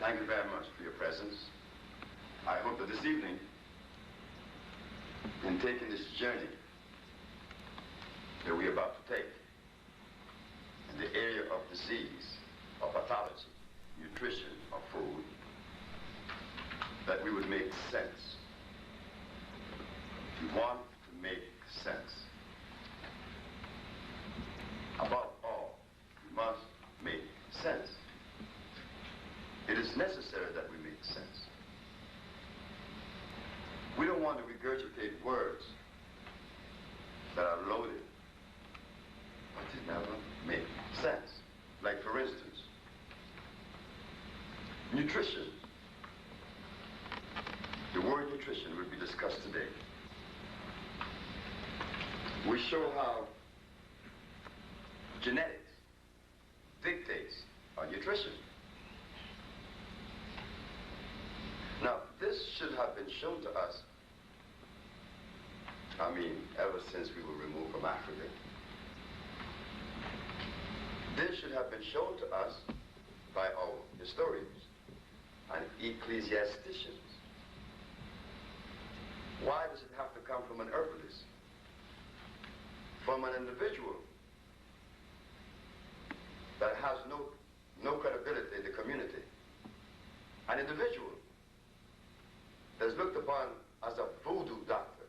Thank you very much for your presence. I hope that this evening, in taking this journey that we're about to take in the area of disease, of pathology, nutrition, of food, that we would make sense. We want to make sense. Above all, we must make sense. It is necessary that we make sense. We don't want to regurgitate words that are loaded, but they never make sense. Like, for instance, nutrition. The word nutrition will be discussed today. We show how genetics dictates our nutrition. Now, this should have been shown to us, ever since we were removed from Africa. This should have been shown to us by our historians and ecclesiasticians. Why does it have to come from an herbalist? From an individual that has no credibility in the community? An individual that's looked upon as a voodoo doctor,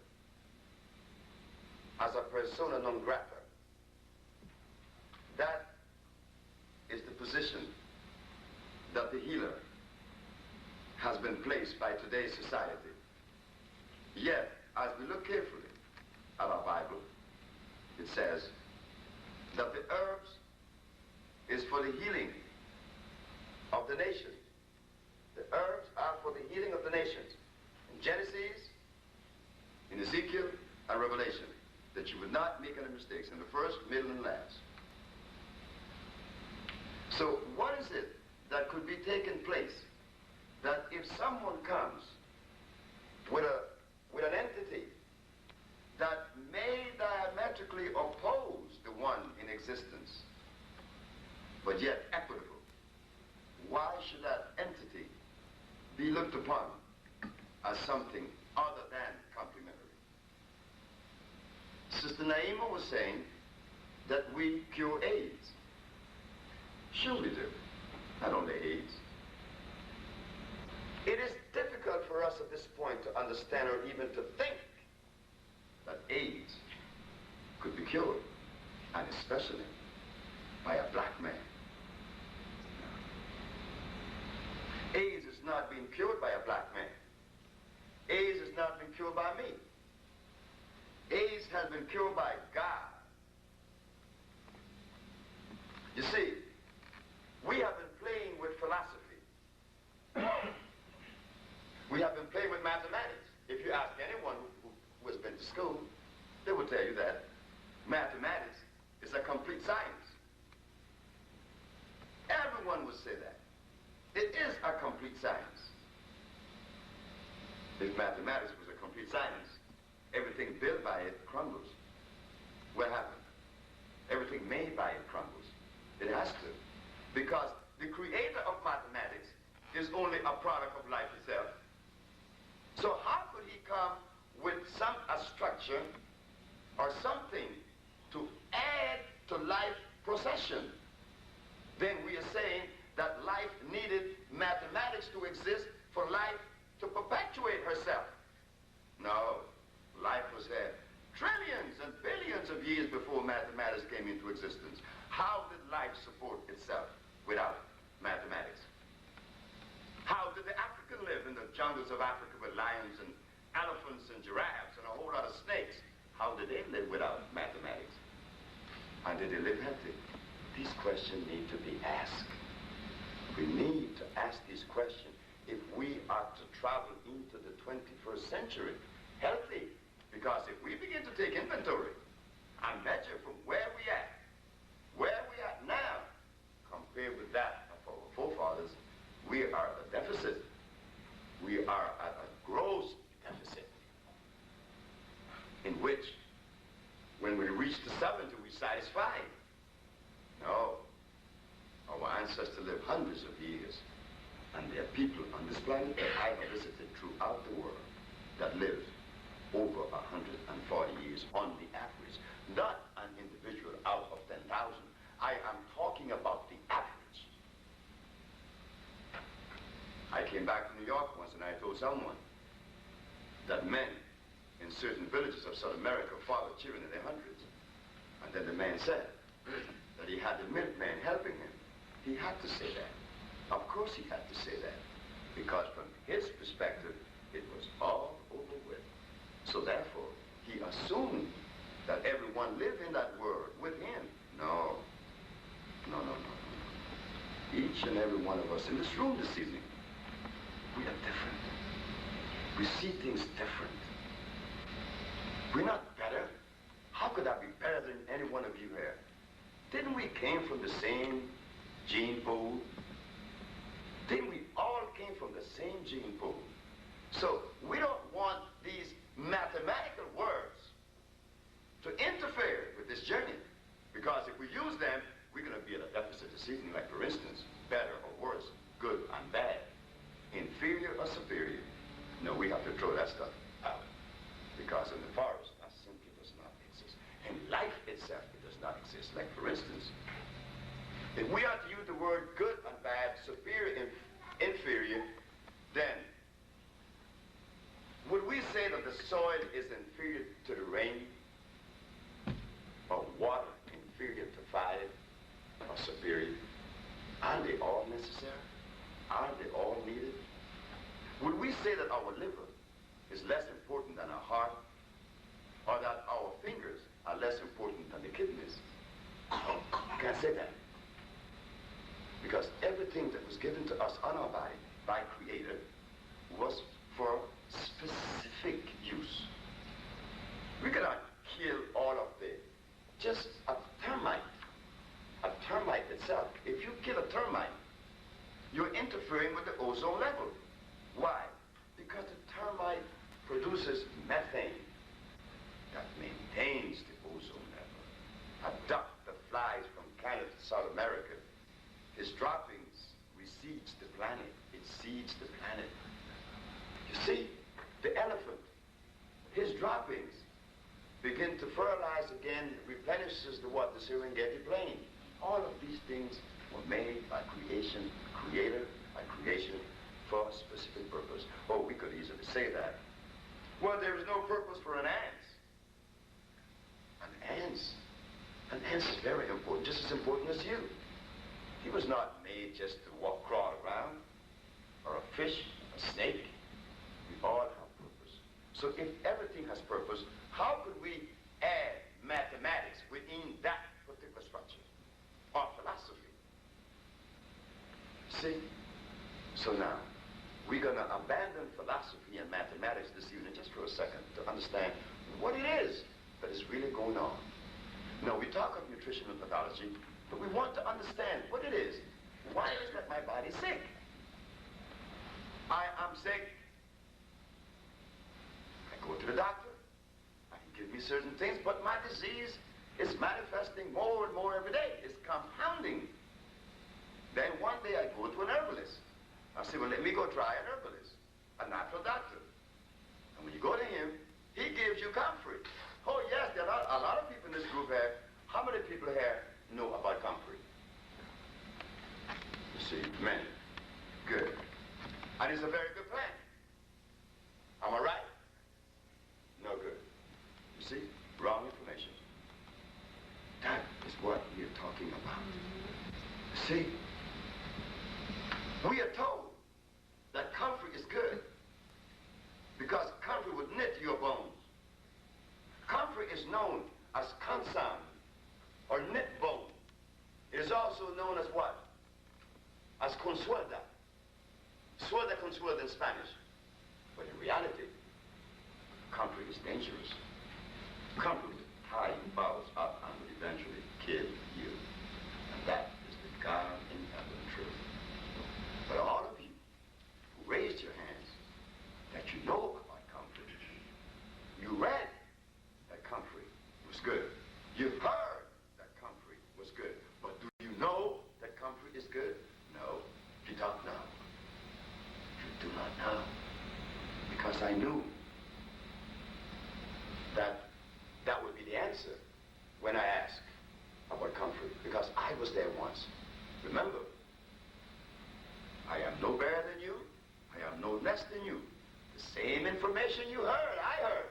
as a persona non grata. That is the position that the healer has been placed by today's society. Yet, as we look carefully at our Bible, it says that the herbs is for the healing of the nations. The herbs are for the healing of the nations. In Genesis, in Ezekiel, and Revelation, that you would not make any mistakes in the first, middle, and last. So what is it that could be taking place that if someone comes with an entity that may diametrically oppose the one in existence, but yet equitable, why should that entity be looked upon as something other than complementary? Sister 𝐦𝐨𝐵𝐞 was saying that we cure AIDS. Sure we do. Not only AIDS. It is difficult for us at this point to understand or even to think that AIDS could be cured, and especially by a black man. AIDS is not being cured by a black man. AIDS has not been cured by me. AIDS has been cured by God. You see, we have been playing with philosophy. We have been playing with mathematics. If you ask anyone who has been to school, they will tell you that mathematics is a complete science. Everyone would say that. It is a complete science. If mathematics was a complete science, everything built by it crumbles. What happened? Everything made by it crumbles. It has to. Because the creator of mathematics is only a product of life itself. So how could he come with a structure or something to add to life procession? Then we are saying that life needed mathematics to exist for life to perpetuate herself. No, life was here trillions and billions of years before mathematics came into existence. How did life support itself without mathematics? How did the African live in the jungles of Africa with lions and elephants and giraffes and a whole lot of snakes? How did they live without mathematics? And did they live healthy? These questions need to be asked. We need to ask these questions if we are to travel into the 21st century healthy. Because if we begin to take inventory and measure from where we at now, compared with that of our forefathers, we are at a deficit. We are at a gross deficit, in which, when we reach the 70, we're satisfied. No. Our ancestors lived hundreds of years. And there are people on this planet that I have visited throughout the world that live over 140 years on the average. Not an individual out of 10,000. I am talking about the average. I came back to New York once and I told someone that men in certain villages of South America fathered children in their hundreds. And then the man said that he had the milkman helping him. He had to say that. Of course he had to say that. Because from his perspective, it was all over with. So therefore, he assumed that everyone lived in that world with him. No. No, no, no, no. Each and every one of us in this room this evening, we are different. We see things different. We're not better. How could I be better than any one of you here? Didn't we came from the same gene pool? Didn't we all came from the same gene pool? So we don't want these mathematical words to interfere with this journey. Because if we use them, we're going to be at a deficit this evening, like for instance, better or worse, good and bad, inferior or superior. No, we have to throw that stuff out. Because in the forest, that simply does not exist. In life itself, it does not exist. Like for instance, if we are to use the word good and bad, superior and inferior, then would we say that the soil is inferior to the rain? Or water inferior to fire? Or superior? Aren't they all necessary? Aren't they all needed? Would we say that our liver is less important than our heart? Or that our fingers are less important than the kidneys? Can I say that? Because everything that was given to us on our body by Creator was for specific use. We cannot kill all of just a termite itself. If you kill a termite, you're interfering with the ozone level. Why? Because the termite produces methane that maintains the ozone level. A duck that flies from Canada to South America, his droppings reseeds the planet. It seeds the planet. You see, the elephant, his droppings begin to fertilize again, replenishes the what? The Serengeti plain. All of these things were made by Creator, by creation, for a specific purpose. Oh, we could easily say that. Well, there is no purpose for an ant. An ant is very important, just as important as you. He was not made just to crawl around, or a fish, a snake. We all have purpose. So if everything has purpose, how could we add mathematics within that particular structure or philosophy? See? So now, we're going to abandon philosophy and mathematics this evening just for a second to understand what it is that is really going on. Now, we talk of nutritional pathology, but we want to understand what it is. Why is that my body's sick? I am sick. I go to the doctor. I can give me certain things, but my disease is manifesting more and more every day. It's compounding. Then one day I go to an herbalist. I say, well, let me go try an herbalist, a natural doctor. And when you go to him, he gives you comfrey. Oh, yes, there are a lot of people in this group here. How many people here know about comfrey? You see, many. Good. And it's a very good plant. Am I right? No good. You see? Wrong information. That is what we are talking about. You see? We are told that comfrey is good because comfrey would knit your bones. Comfrey is known as 𝐭𝐡𝐢𝐬 or knit bone. It is also known as what? As consuelda. Suelda consuelda in Spanish. But in reality, comfrey is dangerous. Comfrey will tie your bowels up and will eventually kill you. And that is the God in heaven truth. But all of you who raised your hands that you know about comfrey, you read that comfrey was good. You heard that comfrey was good. But do you know that comfrey is good? No, you don't know. I knew that that would be the answer when I asked about comfort, because I was there once. Remember, I am no better than you. I am no less than you. The same information you heard, I heard.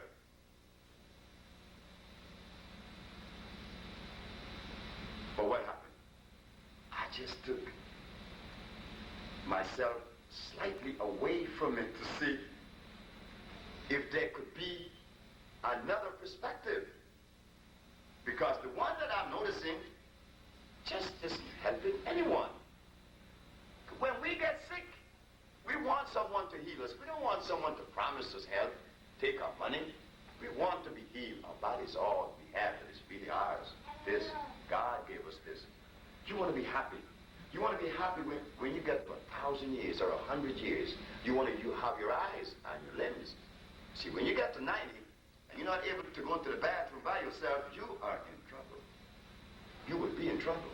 But what happened? I just took myself slightly away from it to see if there could be another perspective. Because the one that I'm noticing just isn't helping anyone. When we get sick, we want someone to heal us. We don't want someone to promise us help, take our money. We want to be healed. Our body's all we have. It is really ours. This, God gave us this. You want to be happy. You want to be happy when you get 1,000 years or 100 years. You have your eyes and your limbs. See, when you get to 90 and you're not able to go into the bathroom by yourself, you are in trouble. You would be in trouble.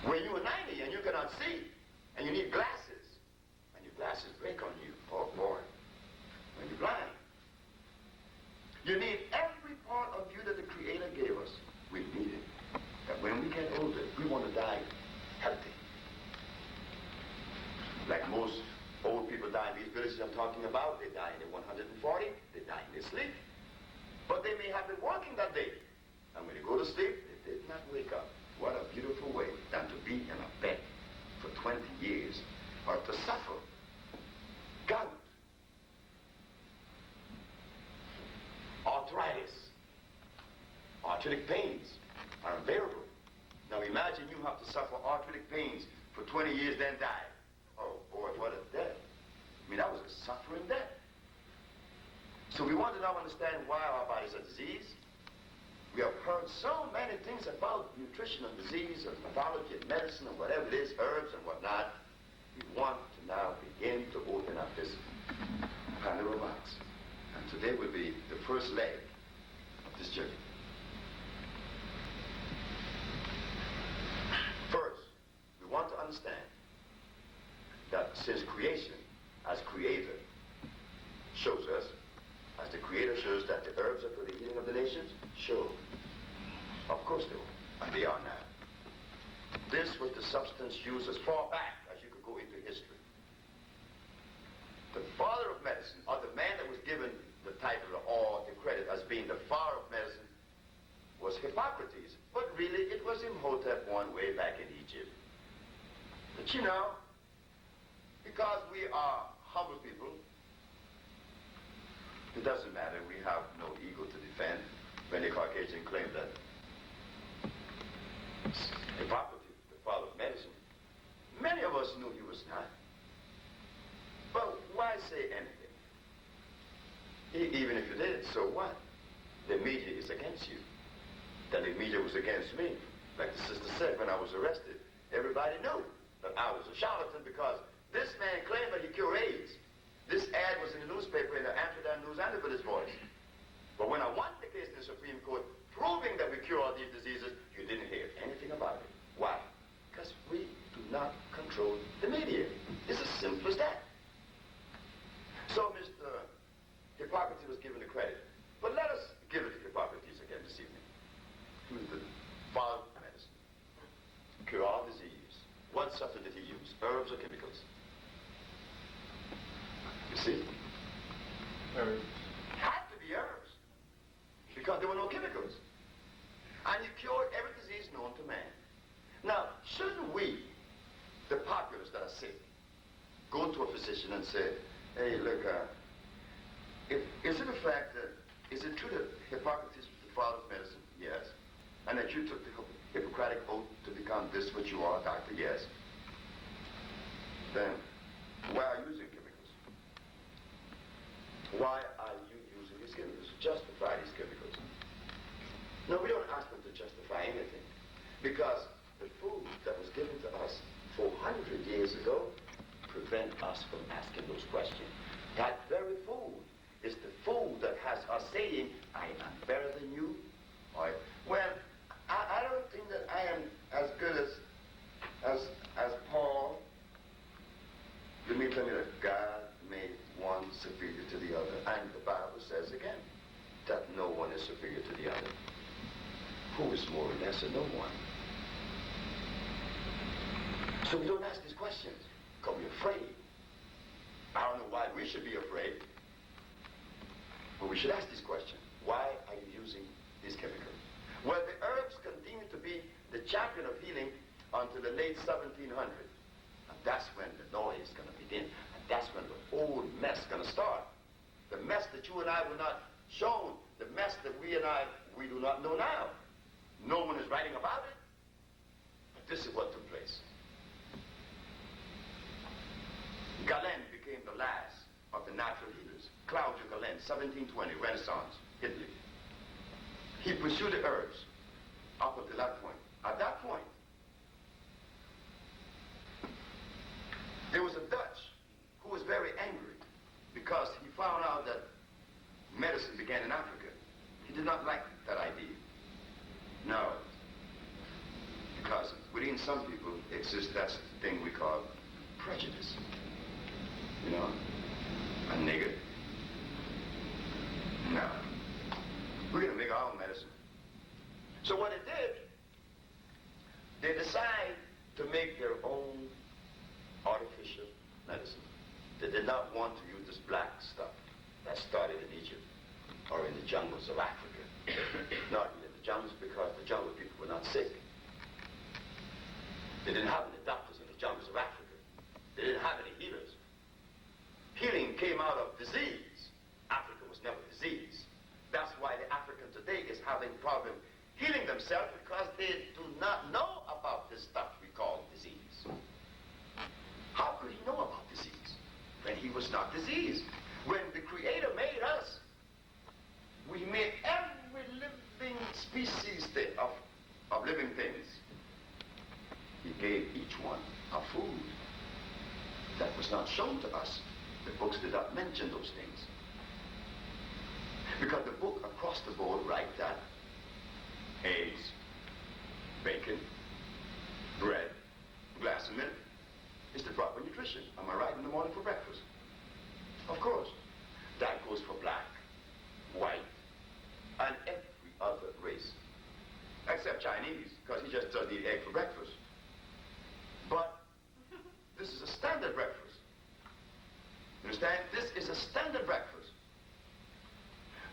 When you are 90 and you cannot see, and you need glasses, and your glasses break on you, oh boy, when you're blind. You need every part of you that the Creator gave us. We need it. That when we get older, we want to die healthy. Like most old people die in these villages I'm talking about, they die in their 140, they die in their sleep. But they may have been working that day. And when they go to sleep, they did not wake up. What a beautiful way than to be in a bed for 20 years or to suffer gout, arthritis, arthritic pains are unbearable. Now imagine you have to suffer arthritic pains for 20 years, then die. Oh boy, what a death. I mean, that was a suffering death. So we want to now understand why our bodies are diseased. We have heard so many things about nutrition and disease and pathology and medicine and whatever it is, herbs and whatnot. We want to now begin to open up this Pandora box. And today will be the first leg of this journey. First, we want to understand that since creation, as Creator shows us, as the Creator shows that the herbs are for the healing of the nations, sure. Of course they were, and they are now. This was the substance used as far back as you could go into history. The father of medicine, or the man that was given the title or the credit as being the father of medicine, was Hippocrates. But really, it was Imhotep one way back in Egypt. But you know, because we are humble people, it doesn't matter. We have no ego to defend when the Caucasian claimed that Hippocrates, the father of medicine, many of us knew he was not. But why say anything? Even if you did, so what? The media is against you. Then the media was against me. Like the sister said, when I was arrested, everybody knew that I was a charlatan because this man claimed that he cured AIDS. This ad was in the newspaper, in the Amsterdam News and the Village Voice. But when I won the case in the Supreme Court, proving that we cure all these diseases, you didn't hear anything about it. Why? Because we do not control the media. It's as simple as that. So Mr. Hippocrates was given the credit. But let us give it to Hippocrates again this evening. He was the father of medicine. Cure all disease. What substance did he use? Herbs or chemicals? You see? Herbs. Had to be herbs. Because there were no chemicals. And he cured every disease known to man. Now, shouldn't we, the populace that are sick, go to a physician and say, hey, look, is it a fact that, is it true that Hippocrates was the father of medicine? Yes. And that you took the Hippocratic oath to become this what you are, doctor? Yes. Then, why are you using chemicals? Why are you using these chemicals? Justify these chemicals. No, we don't ask them to justify anything. Because the food that was given to us 400 years ago prevent us from asking those questions. That very food is the food that has us saying, I am better than you. Or, well, I don't think that I am as good as Paul. Let me tell you that God made one said, no one. So we don't ask these questions because we're afraid. I don't know why we should be afraid, but we should ask these questions. Why are you using these chemicals? Well, the herbs continue to be the champion of healing until the late 1700s. And that's when the noise is going to begin. And that's when the whole mess is going to start. The mess that you and I were not shown. The mess that we do not know now. No one is writing about it. But this is what took place. Galen became the last of the natural healers. Claudio Galen, 1720, Renaissance, Italy. He pursued the herbs up until that point. At that point, there was a Dutch who was very angry because he found out that medicine began in Africa. He did not like that idea. No. Because within some people exists that thing we call prejudice. You know? A nigger. No. We're going to make our own medicine. So what it did, they decided to make their own artificial medicine. They did not want to use this black stuff that started in Egypt or in the jungles of Africa. Not in the jungles because the jungle people were not sick. They didn't have any doctors in the jungles of Africa. They didn't have any healers. Healing came out of disease. Africa was never disease. That's why the African today is having problems healing themselves because they do not know about this stuff we call disease. How could he know about disease when he was not diseased? When the Creator made us, we made every living species of living things. He gave each one a food that was not shown to us. The books did not mention those things. Because the book across the board write that eggs, bacon, bread, a glass of milk is the proper nutrition. Am I right? In the morning for breakfast. Of course. That goes for black, white, and every other race. Except Chinese, because he just doesn't eat egg for breakfast. But this is a standard breakfast. You understand? This is a standard breakfast.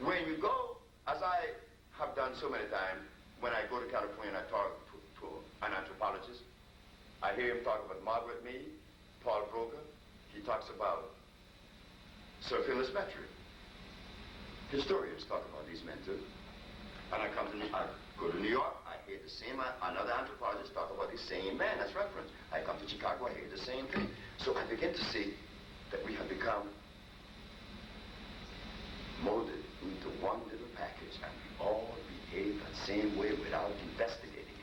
When you go, as I have done so many times, when I go to California and I talk to an anthropologist, I hear him talk about Margaret Mead, Paul Broca. He talks about Sir Phyllis Mettrie. Historians talk about these men too. And I go to New York, I hear the same, another anthropologist talk about the same man as reference. I come to Chicago, I hear the same thing. So I begin to see that we have become molded into one little package and we all behave the same way without investigating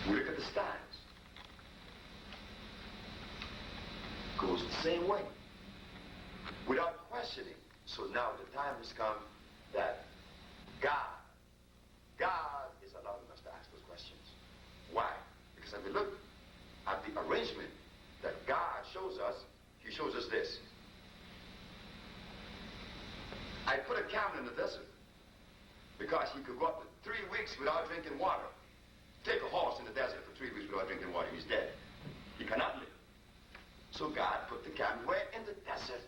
it. We look at the styles. Goes the same way. Without questioning. So now the time has come that God is allowing us to ask those questions. Why? Because if we look at the arrangement that God shows us, he shows us this. I put a camel in the desert because he could go up to 3 weeks without drinking water. Take a horse in the desert for 3 weeks without drinking water, he's dead. He cannot live. So God put the camel where? In the desert.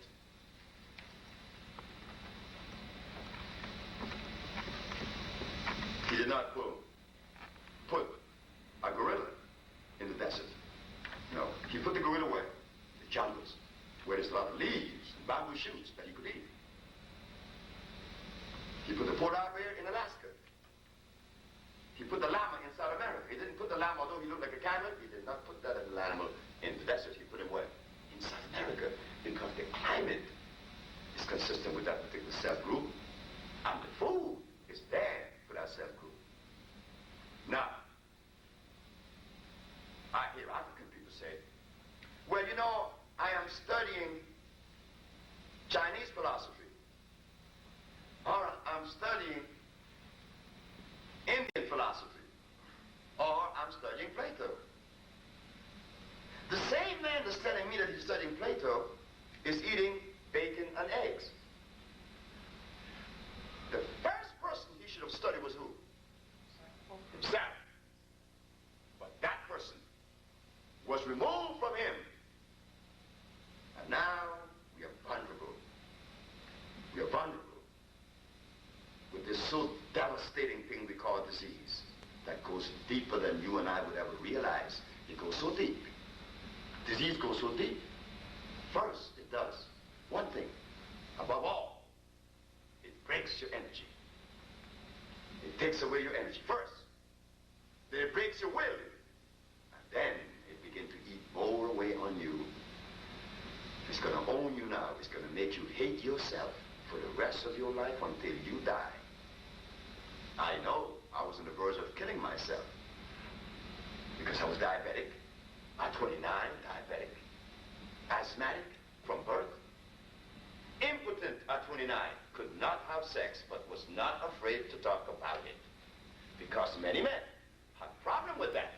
He did not put a gorilla in the desert. No, he put the gorilla where? The jungles, where there's a lot of leaves and bamboo shoots that he could eat. He put the polar bear in Alaska. He put the llama in South America. He didn't put the llama, although he looked like a camel, he did not put that little animal in the desert. He put him where? In South America, because the climate is consistent with that particular cell group, and the food is there for that cell group. Now, I hear African people say, well, you know, I am studying Chinese philosophy. Or I'm studying Indian philosophy. Or I'm studying Plato. The same man that's telling me that he's studying Plato is eating bacon and eggs. The first person he should have study was who? Himself. But that person was removed from him. And now we are vulnerable. We are vulnerable with this so devastating thing we call disease that goes deeper than you and I would ever realize. It goes so deep. Disease goes so deep. First, it does one thing. Above all, it breaks your energy. It takes away your energy first. Then it breaks your will. And then it begins to eat more away on you. It's going to own you now. It's going to make you hate yourself for the rest of your life until you die. I know I was on the verge of killing myself because I was diabetic. At 29, diabetic. Asthmatic from birth. Impotent at 29. Could not have sex, but was not afraid to talk about it. Because many men have a problem with that.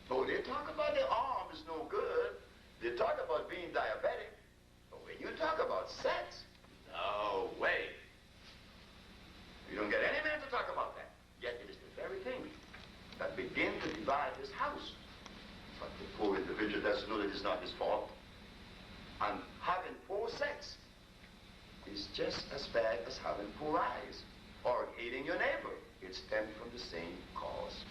Oh, they talk about their arm is no good. They talk about being diabetic. But when you talk about sex, no way. You don't get any man to talk about that. Yet it is the very thing that begins to divide his house. But the poor individual doesn't know that it's not his fault. And having poor sex is just as bad as having poor eyes or hating your neighbor. It stems from the same cause.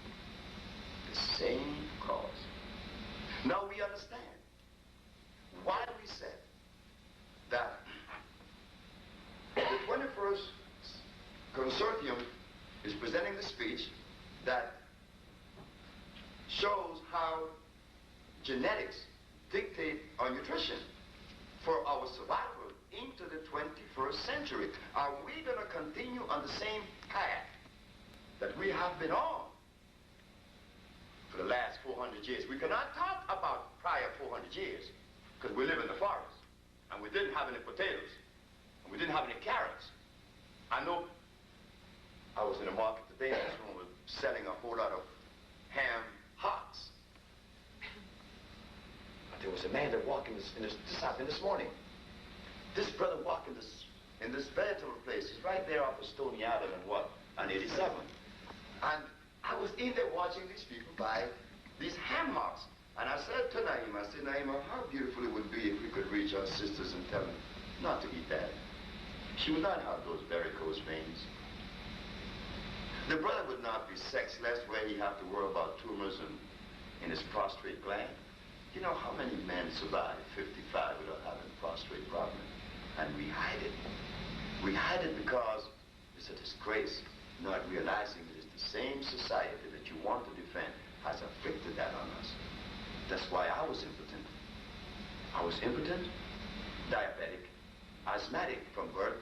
The same cause. Now we understand why we said that the 21st Consortium is presenting the speech that shows how genetics dictate our nutrition for our survival into the 21st century. Are we going to continue on the same path that we have been on for the last 400 years? We cannot talk about prior 400 years because we live in the forest and we didn't have any potatoes and we didn't have any carrots. I know I was in the market today and this woman was selling a whole lot of ham hocks. But there was a man that walked in this morning. This brother walked in this vegetable place. He's right there off of Stony Island and what? On 87. And I was in there watching these people buy these ham hocks. And I said to Naima, Naima, how beautiful it would be if we could reach our sisters and tell them not to eat that. She would not have those varicose veins. The brother would not be sexless where he have to worry about tumors in his prostate gland. You know how many men survive 55 without having a prostate problem? And we hide it. We hide it because it's a disgrace, not realizing that it's the same society that you want to defend has afflicted that on us. That's why I was impotent. I was impotent, diabetic, asthmatic from birth,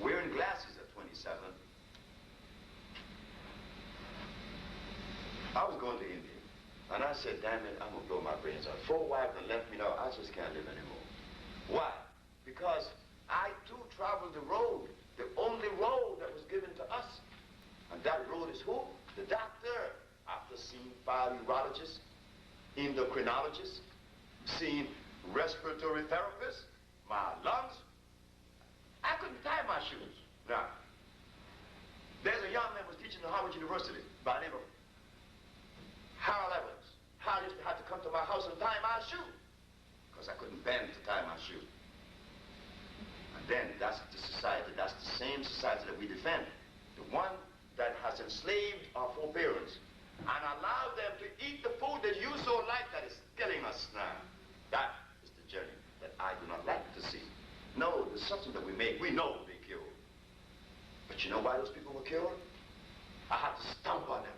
wearing glasses at 27. I was going to India, and I said, damn it, I'm going to blow my brains out. 4 wives that left me now, I just can't live anymore. Why? Because I too traveled the road, the only road that was given to us. And that road is who? The doctor. After seeing 5 urologists, endocrinologists, seeing respiratory therapists, my lungs, I couldn't tie my shoes. Now, there's a young man who was teaching at Harvard University by the name of Harold Evans. Harold used to have to come to my house and tie my shoe because I couldn't bend to tie my shoe. And then that's the society, that's the same society that we defend. The one that has enslaved our forebearers and allowed them to eat the food that you so like that is killing us now. That is the journey that I do not like to see. No, the substance that we make, we know will be cured. But you know why those people were cured? I had to stomp on them.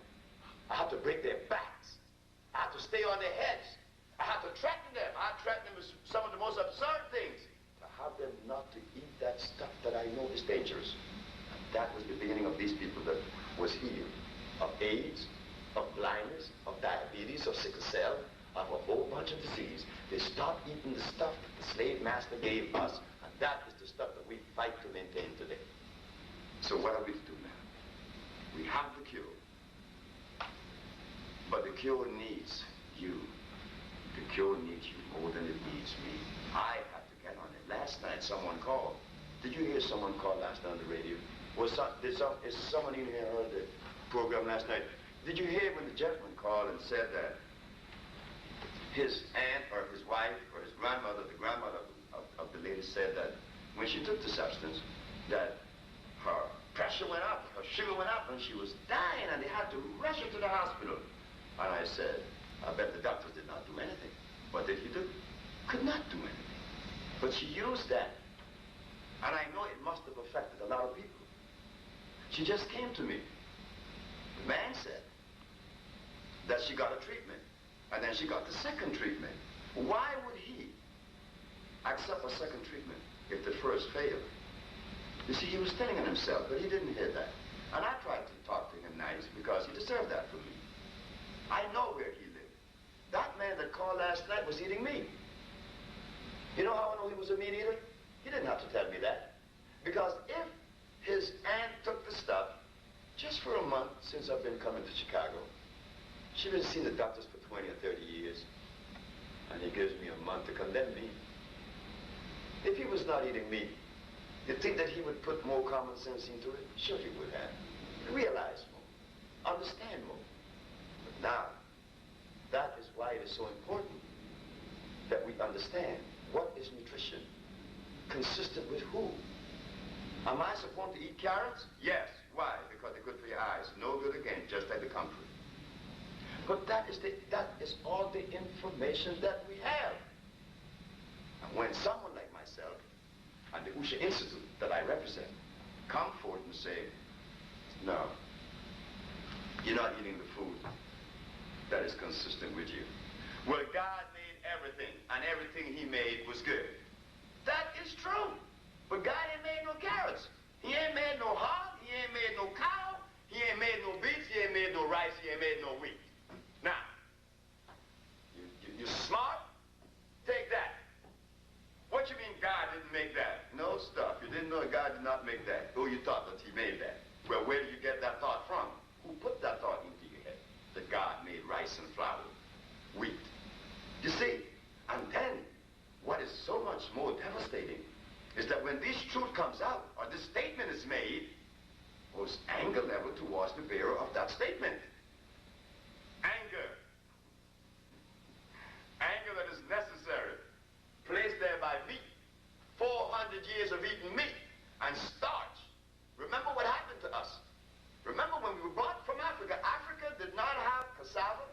I had to break their backs. I had to stay on their heads. I had to threaten them. I threatened them with some of the most absurd things. To have them not to eat that stuff that I know is dangerous. And that was the beginning of these people that was healed. Of AIDS, of blindness, of diabetes, of sickle cell, of a whole bunch of disease. They stopped eating the stuff that the slave master gave us. And that is the stuff that we fight to maintain today. So what are we to do now? We have the cure. But the cure needs you. The cure needs you more than it needs me. I have to get on it. Last night someone called. Did you hear someone call last night on the radio? Is someone in here heard the program last night? Did you hear when the gentleman called and said that his aunt or his wife or his grandmother, the grandmother of the lady, said that when she took the substance, that her pressure went up, her sugar went up, and she was dying, and they had to rush her to the hospital. And I said, I bet the doctors did not do anything. What did he do? Could not do anything. But she used that. And I know it must have affected a lot of people. She just came to me. The man said that she got a treatment, and then she got the second treatment. Why would he accept a second treatment if the first failed? You see, he was telling on himself, but he didn't hear that. And I tried to talk to him nice because he deserved that from me. I know where he lived. That man that called last night was eating meat. You know how I know he was a meat eater? He didn't have to tell me that. Because if his aunt took the stuff, just for a month since I've been coming to Chicago, she's been seeing the doctors for 20 or 30 years, and he gives me a month to condemn me. If he was not eating meat, you'd think that he would put more common sense into it? Sure he would have. Realize more. Understand more. But now, that is why it is so important that we understand what is nutrition. Consistent with who? Am I supposed to eat carrots? Yes. Why? Because they're good for your eyes. No good again, just like the comfort. But that is all the information that we have. And when someone like myself and the 𝐦𝐤𝐤𝐤 Institute that I represent come forth and say, no, you're not eating the food that is consistent with you. Well, God made everything, and everything he made was good. That is true. But God ain't made no carrots. He ain't made no hog. He ain't made no cow. He ain't made no beets. He ain't made no rice. He ain't made no wheat. Now, you're smart? Take that. What you mean God didn't make that? No stuff. You didn't know God did not make that. Oh, you thought that he made that. Well, where did you get that thought from? Who put that thought into your head? That God made rice and flour, wheat. You see? And then, what is so much more devastating is that when this truth comes out, or this statement is made, was anger level towards the bearer of that statement. Anger. Anger that is necessary. Placed there by meat. 400 years of eating meat and starch. Remember what happened to us. Remember when we were brought from Africa. Africa did not have cassava.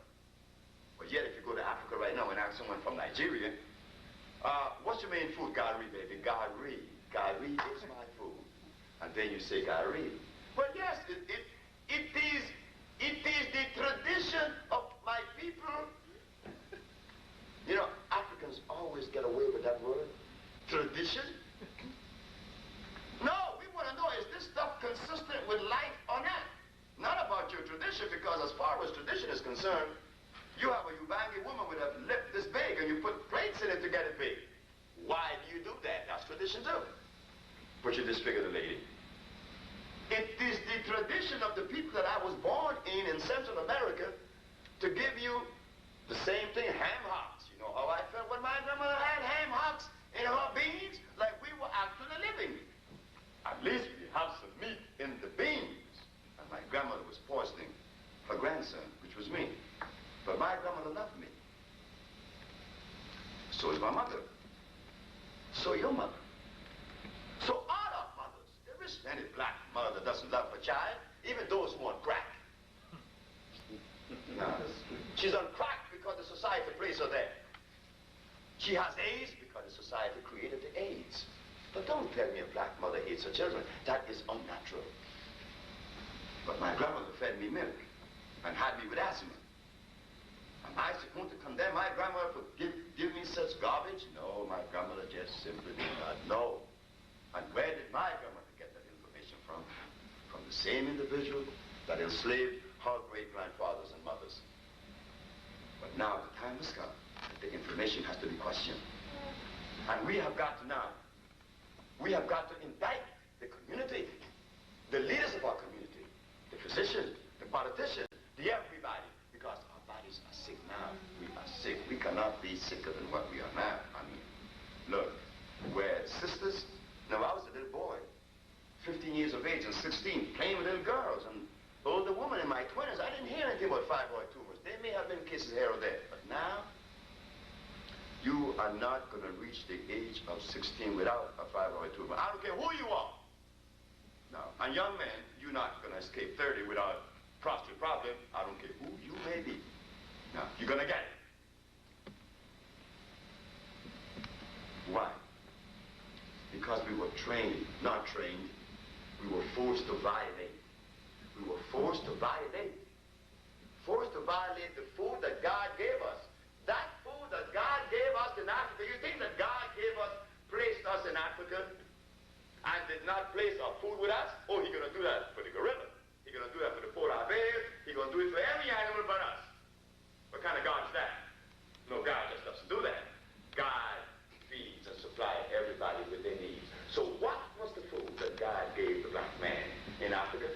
But yet if you go to Africa right now and ask someone from Nigeria, what's your main food? Gari, baby. Gari. Gari is my food. And then you say gari. Well, yes, it is the tradition of my people. You know, Africans always get away with that word. Tradition? No, we want to know, is this stuff consistent with life or not? Not about your tradition, because as far as tradition is concerned, you have a Ubangi woman with a lip this big, and you put plates in it to get it big. Why do you do that? That's tradition too. But you disfigure the lady. It is the tradition of the people that I was born in Central America to give you the same thing, ham hocks. You know how I felt when my grandmother had ham hocks in her beans? Like we were actually living. At least we have some meat in the beans. And my grandmother was poisoning her grandson, which was me. But my grandmother loved me. So is my mother. So your mother. So all our mothers. There isn't any black mother that doesn't love her child, even those who want crack. No. She's on crack because the society placed her there. She has AIDS because the society created the AIDS. But don't tell me a black mother hates her children. That is unnatural. But my grandmother fed me milk and had me with asthma. Am I supposed to condemn my grandmother for give me such garbage? No, my grandmother just simply did not know. And where did my grandmother get that information from? From the same individual that enslaved her great-grandfathers and mothers. But now the time has come that the information has to be questioned. And we have got to indict the community, the leaders of our community, the physicians, the politicians, the everybody, because our bodies are sick now. We are sick. We cannot be sicker than what we are now. I mean, look, we're sisters. Now, I was a little boy, 15 years of age and 16, playing with little girls, and older woman in my 20s. I didn't hear anything about fibroid tumors. There may have been cases here or there, but now, you are not going to reach the age of 16 without a fibroid tumor. I don't care who you are. No. And young men, you're not going to escape 30 without prostate problem. I don't care who you may be. No, you're going to get it. Why? Because we were trained, not trained. We were forced to violate. We were forced to violate. Forced to violate the food that God gave us. That food that God gave us in Africa. You think that God gave us, placed us in Africa, and did not place our food with us? Oh, he's going to do that for the gorilla. He's going to do that for the polar bear. He's going to do it for every animal but us. What kind of God is that? No, God just doesn't do that. God feeds and supplies everybody with their needs. So what was the food that God gave the black man in Africa?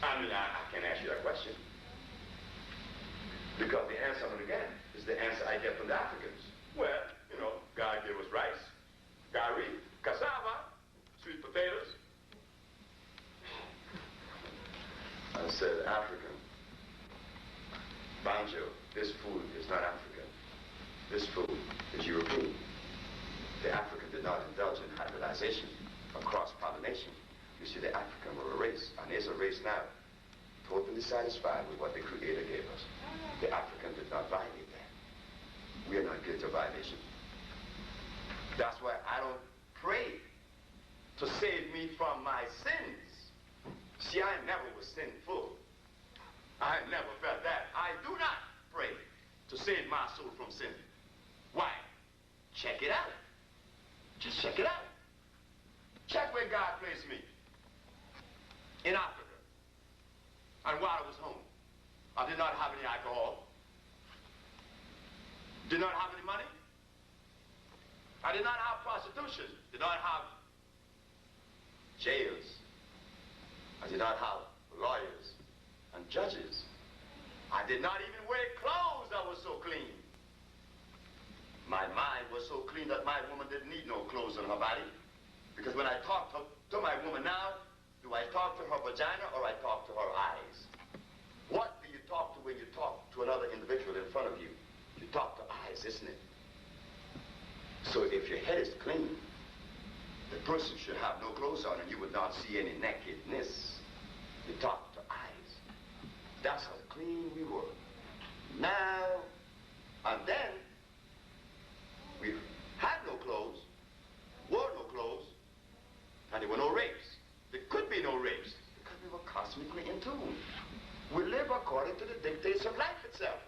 I mean, I can't answer that question. Because the answer I'm going to get is the answer I get from the Africans. Well, you know, God gave us rice, gari, cassava, sweet potatoes. I said, African, banjo, this food is not African. This food is European. The African did not indulge in hybridization or cross-pollination. You see, the African were a race, and is a race now, totally satisfied with what the Creator gave us. The African did not violate that. We are not guilty of violation. That's why I don't pray to save me from my sins. See, I never was sinful. I never felt that. I do not pray to save my soul from sin. Why? Check it out. Just check it out. Check where God placed me. In Africa. And while I was home, I did not have any alcohol. Did not have any money. I did not have prostitution. Did not have jails. I did not have lawyers and judges. I did not even wear clothes that were so clean. My mind was so clean that my woman didn't need no clothes on her body. Because when I talk to my woman now, do I talk to her vagina or I talk to her eyes? What do you talk to when you talk to another individual in front of you? You talk to eyes, isn't it? So if your head is clean, the person should have no clothes on and you would not see any nakedness. You talk to eyes. That's how clean we were. Now, and then, we had no clothes, wore no clothes, and there were no rapes. There could be no rapes because we were cosmically in tune. We live according to the dictates of life itself.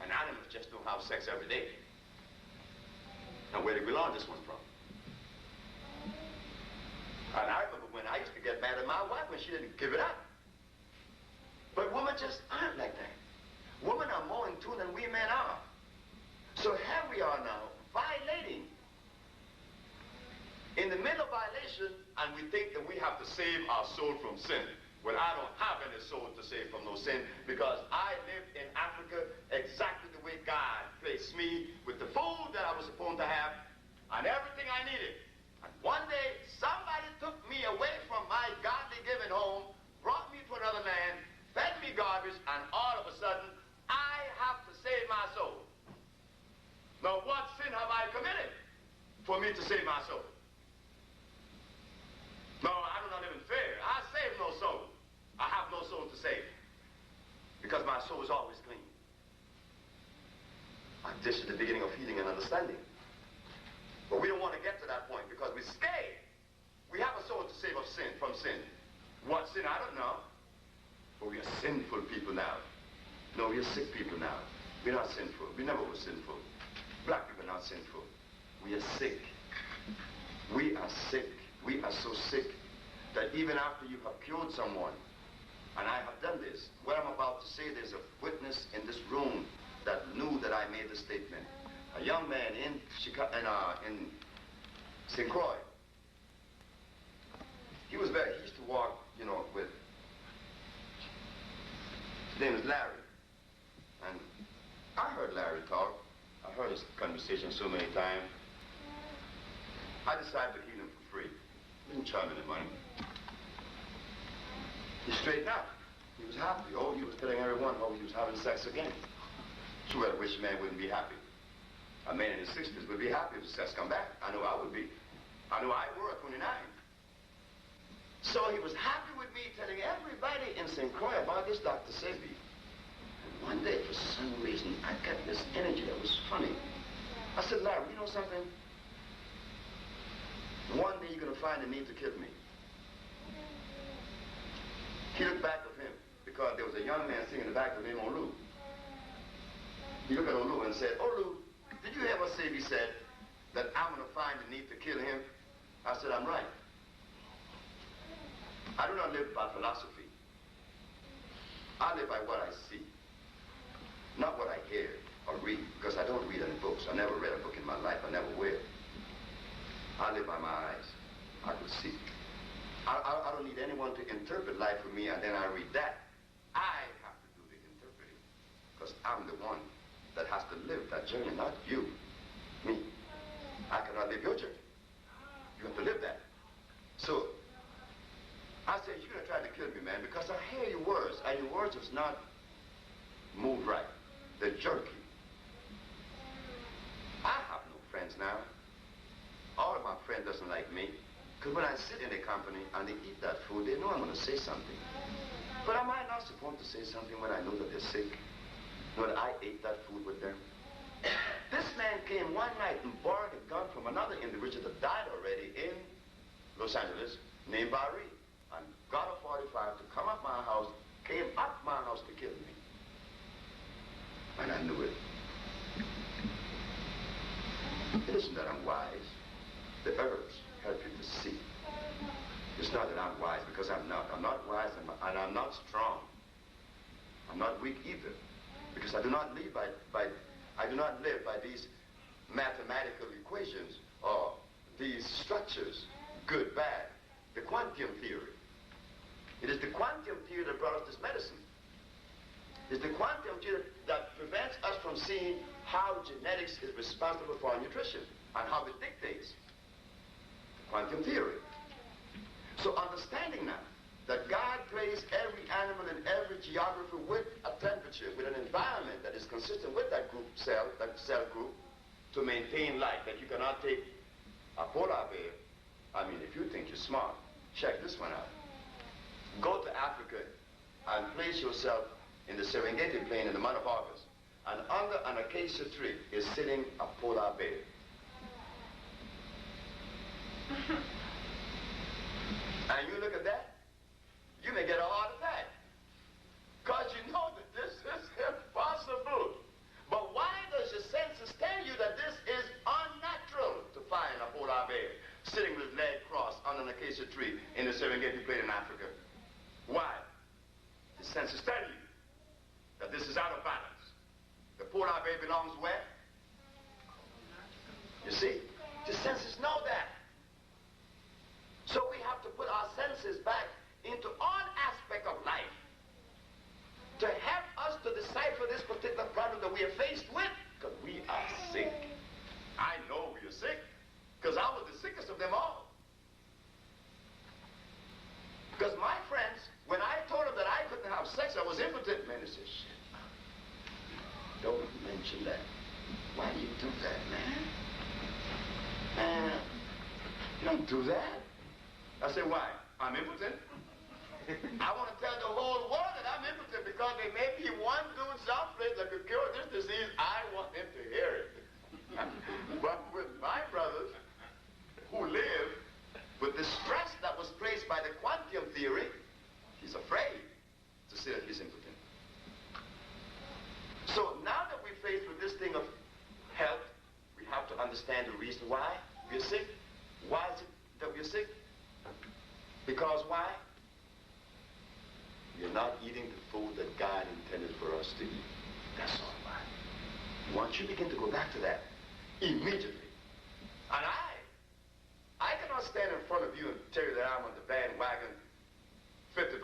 And animals just don't have sex every day. Now, where did we learn this one from? And I remember when I used to get mad at my wife when she didn't give it up. But women just aren't like that. Women are more in tune than we men are. So here we are now, violating. In the middle of violation, and we think that we have to save our soul from sin. Well, I don't have any soul to save from no sin because I lived in Africa exactly the way God placed me with the food that I was supposed to have and everything I needed. And one day, somebody took me away from my godly given home, brought me to another land, fed me garbage, and all of a sudden, I have to save my soul. Now, what sin have I committed for me to save my soul? No, I do not live in fear. I save no soul. I have no soul to save because my soul is always clean. And this is the beginning of healing and understanding. But we don't want to get to that point because we're scared. We have a soul to save of sin, from sin. What sin? I don't know. But we are sinful people now. No, we are sick people now. We're not sinful. We never were sinful. Black people are not sinful. We are sick. We are sick. We are so sick that even after you have cured someone, and I have done this, what I'm about to say, there's a witness in this room that knew that I made the statement. A young man in Chicago, in St. Croix. He used to walk, you know, with, his name is Larry. And I heard Larry talk. I heard his conversation so many times. I decided to heal him for free. Didn't charge me the money. He straightened out. He was happy. Oh, he was telling everyone how he was having sex again. Sure, I wish a man wouldn't be happy. A man in his 60s would be happy if his sex come back. I know I would be. I know I were at 29. So he was happy with me telling everybody in St. Croix about this Dr. Sebi. And one day, for some reason, I got this energy that was funny. I said, Larry, you know something? One day you're going to find the need to kill me. He looked back of him because there was a young man sitting in the back of him on Lou. He looked at Olu and said, Olu, did you hear what Sebi said? That I'm going to find the need to kill him? I said, I'm right. I do not live by philosophy. I live by what I see, not what I hear or read, because I don't read any books. I never read a book in my life. I never will. I live by my eyes. I could see. I don't need anyone to interpret life for me, and then I read that. I have to do the interpreting, because I'm the one that has to live that journey, not you, me. I cannot live your journey. You have to live that. So, I said, you're going to try to kill me, man, because I hear your words, and your words does not move right. They're jerky. I have no friends now. All of my friends doesn't like me, because when I sit in their company and they eat that food, they know I'm going to say something. But am I not supposed to say something when I know that they're sick? Know that I ate that food with them? This man came one night and borrowed a gun from another individual that died already in Los Angeles, named Barry, and got a 45 to come up my house, came up my house to kill me. And I knew it. It isn't that I'm wise. The herbs help you to see. It's not that I'm wise, because I'm not. I'm not wise, and I'm not strong. I'm not weak either, because I do not live by these mathematical equations or these structures, good, bad. The quantum theory. It is the quantum theory that brought us this medicine. It's the quantum theory that prevents us from seeing how genetics is responsible for our nutrition and how it dictates. The quantum theory. So understanding now that God placed every animal in every geography with a temperature, with an environment that is consistent with that group cell, that cell group, to maintain life, that you cannot take a polar bear. I mean, if you think you're smart, check this one out. Go to Africa and place yourself in the Serengeti plain in the month of August, and under an acacia tree is sitting a polar bear. And you look at that, you may get a heart attack, because you know that this is impossible. But why does your senses tell you that this is unnatural to find a polar bear sitting with his leg crossed under an acacia tree in the Serengeti plain in Africa? Why? The senses tell you that this is out of balance. The polar bear belongs where? You see, the senses know that. So we have to put our senses back into all aspects of life to help us to decipher this particular problem that we are faced with, because we are sick. I know we are sick, because I was the sickest of them all. Because my friends, when I told them that I couldn't have sex, I was impotent, man, they said, shit, don't mention that. Why do you do that, man? Man, you don't do that. I said, why? I'm impotent. I want to tell the whole world that I'm impotent, because there may be one dude someplace that could cure this disease. I want him to hear it. But with my brothers who live with the stress that was placed by the quantum theory, he's afraid to say that he's impotent. So now that we're faced with this thing of health, we have to understand the reason why we're sick. Why is it that we're sick? Because why? We're not eating the food that God intended for us to eat. That's all why. Once you begin to go back to that, immediately. And I cannot stand in front of you and tell you that I'm on the bandwagon 50%.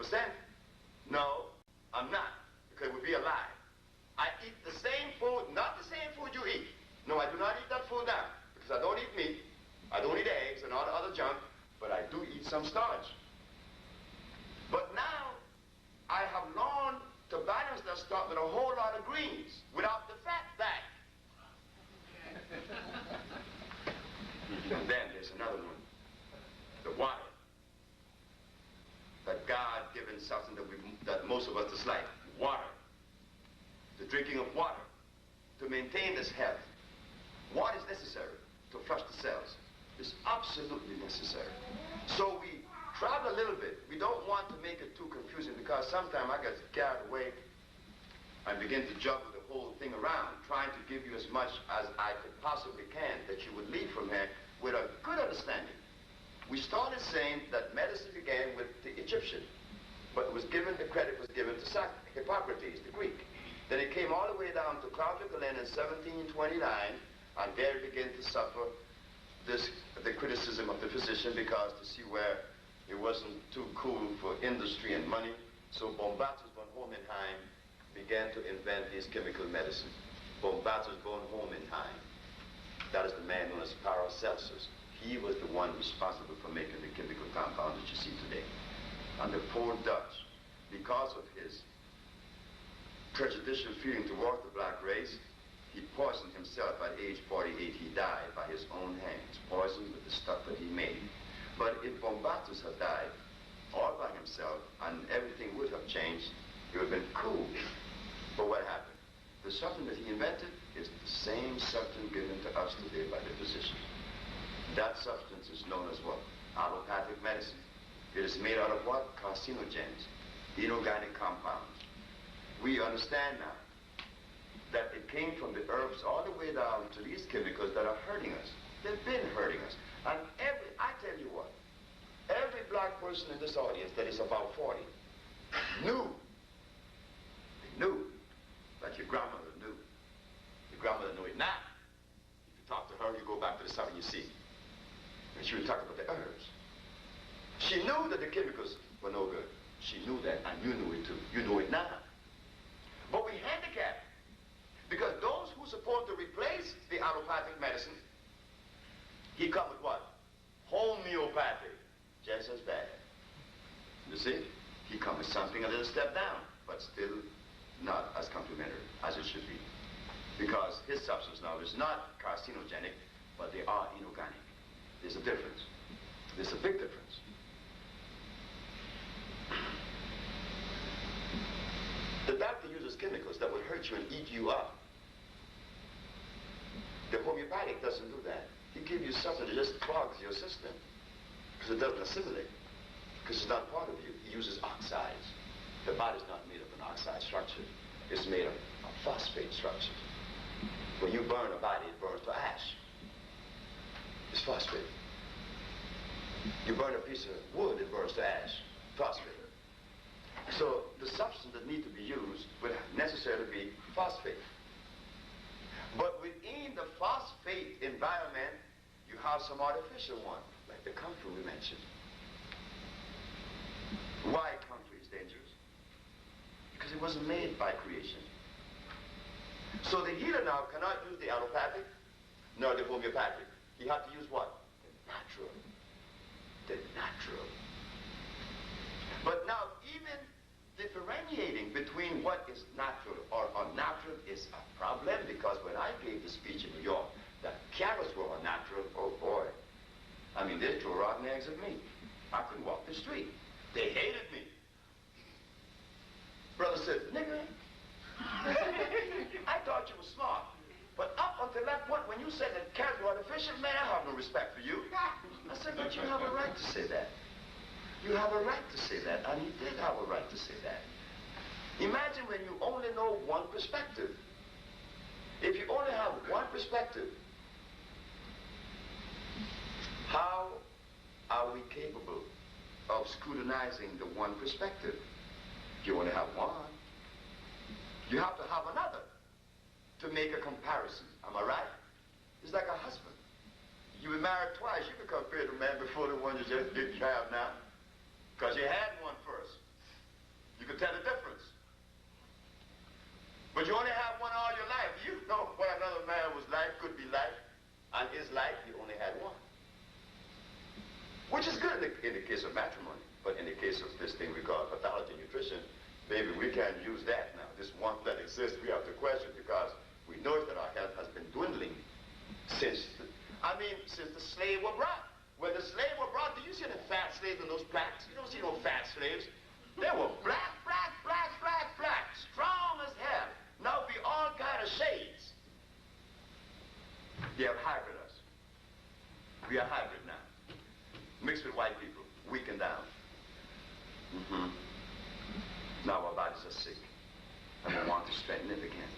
No, I'm not, because it would be a lie. I eat the same food, not the same food you eat. No, I do not eat that food now, because I don't eat meat, I don't eat eggs and all the other junk, but I do eat some starch. But now, I have learned to balance that starch with a whole lot of greens without the fat back. And then there's another one, the water. That God-given substance that most of us dislike, water. The drinking of water to maintain this health. What is necessary to flush the cells? It's absolutely necessary. So we travel a little bit. We don't want to make it too confusing because sometimes I get carried away and begin to juggle the whole thing around, trying to give you as much as I could possibly can that you would leave from here with a good understanding. We started saying that medicine began with the Egyptian, but the credit was given to Hippocrates, the Greek. Then it came all the way down to Claude Lorrain in 1729, and there it began to suffer the criticism of the physician because to see where it wasn't too cool for industry and money. So Bombatus von Hohenheim began to invent these chemical medicines. Bombatus von Hohenheim, that is the man known as Paracelsus. He was the one responsible for making the chemical compounds that you see today. And the poor Dutch, because of his prejudicial feeling towards the black race, he poisoned himself at age 48. He died by his own hands, poisoned with the stuff that he made. But if Bombatus had died all by himself and everything would have changed, it would have been cool. But what happened? The substance that he invented is the same substance given to us today by the physician. That substance is known as what? Allopathic medicine. It is made out of what? Carcinogens, inorganic compounds. We understand now that it came from the herbs all the way down to these chemicals that are hurting us. They've been hurting us. And I tell you what, every black person in this audience that is about 40 knew that your grandmother knew. Your grandmother knew it now. If you talk to her, you go back to the south and you see. And she would talk about the herbs. She knew that the chemicals were no good. She knew that, and you knew it too. You know it now. But we handicap because those who support to replace the allopathic medicine, he come with what? Homeopathic, just as bad. You see? He come with something a little step down, but still not as complementary as it should be. Because his substance now is not carcinogenic, but they are inorganic. There's a difference. There's a big difference. The doctor uses chemicals that will hurt you and eat you up. The homeopathic doesn't do that. He gives you something that just clogs your system because it doesn't assimilate, because it's not part of you. He uses oxides. The body's not made of an oxide structure. It's made of a phosphate structure. When you burn a body, it burns to ash. It's phosphate. You burn a piece of wood, it burns to ash. Phosphate. So the substance that needs to be used would necessarily be phosphate. But within the phosphate environment, you have some artificial one, like the camphor we mentioned. Why camphor is dangerous? Because it wasn't made by creation. So the healer now cannot use the allopathic nor the homeopathic. He had to use what? The natural. The natural. But now even differentiating between what is natural or unnatural is a problem, because when I gave the speech in New York that carrots were unnatural, oh boy. I mean, they threw rotten eggs at me. I couldn't walk the street. They hated me. Brother said, nigga, I thought you were smart. But up until that point, when you said that carrots were artificial, man, I have no respect for you. I said, but you have a right to say that. You have a right to say that, and he did have a right to say that. Imagine when you only know one perspective. If you only have one perspective, how are we capable of scrutinizing the one perspective? You only have one. You have to have another to make a comparison. Am I right? It's like a husband. You were married twice. You can compare the man before the one you just didn't have now. Because you had one first. You can tell the difference. But you only have one all your life. You know what another man was like, could be like. And his life, you only had one. Which is good in the case of matrimony, but in the case of this thing we call pathology nutrition, baby, we can't use that now. This want that exists, we have to question because we know that our health has been dwindling since the slave were brought. When the slave were brought, do you see the fat slaves in those blacks? You don't see no fat slaves. They were black, strong as hell. Now be all kind of shades. They have hybrid us. We are hybrid now. Mixed with white people, weakened down. Now our bodies are sick, and we want to strengthen it again.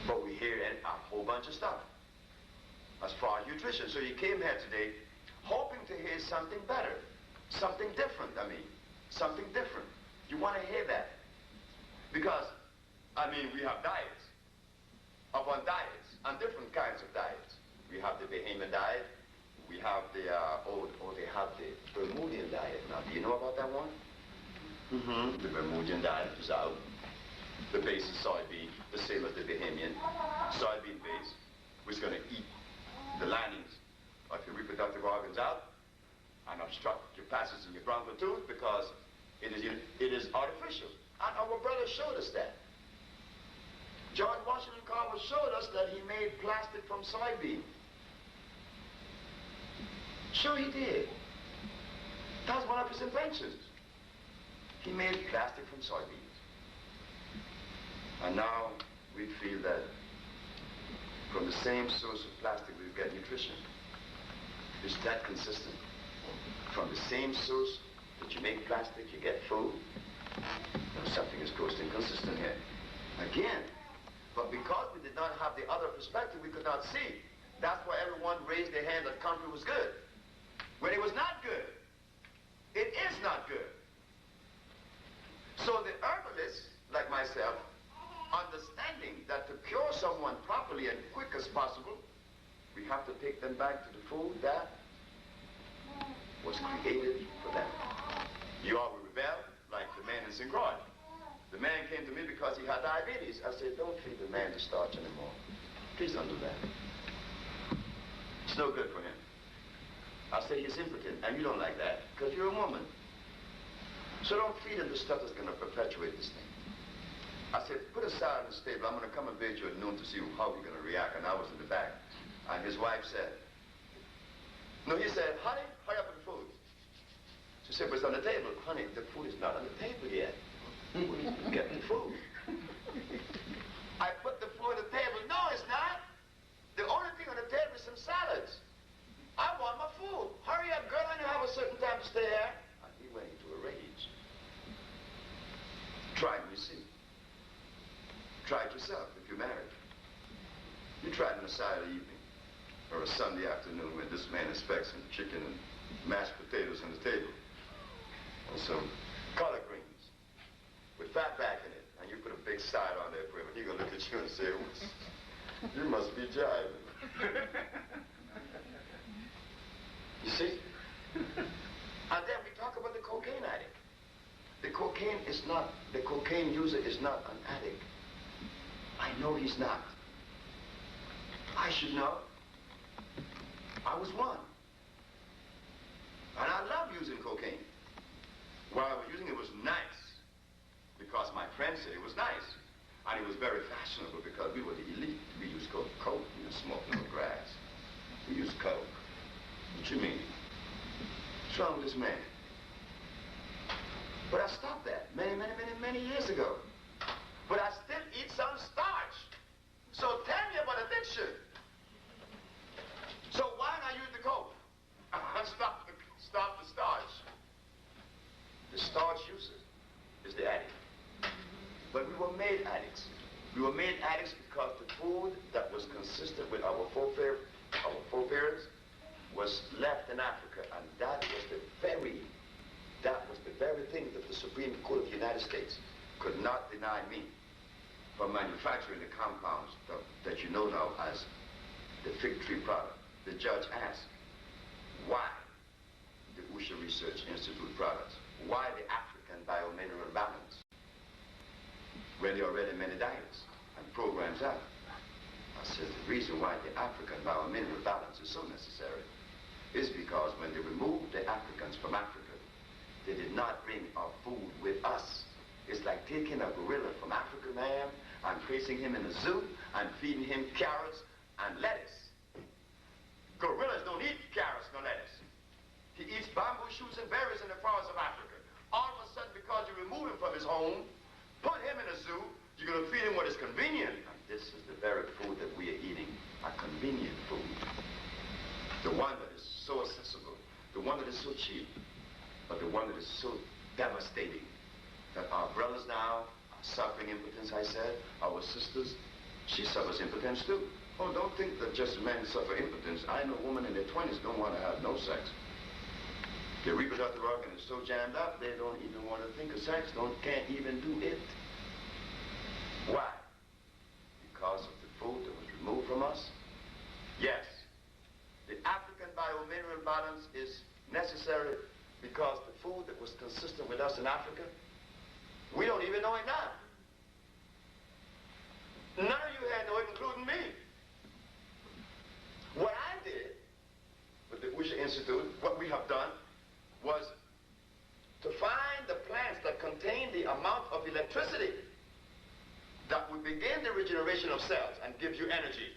But we hear a whole bunch of stuff as far as nutrition. So you came here today hoping to hear something better, something different, something different. You want to hear that. Because, we have diets, upon diets, and different kinds of diets. We have the Bahamian diet, we have the, they have the Bermudian diet. Now, do you know about that one? The Bermudian diet is out. The base is soybean, the same as the Bahamian. Soybean base, which is going to eat the linings of your reproductive organs out and obstruct your passage in your bronchial tube because it is artificial. And our brother showed us that. George Washington Carver showed us that he made plastic from soybean. Sure he did. That was one of his inventions. He made plastic from soybeans. And now we feel that from the same source of plastic we get nutrition. Is that consistent? From the same source that you make plastic, you get food? No, something is grossly inconsistent here. Again, but because we did not have the other perspective, we could not see. That's why everyone raised their hand that country was good. When it was not good. It is not good. So the herbalists, like myself, understanding that to cure someone properly and quick as possible, we have to take them back to the food that was created for them. You all will rebel, like the man in 𝐤𝐨𝐬. The man came to me because he had diabetes. I said, don't feed the man the starch anymore. Please don't do that. It's no good for him. I say he's impotent, and you don't like that, because you're a woman. So don't feed him the stuff that's going to perpetuate this thing. I said, put a salad in the stable. I'm going to come and visit you at noon to see how he's going to react. And I was in the back. And his wife said, no, he said, honey, hurry up with the food. She said, but it's on the table. Honey, the food is not on the table yet. Get the food. I put the food on the table. No, it's not. The only thing on the table is some salads. I want my food. Hurry up, girl. I know I have a certain time to stay here. And he went into a rage. Try it, you see. Try it yourself if you're married. You try it on a Saturday evening or a Sunday afternoon when this man expects some chicken and mashed potatoes on the table or some collard greens with fat back in it, and you put a big side on there for him, and he's going to look at you and say, you must be jiving. You see? And then we talk about the cocaine addict. The cocaine user is not an addict. I know he's not. I should know. I was one. And I love using cocaine. While I was using it, it was nice. Because my friends said it was nice. And it was very fashionable because we were the elite. We used coke. We didn't smoke no grass. We used coke. What you mean? What's wrong with this man? But I stopped that many years ago. But I still eat some starch. So tell me about addiction. So why not use the coke? Stop the starch. The starch user is the addict. But we were made addicts. We were made addicts because the food that was consistent with our forebears was left in Africa, and that was the very thing that the Supreme Court of the United States could not deny me from manufacturing the compounds that you know now as the fig tree product. The judge asked, why the 𝐦𝐤𝐤 Research Institute products? Why the African biomineral balance? When there are already many diets and programs out. I said the reason why the African biomineral balance is so necessary is because when they removed the Africans from Africa, they did not bring our food with us. It's like taking a gorilla from Africa, man, and placing him in a zoo and feeding him carrots and lettuce. Gorillas don't eat carrots nor lettuce. He eats bamboo shoots and berries in the forests of Africa. All of a sudden, because you remove him from his home, put him in a zoo, you're going to feed him what is convenient. And this is the very food that we are eating, a convenient food. The one that is so accessible, the one that is so cheap, but the one that is so devastating that our brothers now are suffering impotence, I said. Our sisters, she suffers impotence too. Oh, don't think that just men suffer impotence. I know women in their 20s don't want to have no sex. Their reproductive organ is so jammed up, they don't even want to think of sex, can't even do it. Why? Because of the food that was removed from us? Yes. The African biomineral balance is necessary because the food that was consistent with us in Africa, we don't even know it now. None of you had know it, including me. What I did with the Wisha Institute, what we have done, was to find the plants that contain the amount of electricity that would begin the regeneration of cells and give you energy.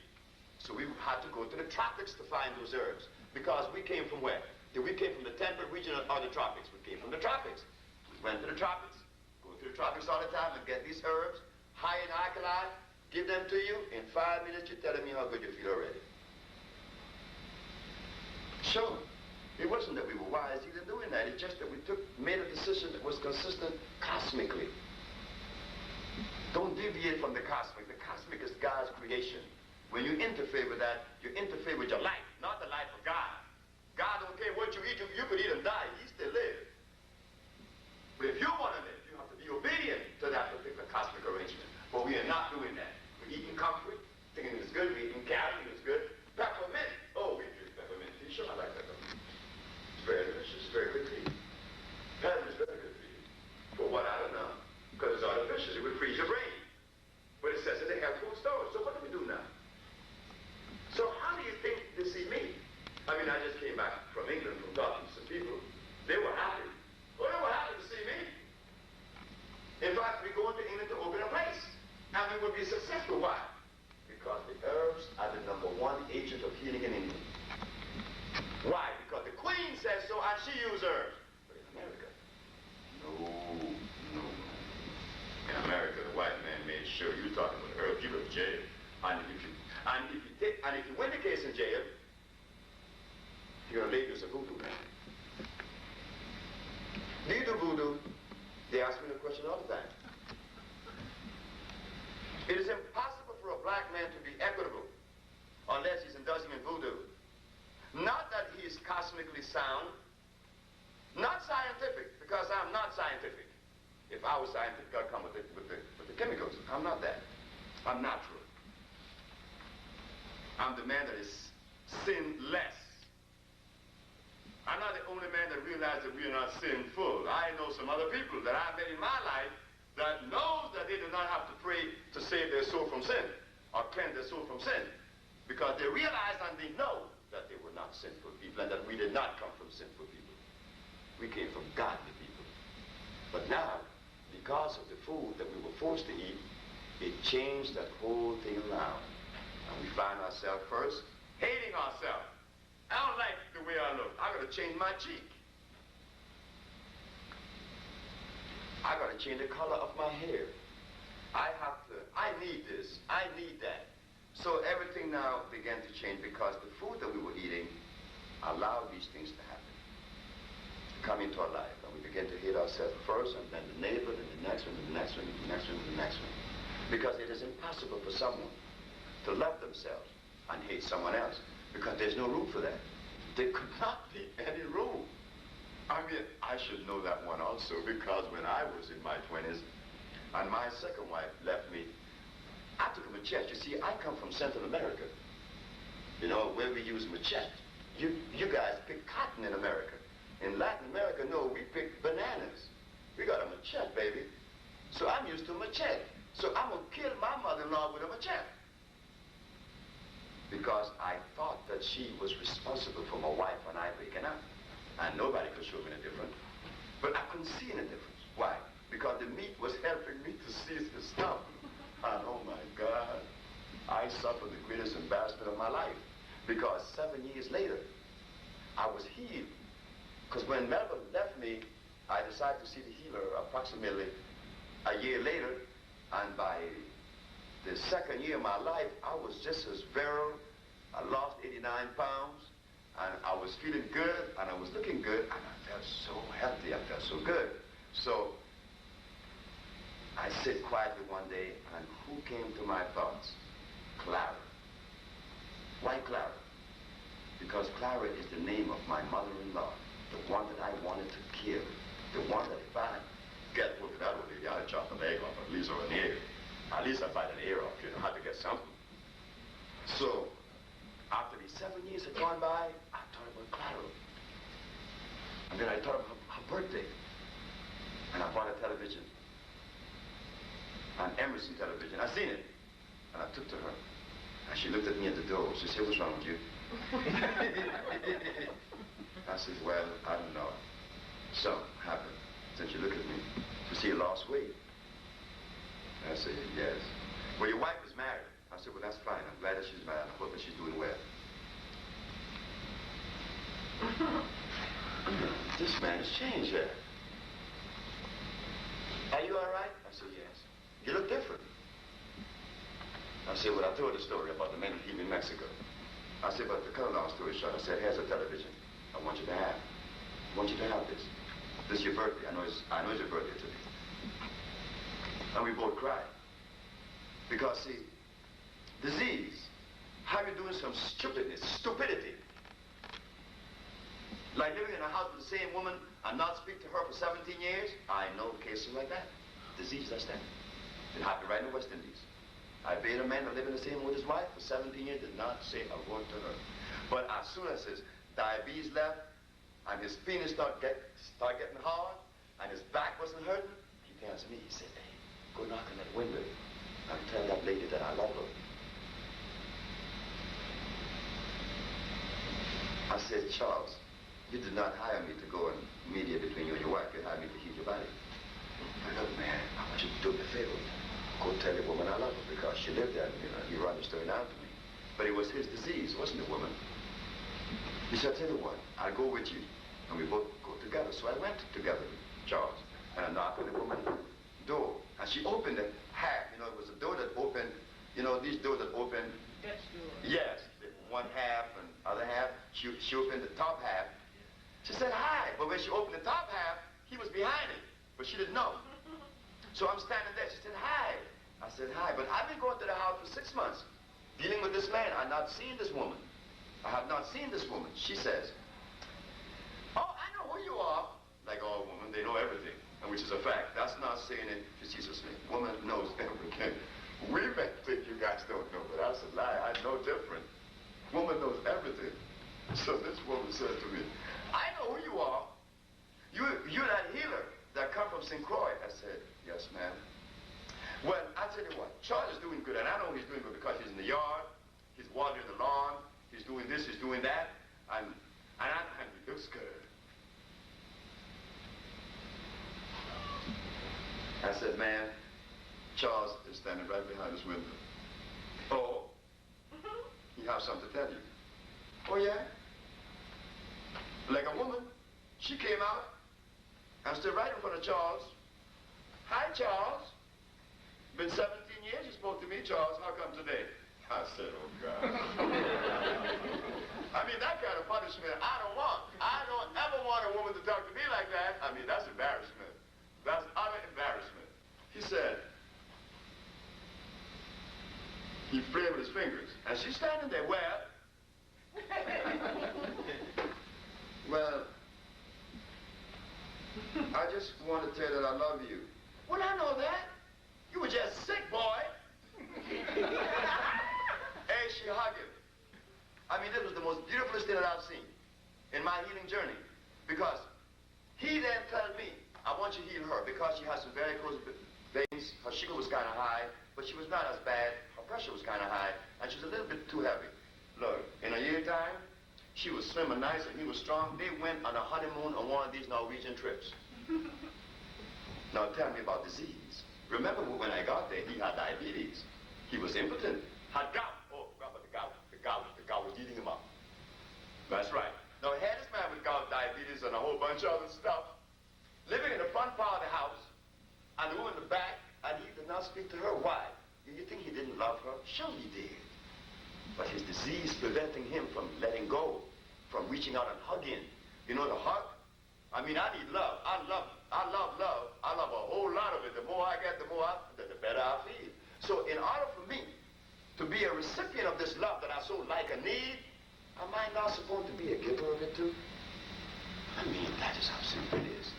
So we had to go to the tropics to find those herbs, because we came from where? We came from the temperate region or the tropics. We came from the tropics. We went to the tropics, go to the tropics all the time and get these herbs, high in alkali, give them to you. In 5 minutes, you're telling me how good you feel already. Sure. It wasn't that we were wise either doing that. It's just that we made a decision that was consistent cosmically. Don't deviate from the cosmic. The cosmic is God's creation. When you interfere with that, you interfere with your life, not the life of God. God don't care what you eat. You could eat and die. He still lives. But if you want to live, you have to be obedient to that particular cosmic arrangement. But we are not doing that. We're eating comfort, thinking it's good. We're eating carrot, thinking it's good. Peppermint. Oh, we drink peppermint tea. Sure, I like peppermint. It's very delicious. It's very good for you. Peppermint is very good for you. For what? I don't know. Because it's artificial. It would freeze your brain. But it says in the health food stores. So what do we do now? So how do you think they see me? I mean, I just came back from England from talking to some people. They were happy. Oh, they were happy to see me. In fact, we go into England to open a place. And we will be successful. Why? Because the herbs are the #1 agent of healing in England. Why? Because the Queen says so and she uses herbs. But in America, no. In America, the white man made sure you're talking about herbs, you go to jail. And if you win the case in jail, you're going to label you as a voodoo man. Do you do voodoo? They ask me the question all the time. It is impossible for a black man to be equitable unless he's indulging in voodoo. Not that he's cosmically sound, not scientific, because I'm not scientific. If I was scientific, I'd come with the chemicals. I'm not that. I'm natural. I'm the man that is sinless. I'm not the only man that realizes that we are not sinful. I know some other people that I've met in my life that knows that they do not have to pray to save their soul from sin or cleanse their soul from sin, because they realize and they know that they were not sinful people and that we did not come from sinful people. We came from godly people. But now, because of the food that we were forced to eat, it changed that whole thing around. And we find ourselves first hating ourselves. I don't like the way I look. I gotta change my cheek. I gotta change the color of my hair. I need this, I need that. So everything now began to change because the food that we were eating allowed these things to happen, come into our life. And we began to hate ourselves first, and then the neighbor, and the next one, and the next one, and the next one, and the next one. Because it is impossible for someone to love themselves and hate someone else, because there's no room for that. There could not be any room. I mean, I should know that one also, because when I was in my 20s, and my second wife left me, I took a machete. You see, I come from Central America, you know, where we use machete. You guys pick cotton in America. In Latin America, no, we pick bananas. We got a machete, baby. So I'm used to a machete. So I'm going to kill my mother-in-law with a machete. because I thought that she was responsible for my wife and I breaking up. And nobody could show me any different. But I couldn't see any difference. Why? Because the meat was helping me to see the stuff. And oh my God, I suffered the greatest embarrassment of my life. Because 7 years later, I was healed. Because when Melvin left me, I decided to see the healer approximately a year later. And by the second year of my life, I was just as virile. I lost 89 pounds. And I was feeling good, and I was looking good, and I felt so healthy, I felt so good. So I sit quietly one day, and who came to my thoughts? Clara. Why Clara? Because Clara is the name of my mother-in-law, the one that I wanted to kill, the one that if I get with that would be, I'd chop an egg off, at least, or an ear. At least I'd bite an ear off, you know, I had to get something. So after these 7 years had gone by, I thought about Clara. And then I thought of her birthday. And I bought a television. An Emerson television. I seen it. And I took to her. And she looked at me at the door. She said, "What's wrong with you?" I said, "Well, I don't know. Something happened." Then she looked at me. She said, "You lost weight." I said, "Yes." "Well, your wife is married." I said, "Well, that's fine. I'm glad that she's married. I hope that she's doing well." This man has changed here. "Are you all right?" I said, "Yes." "You look different." I said, "Well, I told the story about the men who came in Mexico." I said, "But to cut a long story short," I said, "Here's a television. I want you to have. I want you to have this. This is your birthday. I know it's your birthday today." And we both cried. Because, see, disease, how you doing some stupidity. Like living in a house with the same woman and not speak to her for 17 years. I know cases like that. Disease, that's that. It happened right in the West Indies. I paid a man to live in the same room with his wife for 17 years, did not say a word to her. But as soon as his diabetes left and his penis start getting hard and his back wasn't hurting, he came to me, he said, "Hey, go knock on that window and tell that lady that I love her." I said, "Charles, you did not hire me to go and mediate between you and your wife. You hired me to heal your body." "But look, man, I want you to do me a favor. Go tell the woman I love her because she lived there, you know, he run the story down to me. But it was his disease, it wasn't the woman." He said, "I'll tell you what, I'll go with you." And we both go together. So I went together with Charles. And I knocked on the woman's door. And she opened it half. You know, it was a door that opened, you know, these doors that open. Dutch door. Yes, one half and other half. She opened the top half. She said, "Hi." But when she opened the top half, he was behind it. But she didn't know. So I'm standing there. She said, "Hi." I said, "Hi." But I've been going to the house for 6 months, dealing with this man. I've not seen this woman. I have not seen this woman. She says, "Oh, I know who you are." Like all women, they know everything, and which is a fact. That's not saying it facetiously. Woman knows everything. We men think you guys don't know, but that's a lie. I know different. Woman knows everything. So this woman said to me, "I know who you are. You're that healer that come from 𝐤𝐴. I said, "Yes, ma'am." "Well, I tell you what, Charles is doing good, and I know he's doing good because he's in the yard, he's watering the lawn, he's doing this, he's doing that, and he looks good." I said, "Man, Charles is standing right behind this window." "Oh, he has something to tell you." "Oh, yeah?" Like a woman, she came out and stood right in front of Charles. "Hi, Charles. Been 17 years you spoke to me, Charles. How come today?" I said, "Oh, God." I mean, that kind of punishment I don't want. I don't ever want a woman to talk to me like that. I mean, that's embarrassment. That's utter embarrassment. He said, he played with his fingers. And she's standing there, "Well." "Well, I just want to tell you that I love you." "Well, I know that. You were just sick, boy." Hey, she hugged him. I mean, this was the most beautiful thing that I've seen in my healing journey. Because he then told me, "I want you to heal her," because she has some very close veins. Her sugar was kind of high, but she was not as bad. Her pressure was kind of high, and she was a little bit too heavy. Look, in a year time, she was slim and nice and he was strong. They went on a honeymoon on one of these Norwegian trips. Now tell me about disease. Remember when I got there, he had diabetes. He was impotent, had gout. Oh, remember the gout. The gout was eating him up. That's right. Now, he had this man with gout, diabetes, and a whole bunch of other stuff, living in the front part of the house, and the woman in the back, and he did not speak to her. Why? You think he didn't love her? Sure he did. But his disease preventing him from letting go, from reaching out and hugging. You know the hug? I mean, I need love. I love love. I love a whole lot of it. The more I get, the better I feel. So in order for me to be a recipient of this love that I so like and need, am I not supposed to be a giver of it too? I mean, that is how simple it is.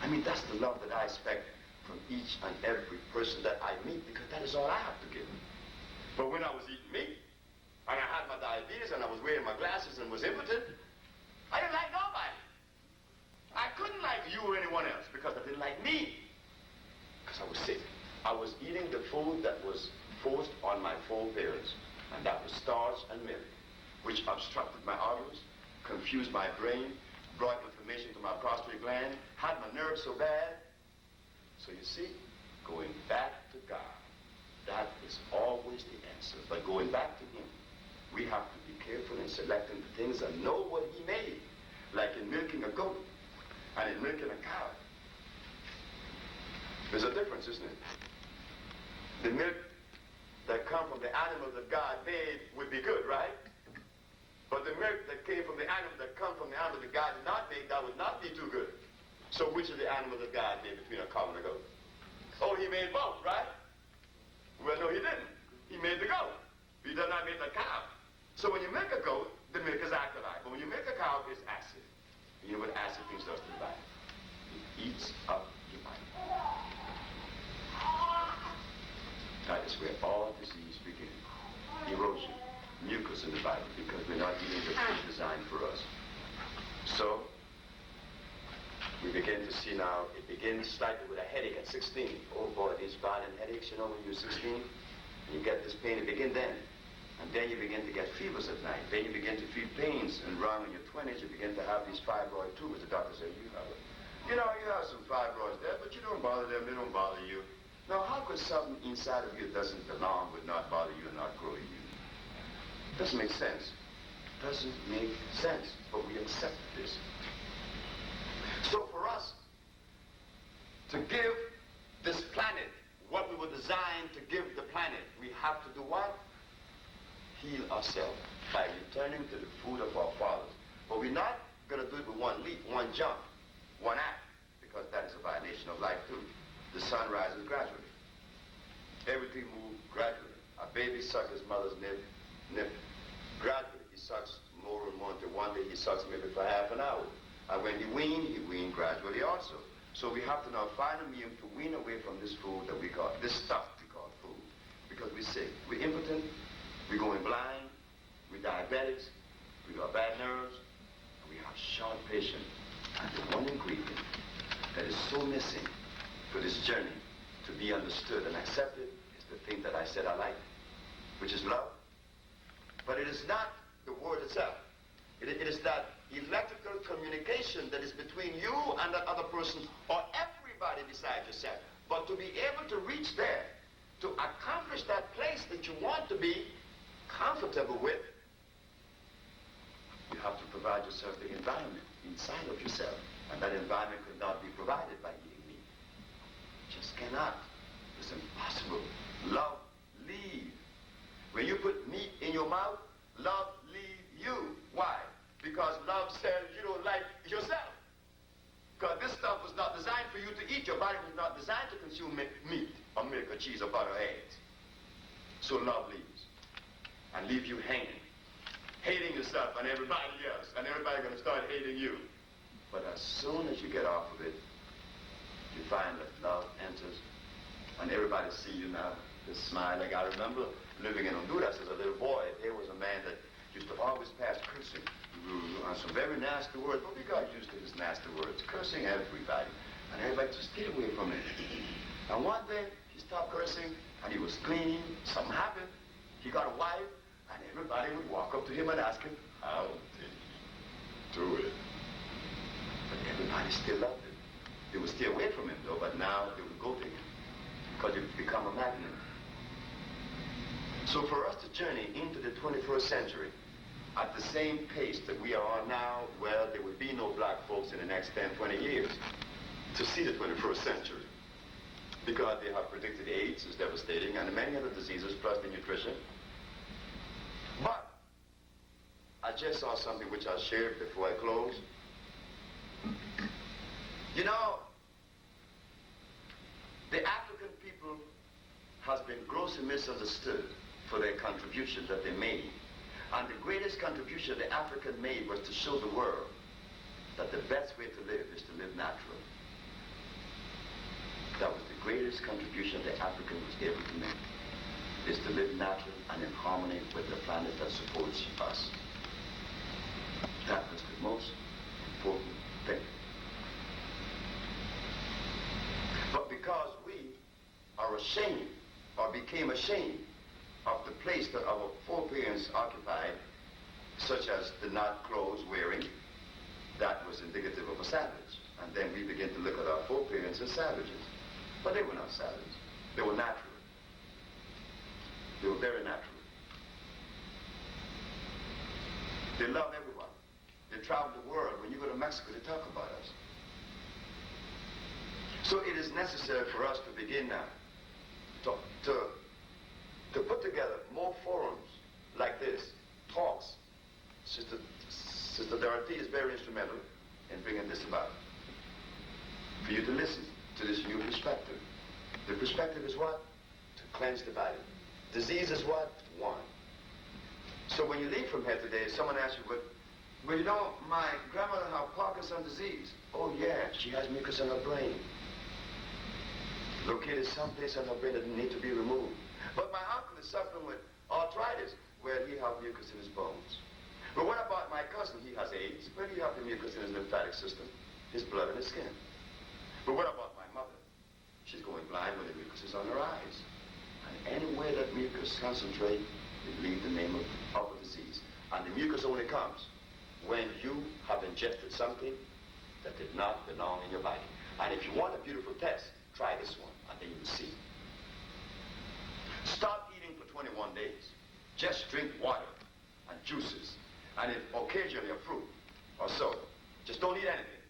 I mean, that's the love that I expect from each and every person that I meet, because that is all I have to give. But when I was eating meat, and I had my diabetes, and I was wearing my glasses and was impotent, I didn't like nobody. I couldn't like you or anyone else because I didn't like me. Because I was sick. I was eating the food that was forced on my forebears, and that was starch and milk, which obstructed my arteries, confused my brain, brought inflammation to my prostate gland, had my nerves so bad. So you see, going back to God, that is always the answer. But going back to him, we have to be careful in selecting the things and know what he made, like in milking a goat and in milking a cow. There's a difference, isn't it? The milk that comes from the animal that God made would be good, right? But the milk that came from the animal that comes from the animal that God did not make, that would not be too good. So which is the animal that God made between a cow and a goat? Oh, he made both, right? Well, no, he didn't. He made the goat. He did not make the cow. So when you make a goat, the milk is alkaline. But when you make a cow, it's acid. You know what acid things does to the body? It eats up your body. That is where all disease begins. Erosion, mucus in the body, because we're not eating the food designed for us. So, we begin to see now, it begins slightly with a headache at 16. Oh boy, these violent headaches, you know, when you're 16, and you get this pain, it begins then. And then you begin to get fevers at night. Then you begin to feel pains, and around in your 20s, you begin to have these fibroid tumors. The doctor says, you have some fibroids there, but you don't bother them, they don't bother you. Now, how could something inside of you that doesn't belong would not bother you and not grow in you? Doesn't make sense. Doesn't make sense, but we accept this. So for us to give this planet what we were designed to give the planet, we have to do what? Heal ourselves by returning to the food of our fathers. But we're not going to do it with one leap, one jump, one act, because that is a violation of life too. The sun rises gradually. Everything moves gradually. A baby sucks his mother's nip. Gradually, he sucks more and more until one day he sucks maybe for half an hour. And when he wean gradually also. So we have to now find a means to wean away from this food that we call, this stuff we call food. Because we're sick. We're impotent. We're going blind. We're diabetics. We got bad nerves. And we have short patience. And the one ingredient that is so missing for this journey to be understood and accepted is the thing that I said I like, which is love. But it is not the word itself. It is that electrical communication that is between you and that other person or everybody besides yourself. But to be able to reach there, to accomplish that place that you want to be comfortable with, you have to provide yourself the environment inside of yourself. And that environment could not be provided by eating meat. Just cannot. It's impossible. Love leave. When you put meat in your mouth, love leave you. Why? Because love says you don't like yourself. Because this stuff was not designed for you to eat. Your body was not designed to consume meat or milk or cheese or butter or eggs. So love leaves and leave you hanging, hating yourself and everybody else, and everybody's going to start hating you. But as soon as you get off of it, you find that love enters, and everybody see you now, just smile. Like I remember living in Honduras as a little boy. There was a man that used to always pass cursing on some very nasty words, but we got used to his nasty words, cursing everybody. And everybody just get away from it. And one day, he stopped cursing, and he was cleaning. Something happened. He got a wife, And everybody would walk up to him and ask him, how did he do it? But everybody still loved him. They would stay away from him, though, but now they would go to him because it would become a magnet. So for us to journey into the 21st century at the same pace that we are on now, well, there would be no black folks in the next 10, 20 years to see the 21st century because they have predicted AIDS is devastating and many other diseases plus the nutrition. But I just saw something which I'll share before I close. You know, the African people has been grossly misunderstood for their contribution that they made. And the greatest contribution the African made was to show the world that the best way to live is to live naturally. That was the greatest contribution the African was able to make, is to live naturally and in harmony with the planet that supports us. That was the most important thing. But because we are ashamed, or became ashamed, of the place that our foreparents occupied, such as the not clothes wearing, that was indicative of a savage. And then we begin to look at our foreparents as savages. But they were not savages. They were natural. They were very natural. They loved everyone. They traveled the world. When you go to Mexico, they talk about us. So it is necessary for us to begin now to put together more forums like this, talks. Sister Dorothy is very instrumental in bringing this about. For you to listen to this new perspective. The perspective is what? To cleanse the body. Disease is what? One. So when you leave from here today, someone asks you, well, you know, my grandmother has Parkinson's disease. Oh yeah, she has mucus in her brain. Located someplace in her brain that need to be removed. But my uncle is suffering with arthritis, where he has mucus in his bones. But what about my cousin? He has AIDS. Where do you have the mucus in his lymphatic system? His blood and his skin. But what about my mother? She's going blind when the mucus is on her eyes. And anywhere that mucus concentrates, it leaves the name of a disease. And the mucus only comes when you have injected something that did not belong in your body. And if you want a beautiful test, try this one, and then you'll see. Stop eating for 21 days. Just drink water and juices, and if occasionally a fruit or so. Just don't eat anything.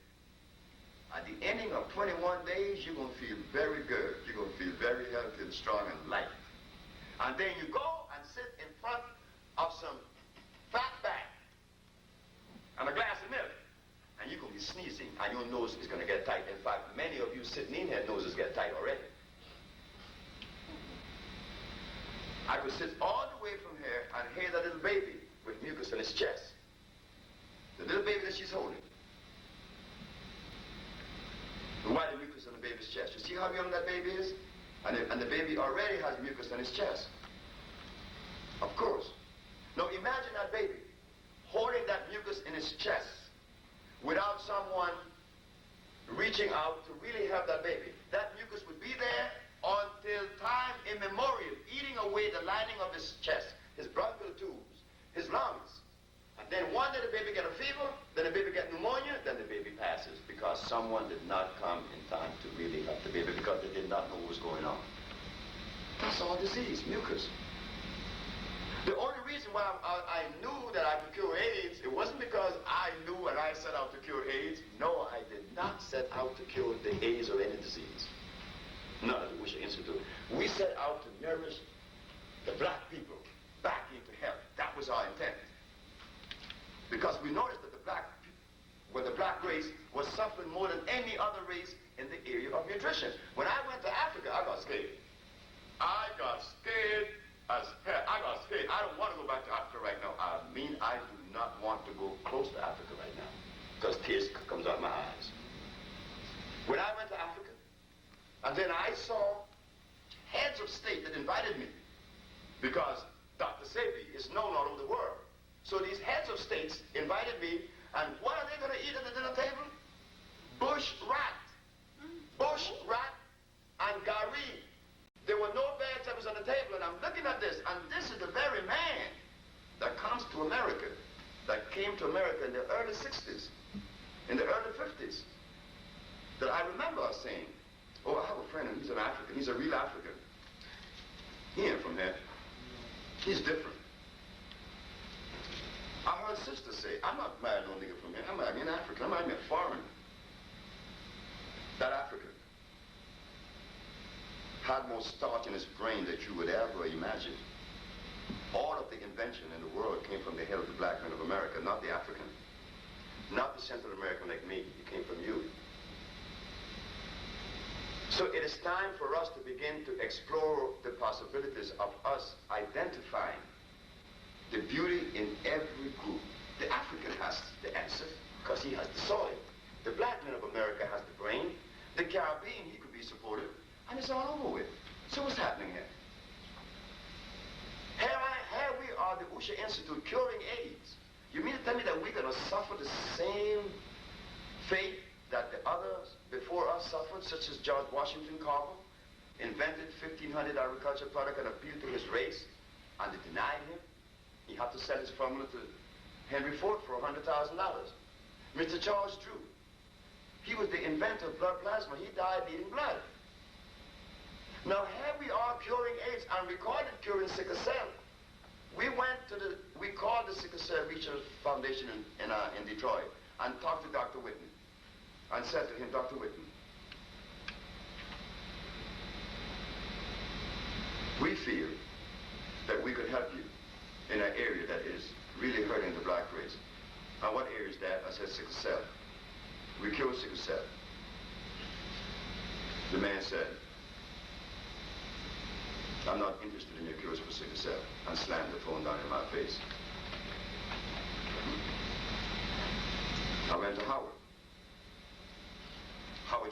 At the ending of 21 days, you're going to feel very good. You're going to feel very healthy and strong and light. And then you go and sit in front of some fat bag and a glass of milk. And you're going to be sneezing, and your nose is going to get tight. In fact, many of you sitting in here, noses get tight already. I could sit all the way from here and hear that little baby with mucus in his chest. The little baby that she's holding. Why the mucus on the baby's chest? You see how young that baby is? And the baby already has mucus on his chest. Of course. Now imagine that baby holding that mucus in his chest without someone reaching out to really help that baby. That mucus would be there until time immemorial, eating away the lining of his chest, his bronchial tubes, his lungs. And then one day the baby get a fever, then the baby get pneumonia, then the baby passes because someone did not come in time to really help the baby because they did not know what was going on. That's all disease, mucus. The only reason why I knew that I could cure AIDS, it wasn't because I knew and I set out to cure AIDS. No, I did not set out to cure the AIDS or any disease. None of the Wish Institute. We set out to nourish the black people back into health. That was our intent. Because we noticed that the black race was suffering more than any other race in the area of nutrition. When I went to Africa, I got scared. I got scared as hell. I got scared. I don't want to go back to Africa right now. I mean, I do not want to go close to Africa right now because tears comes out my eyes. When I went to Africa, and then I saw heads of state that invited me because Dr. Sebi is known all over the world. So these heads of states invited me, and what are they going to eat at the dinner table? Bush rat, and gari. There were no vegetables on the table, and I'm looking at this, and this is the very man comes to America, that came to America in the early 60s, in the early 50s, that I remember us saying, oh, I have a friend and he's an African, he's a real African. He ain't from here. He's different. I heard sisters say, I'm not married no nigga from here, I'm married an African, I'm married a foreigner. That African had more starch in his brain that you would ever imagine. All of the invention in the world came from the head of the black man of America, not the African. Not the Central American like me, it came from you. So it is time for us to begin to explore the possibilities of us identifying the beauty in every group. The African has the answer, because he has the soil. The black man of America has the brain. The Caribbean, he could be supported, and it's all over with. So what's happening here? Here we are, the 𝐦𝐤𝐤 Institute, curing AIDS. You mean to tell me that we're going to suffer the same fate that the others before us suffered, such as George Washington Carver, invented 1,500 agriculture product and appealed to his race, and they denied him? He had to sell his formula to Henry Ford for $100,000. Mr. Charles Drew, he was the inventor of blood plasma. He died needing blood. Now here we are curing AIDS and recorded curing sickle cell. We called the Sickle Cell Research Foundation in Detroit and talked to Dr. Whitney and said to him, Dr. Whitney, we feel that we could help you in an area that is really hurting the black race. And what area is that? I said sickle cell. We cure sickle cell. The man said, I'm not interested in your cures for sickle cell, and slammed the phone down in my face. I went to Howard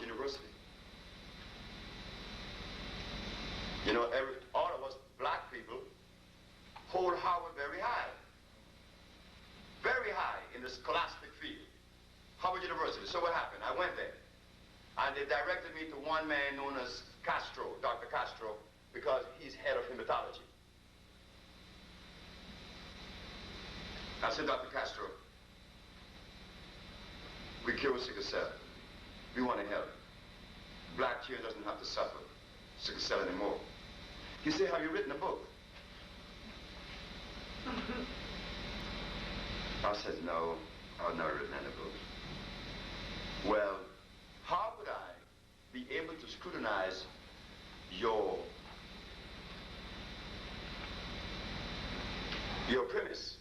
University. You know, all of us black people hold Howard very high in the scholastic field. Howard University. So what happened? I went there, and they directed me to one man known as Castro, Dr. Castro, because he's head of hematology. I said, Dr. Castro, we cure sickle cell. We want to help. Black children doesn't have to suffer sickle cell anymore. He said, have you written a book? I said, no, I've never written any books. Well, how would I be able to scrutinize your premise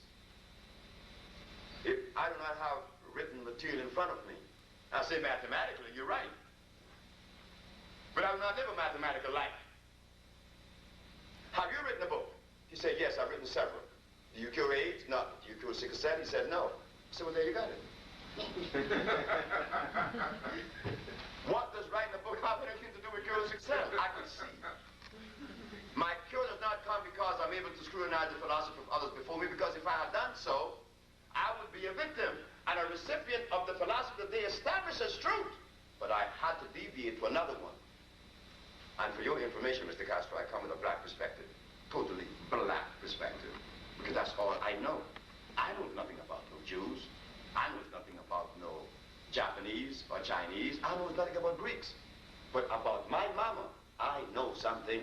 if I do not have written material in front of me? I say mathematically, you're right. But I do not live a mathematical life. Have you written a book? He said, yes, I've written several. Do you cure AIDS? No. Do you cure sickle cell? He said, no. I said, well, there you got it. What does writing a book have anything to do with curing sickle cell? I can see. My cure does not come because I'm able to scrutinize the philosophy of others before me, because if I had done so, I would be a victim and a recipient of the philosophy that they established as truth. But I had to deviate to another one. And for your information, Mr. Castro, I come with a black perspective. Totally black perspective. Because that's all I know. I know nothing about no Jews. I know nothing about no Japanese or Chinese. I know nothing about Greeks. But about my mama, I know something.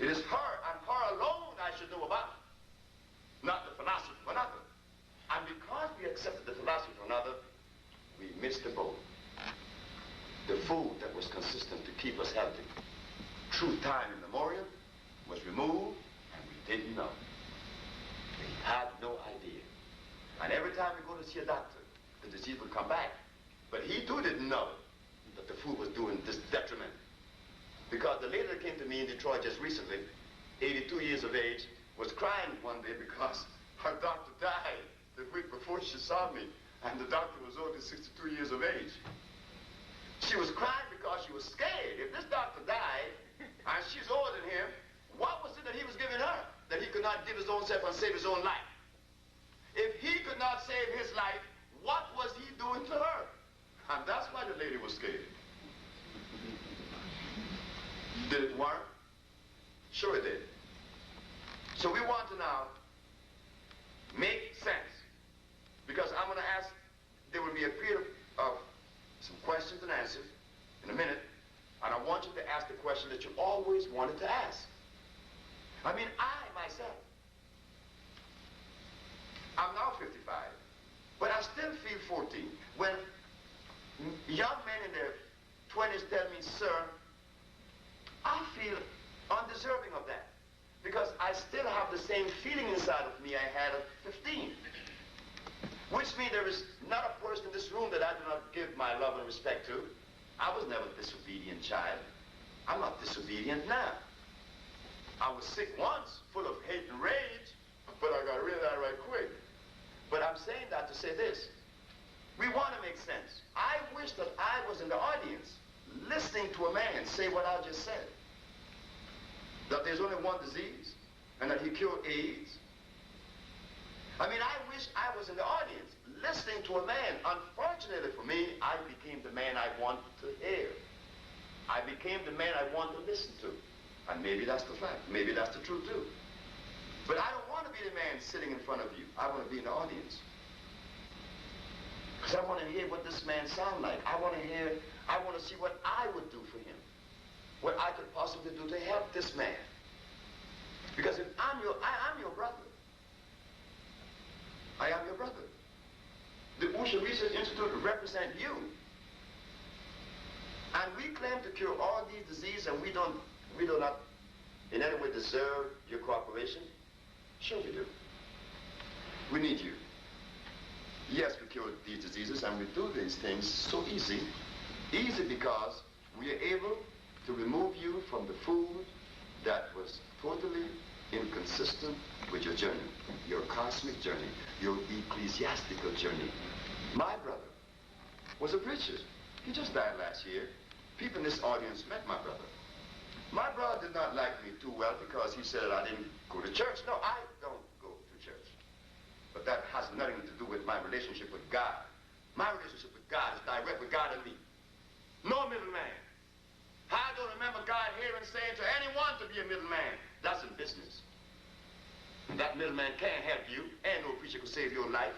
It is her and her alone I should know about. Not the philosophy of another. And because we accepted the philosophy of another, we missed the boat. The food that was consistent to keep us healthy through time immemorial was removed, and we didn't know. We had no idea. And every time we go to see a doctor, the disease would come back. But he too didn't know that the food was doing this detriment. Because the lady that came to me in Detroit just recently, 82 years of age, was crying one day because her doctor died the week before she saw me, and the doctor was only 62 years of age. She was crying because she was scared. If this doctor died, and she's older than him, what was it that he was giving her that he could not give his own self and save his own life? If he could not save his life, what was he doing to her? And that's why the lady was scared. Did it work? Sure it did. So we want to now make sense. Because I'm going to ask, there will be a period of some questions and answers in a minute, and I want you to ask the question that you always wanted to ask. I mean, I, myself, I'm now 55, but I still feel 14. When young men in their 20s tell me, sir, I feel undeserving of that, because I still have the same feeling inside of me I had at 15. Which means there is not a person in this room that I do not give my love and respect to. I was never a disobedient child. I'm not disobedient now. I was sick once, full of hate and rage, but I got rid of that right quick. But I'm saying that to say this. We want to make sense. I wish that I was in the audience, listening to a man say what I just said. That there's only one disease, and that he cured AIDS. I mean, I wish I was in the audience, listening to a man. Unfortunately for me, I became the man I want to hear. I became the man I want to listen to. And maybe that's the fact. Maybe that's the truth too. But I don't want to be the man sitting in front of you. I want to be in the audience. Because I want to hear what this man sounds like. I want to see what I would do for him. What I could possibly do to help this man. Because if I'm your brother. I am your brother. The 𝐦𝐨𝐬𝐤𝐞 Research Institute represents you. And we claim to cure all these diseases, and we do not in any way deserve your cooperation. Sure we do. We need you. Yes, we cure these diseases, and we do these things so easy. Easy because we are able to remove you from the food that was totally inconsistent with your journey, your cosmic journey, your ecclesiastical journey. My brother was a preacher. He just died last year. People in this audience met my brother. My brother did not like me too well because he said I didn't go to church. No, I don't go to church. But that has nothing to do with my relationship with God. My relationship with God is direct with God and me. No middleman. I don't remember God hearing saying to anyone to be a middleman. That's in business. And that middleman can't help you, and no preacher can save your life.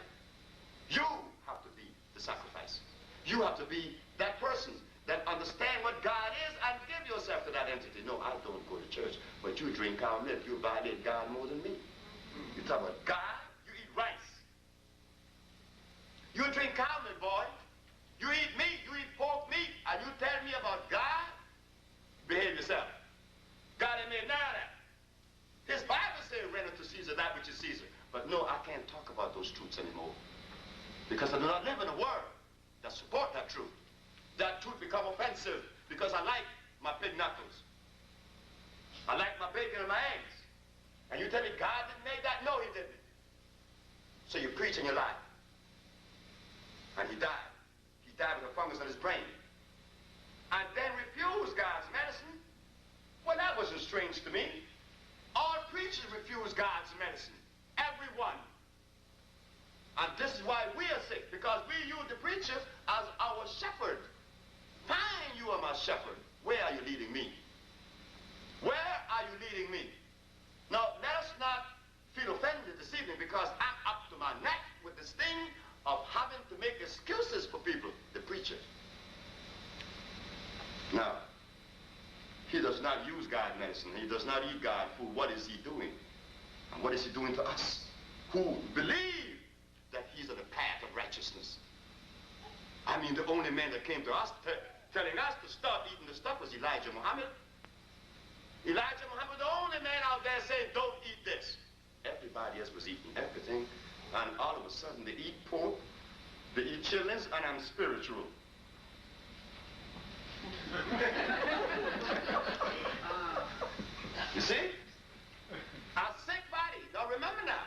You have to be the sacrifice. You have to be that person that understand what God is and give yourself to that entity. No, I don't go to church, but you drink cow milk. You violate God more than me. You talk about God, you eat rice. You drink cow milk, boy. You eat meat, you eat pork meat, and you tell me about God? Behave yourself. God ain't made none of that. His Bible says, render to Caesar that which is Caesar. But no, I can't talk about those truths anymore. Because I do not live in a world that support that truth. That truth become offensive because I like my pig knuckles. I like my bacon and my eggs. And you tell me God didn't make that? No, he didn't. So you preach and you lie. And he died. He died with a fungus in his brain. And then refused God's medicine. Well, that wasn't strange to me. All preachers refuse God's medicine. Everyone. And this is why we are sick, because we use the preacher as our shepherd. Fine, you are my shepherd. Where are you leading me? Where are you leading me? Now, let us not feel offended this evening because I'm up to my neck with this thing of having to make excuses for people, the preacher. Now, he does not use God's medicine. He does not eat God's food. What is he doing? And what is he doing to us who believe that he's on the path of righteousness? I mean, the only man that came to us telling us to stop eating the stuff was Elijah Muhammad. Elijah Muhammad, the only man out there saying, don't eat this. Everybody else was eating everything, and all of a sudden they eat pork, they eat chillings, and I'm spiritual. You see? A sick body. Now remember now,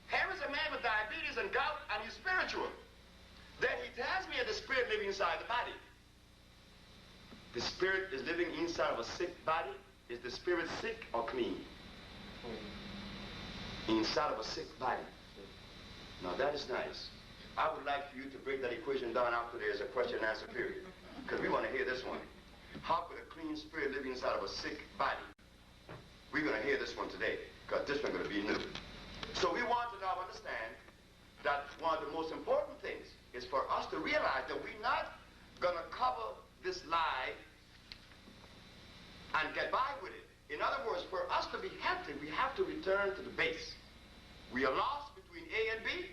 here is a man with diabetes and gout, and he's spiritual. Then he tells me that the spirit living inside the body. The spirit is living inside of a sick body. Is the spirit sick or clean? Inside of a sick body. Now that is nice. I would like for you to break that equation down after there's a question and answer period. Because we want to hear this one. How could a clean spirit live inside of a sick body? We're going to hear this one today, because this one's going to be new. So we want to now understand that one of the most important things is for us to realize that we're not going to cover this lie and get by with it. In other words, for us to be healthy, we have to return to the base. We are lost between A and B.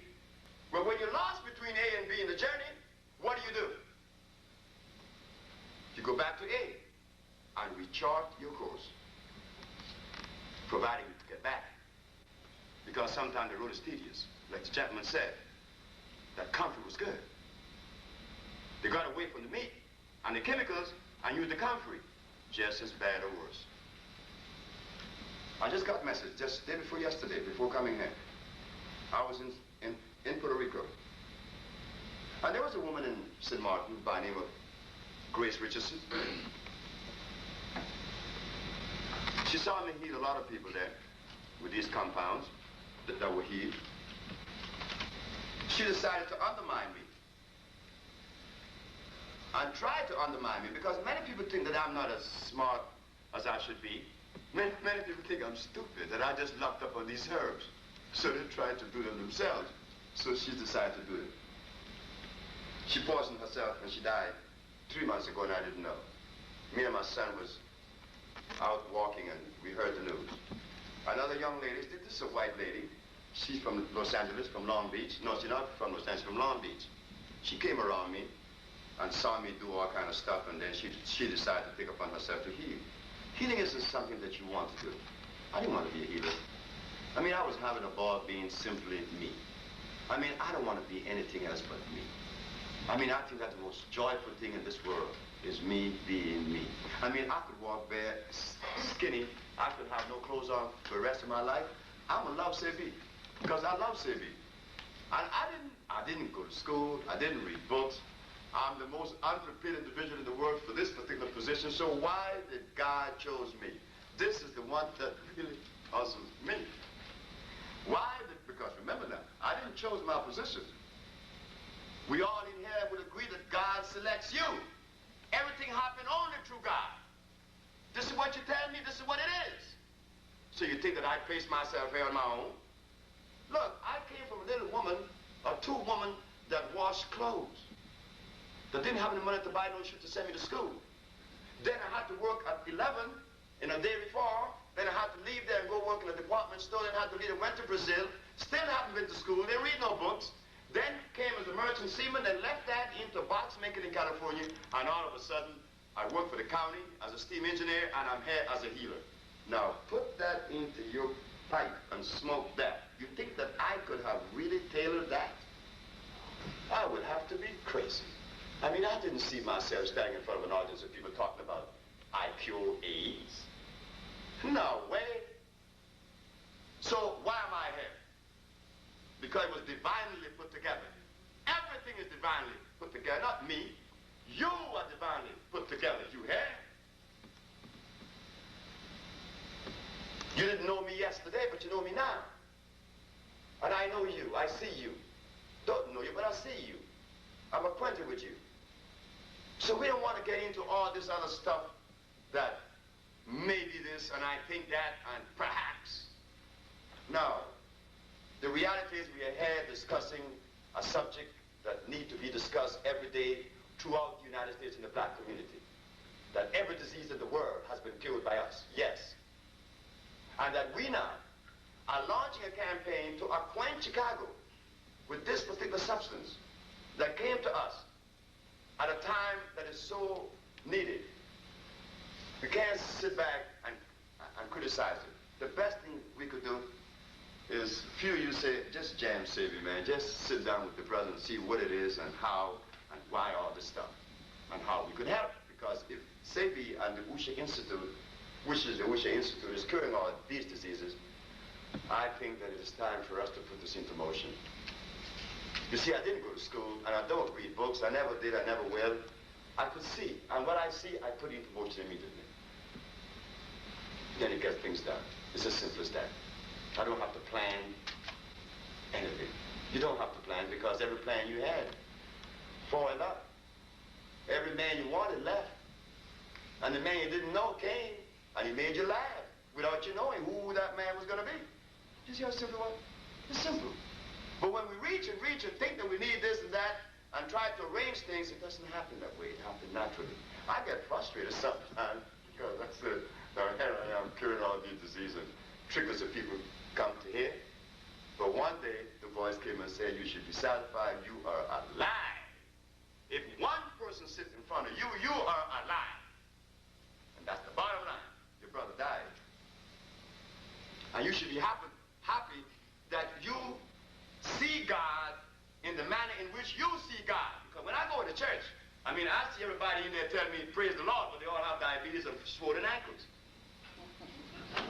Well, when you're lost between A and B in the journey, what do? You go back to A and rechart your course, providing you get back. Because sometimes the road is tedious. Like the gentleman said, that comfort was good. They got away from the meat and the chemicals and used the comfort. Just as bad or worse. I just got a message just day before yesterday, before coming here. I was in Puerto Rico. And there was a woman in St. Martin by the name of Grace Richardson. She saw me heal a lot of people there with these compounds that were healed. She decided to undermine me. And tried to undermine me because many people think that I'm not as smart as I should be. Many people think I'm stupid, that I just locked up on these herbs. So they tried to do them themselves. So she decided to do it. She poisoned herself and she died 3 months ago and I didn't know. Me and my son was out walking and we heard the news. Another young lady, this is a white lady. She's from Los Angeles, from Long Beach. No, she's not from Los Angeles, from Long Beach. She came around me and saw me do all kind of stuff, and then she decided to take upon herself to heal. Healing isn't something that you want to do. I didn't want to be a healer. I mean, I was having a ball being simply me. I mean, I don't want to be anything else but me. I mean, I think that the most joyful thing in this world is me being me. I mean, I could walk bare, skinny. I could have no clothes on for the rest of my life. I'm gonna love Sebi, because I love Sebi. And I didn't go to school. I didn't read books. I'm the most unprepared individual in the world for this particular position, so why did God choose me? This is the one that really puzzles me. Why? Because remember now, I didn't choose my position. We all in here would agree that God selects you. Everything happened only through God. This is what you tell me, this is what it is. So you think that I placed myself here on my own? Look, I came from a little woman, or two women that washed clothes. That didn't have any money to buy no shoes to send me to school. Then I had to work at 11 in a dairy farm. Then I had to leave there and go work in a department store. Then I had to leave and went to Brazil. Still haven't been to school. Didn't read no books. Then came as a merchant seaman and left that into box making in California. And all of a sudden, I work for the county as a steam engineer and I'm here as a healer. Now, put that into your pipe and smoke that. You think that I could have really tailored that? I would have to be crazy. I mean, I didn't see myself standing in front of an audience of people talking about I cure AIDS. No way. So why am I here? Because it was divinely put together. Everything is divinely put together, not me. You are divinely put together. You here? You didn't know me yesterday, but you know me now. And I know you. I see you. Don't know you, but I see you. I'm acquainted with you. So we don't want to get into all this other stuff that maybe this and I think that and perhaps. No. The reality is we are here discussing a subject that needs to be discussed every day throughout the United States and the black community. That every disease in the world has been cured by us. Yes. And that we now are launching a campaign to acquaint Chicago with this particular substance that came to us at a time that is so needed. We can't sit back and criticize it. The best thing we could do is, few of you say, just jam Sebi, man. Just sit down with the brother and see what it is and how and why all this stuff and how we could help. Because if Sebi and the 𝐦𝐤𝐤𝐸 Institute, which is the 𝐦𝐤𝐤𝐸 Institute, is curing all these diseases, I think that it is time for us to put this into motion. You see, I didn't go to school, and I don't read books. I never did, I never will. I could see, and what I see, I put into motion immediately. Then it gets things done. It's as simple as that. I don't have to plan anything. You don't have to plan because every plan you had foiled up. Every man you wanted left. And the man you didn't know came, and he made you laugh without you knowing who that man was going to be. You see how simple it was? It's simple. But when we reach and think that we need this and that and try to arrange things, it doesn't happen that way. It happens naturally. I get frustrated sometimes because I said, now here I am curing all these diseases and trickles of people come to here. But one day the voice came and said, you should be satisfied you are alive. If one person sits in front of you, you are alive. And that's the bottom line. Your brother died. And you should be happy that you see God in the manner in which you see God. Because when I go to church, I mean, I see everybody in there telling me, praise the Lord, but they all have diabetes and swollen ankles.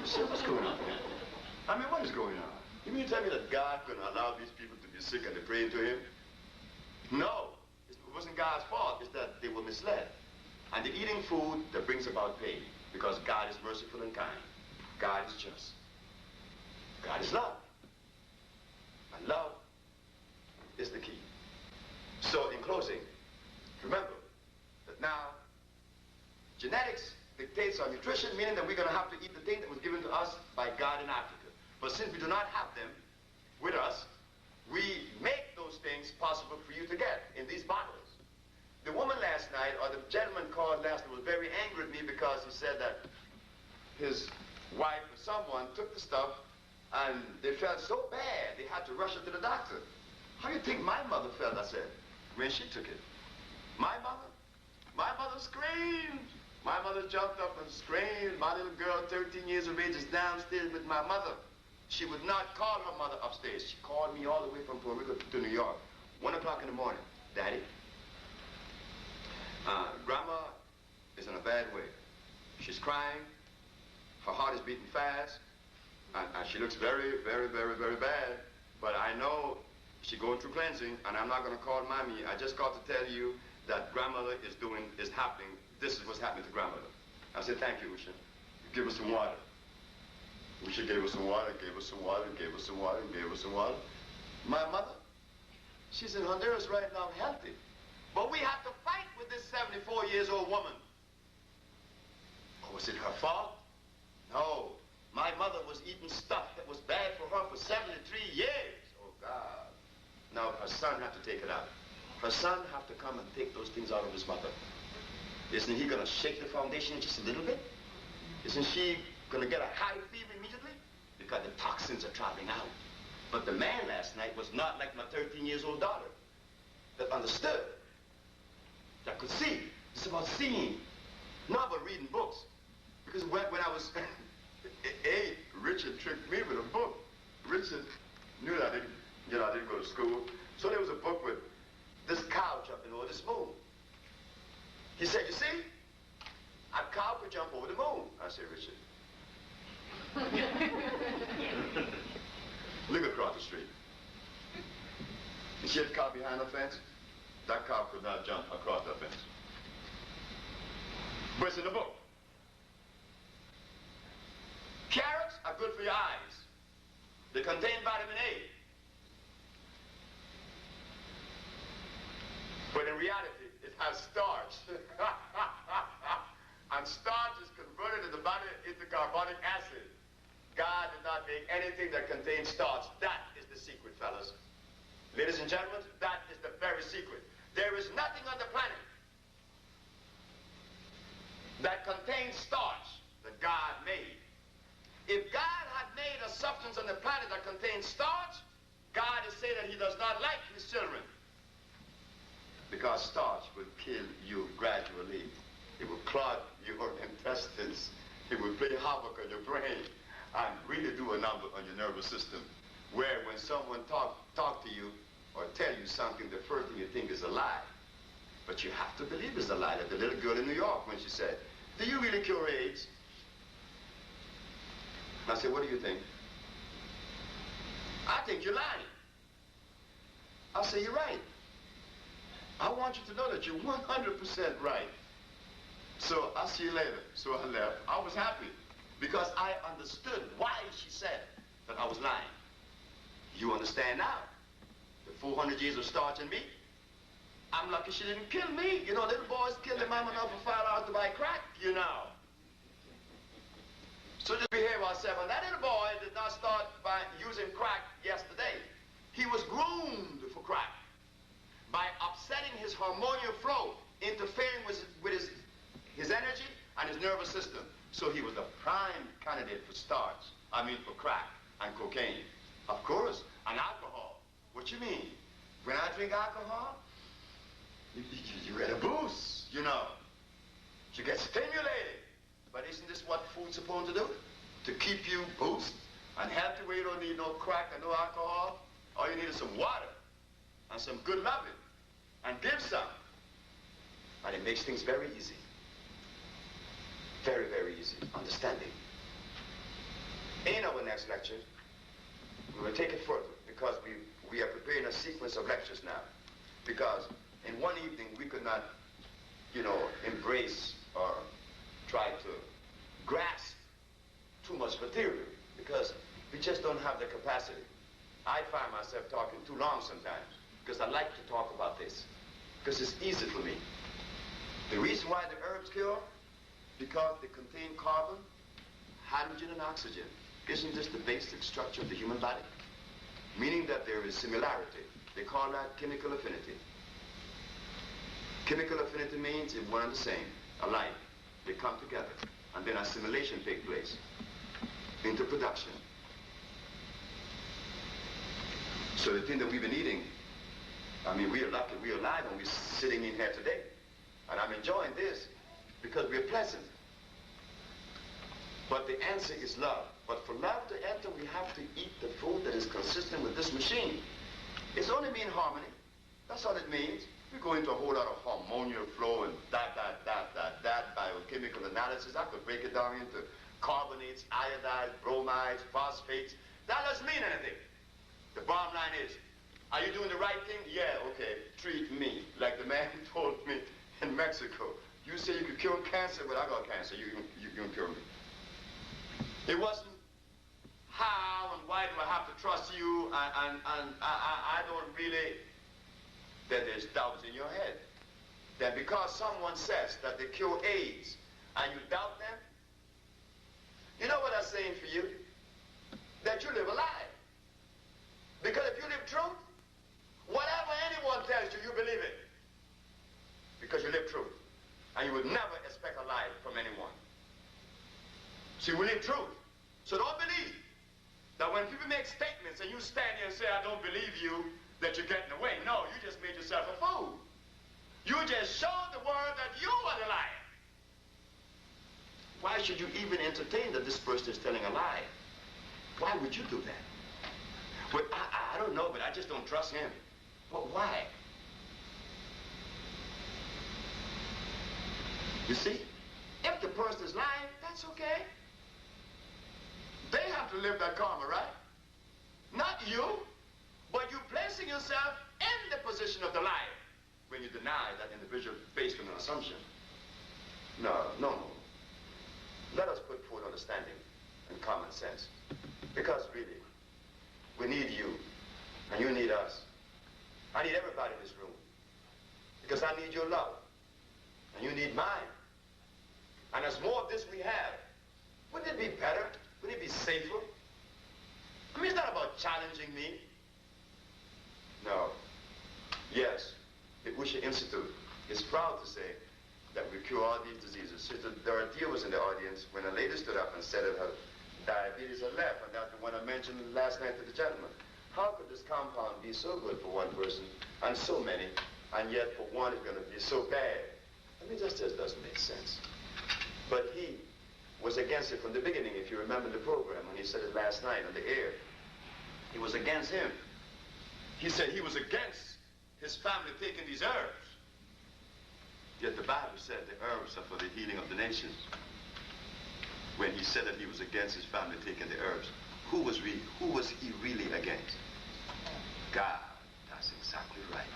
So what's going on? I mean, what is going on? You mean to tell me that God couldn't allow these people to be sick and they're praying to him? No. It wasn't God's fault. It's that they were misled. And they're eating food that brings about pain. Because God is merciful and kind. God is just. God is love. And love is the key. So in closing, remember that now genetics dictates our nutrition, meaning that we're going to have to eat the thing that was given to us by God in Africa. But since we do not have them with us, we make those things possible for you to get in these bottles. The woman last night, or the gentleman called last night, was very angry at me because he said that his wife or someone took the stuff and they felt so bad they had to rush her to the doctor. How do you think my mother felt, I said, when she took it? My mother screamed. My mother jumped up and screamed. My little girl, 13 years of age, is downstairs with my mother. She would not call her mother upstairs. She called me all the way from Puerto Rico to New York. 1 o'clock in the morning. Daddy, Grandma is in a bad way. She's crying. Her heart is beating fast. And she looks very, very, very, very bad. But I know she's going through cleansing, and I'm not going to call Mommy. I just got to tell you that grandmother is happening. This is what's happening to grandmother. I said, thank you, Usha. Give us some water. Usha gave us some water, gave us some water, gave us some water, gave us some water. My mother, she's in Honduras right now, healthy. But we have to fight with this 74-year-old woman. Oh, was it her fault? No. My mother was eating stuff that was bad for her for 73 years. Oh, God. Now, her son had to take it out. Her son have to come and take those things out of his mother. Isn't he going to shake the foundation just a little bit? Isn't she going to get a high fever immediately? Because the toxins are traveling out. But the man last night was not like my 13-year-old daughter that understood, that could see. It's about seeing, not about reading books. Because when I was 8, Richard tricked me with a book. Richard knew that I didn't go to school. So there was a book with this cow jumping over this moon. He said, you see, a cow could jump over the moon. I said, Richard, look across the street. You see the cow behind the fence? That cow could not jump across that fence. But it's in the book. Carrots are good for your eyes. They contain vitamin A. But in reality, it has starch. And starch is converted in the body into carbonic acid. God did not make anything that contains starch. That is the secret, fellas. Ladies and gentlemen, that is the very secret. There is nothing on the planet that contains starch that God made. If God had made a substance on the planet that contains starch, God is saying that he does not like his children. Because starch will kill you gradually. It will clog your intestines. It will play havoc on your brain and really do a number on your nervous system. Where when someone talk to you or tell you something, the first thing you think is a lie. But you have to believe it's a lie. Like the little girl in New York when she said, do you really cure AIDS? I said, what do you think? I think you're lying. I said, you're right. I want you to know that you're 100% right. So I'll see you later. So I left. I was happy because I understood why she said that I was lying. You understand now? The 400 years of starch in me. I'm lucky she didn't kill me. You know, little boys kill their mama enough for $5 to buy crack, you know. So just behave ourselves, and that little boy did not start by using crack yesterday. He was groomed for crack by upsetting his hormonal flow, interfering with his energy and his nervous system. So he was a prime candidate for for crack and cocaine. Of course, and alcohol. What you mean? When I drink alcohol, you get a boost, you know. You get stimulated. But isn't this what food's supposed to do? To keep you boosted and healthy, where you don't need no crack and no alcohol. All you need is some water and some good loving, and give some. And it makes things very easy. Very, very easy. Understanding. In our next lecture, we will take it further, because we are preparing a sequence of lectures now. Because in one evening we could not, embrace or try to grasp too much material, because we just don't have the capacity. I find myself talking too long sometimes, because I like to talk about this, because it's easy for me. The reason why the herbs cure, because they contain carbon, hydrogen, and oxygen. Isn't this the basic structure of the human body? Meaning that there is similarity. They call that chemical affinity. Chemical affinity means it's one and the same, alike. They come together, and then assimilation takes place into production. So the thing that we've been eating, we are lucky, we are alive, and we're sitting in here today. And I'm enjoying this because we're pleasant. But the answer is love. But for love to enter, we have to eat the food that is consistent with this machine. It's only mean harmony. That's all it means. We go into a whole lot of hormonal flow and that, biochemical analysis. I could break it down into carbonates, iodides, bromides, phosphates. That doesn't mean anything. The bottom line is, are you doing the right thing? Yeah, okay, treat me. Like the man told me in Mexico. You say you could cure cancer, but I got cancer. You can cure me. It wasn't how and why do I have to trust you, and I don't really, that there's doubts in your head. That because someone says that they cure AIDS and you doubt them, you know what I'm saying for you? That you live a lie. Because if you live truth, whatever anyone tells you, you believe it. Because you live truth. And you would never expect a lie from anyone. See, we live truth. So don't believe that when people make statements and you stand here and say, I don't believe you, that you're getting away. No, you just made yourself a fool. You just showed the world that you are the liar. Why should you even entertain that this person is telling a lie? Why would you do that? Well, I don't know, but I just don't trust him. Well, why? You see, if the person is lying, that's okay. They have to live that karma, right? Not you, but you placing yourself in the position of the liar when you deny that individual based on an assumption. No. Let us put forth understanding and common sense. Because really, we need you, and you need us. I need everybody in this room. Because I need your love, and you need mine. And as more of this we have, wouldn't it be better? Wouldn't it be safer? It's not about challenging me. No. Yes, the Usha Institute is proud to say that we cure all these diseases. Sister Dorothea was in the audience when a lady stood up and said that her diabetes had left, and that's the one I mentioned last night to the gentleman. How could this compound be so good for one person and so many, and yet for one it's going to be so bad? That just doesn't make sense. But he was against it from the beginning, if you remember the program, when he said it last night on the air. He was against him. He said he was against his family taking these herbs. Yet the Bible said the herbs are for the healing of the nations. When he said that he was against his family taking the herbs, who was he really against? God. That's exactly right.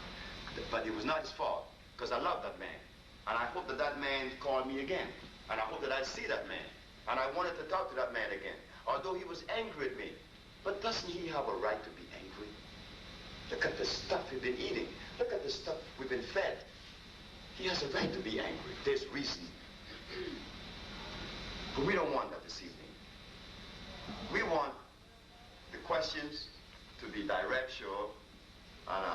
But it was not his fault, because I love that man. And I hope that that man called me again. And I hope that I see that man. And I wanted to talk to that man again, although he was angry at me. But doesn't he have a right to be angry? Look at the stuff we've been eating. Look at the stuff we've been fed. He has a right to be angry. There's reason. But we don't want that this evening. questions, to be direct, sure. And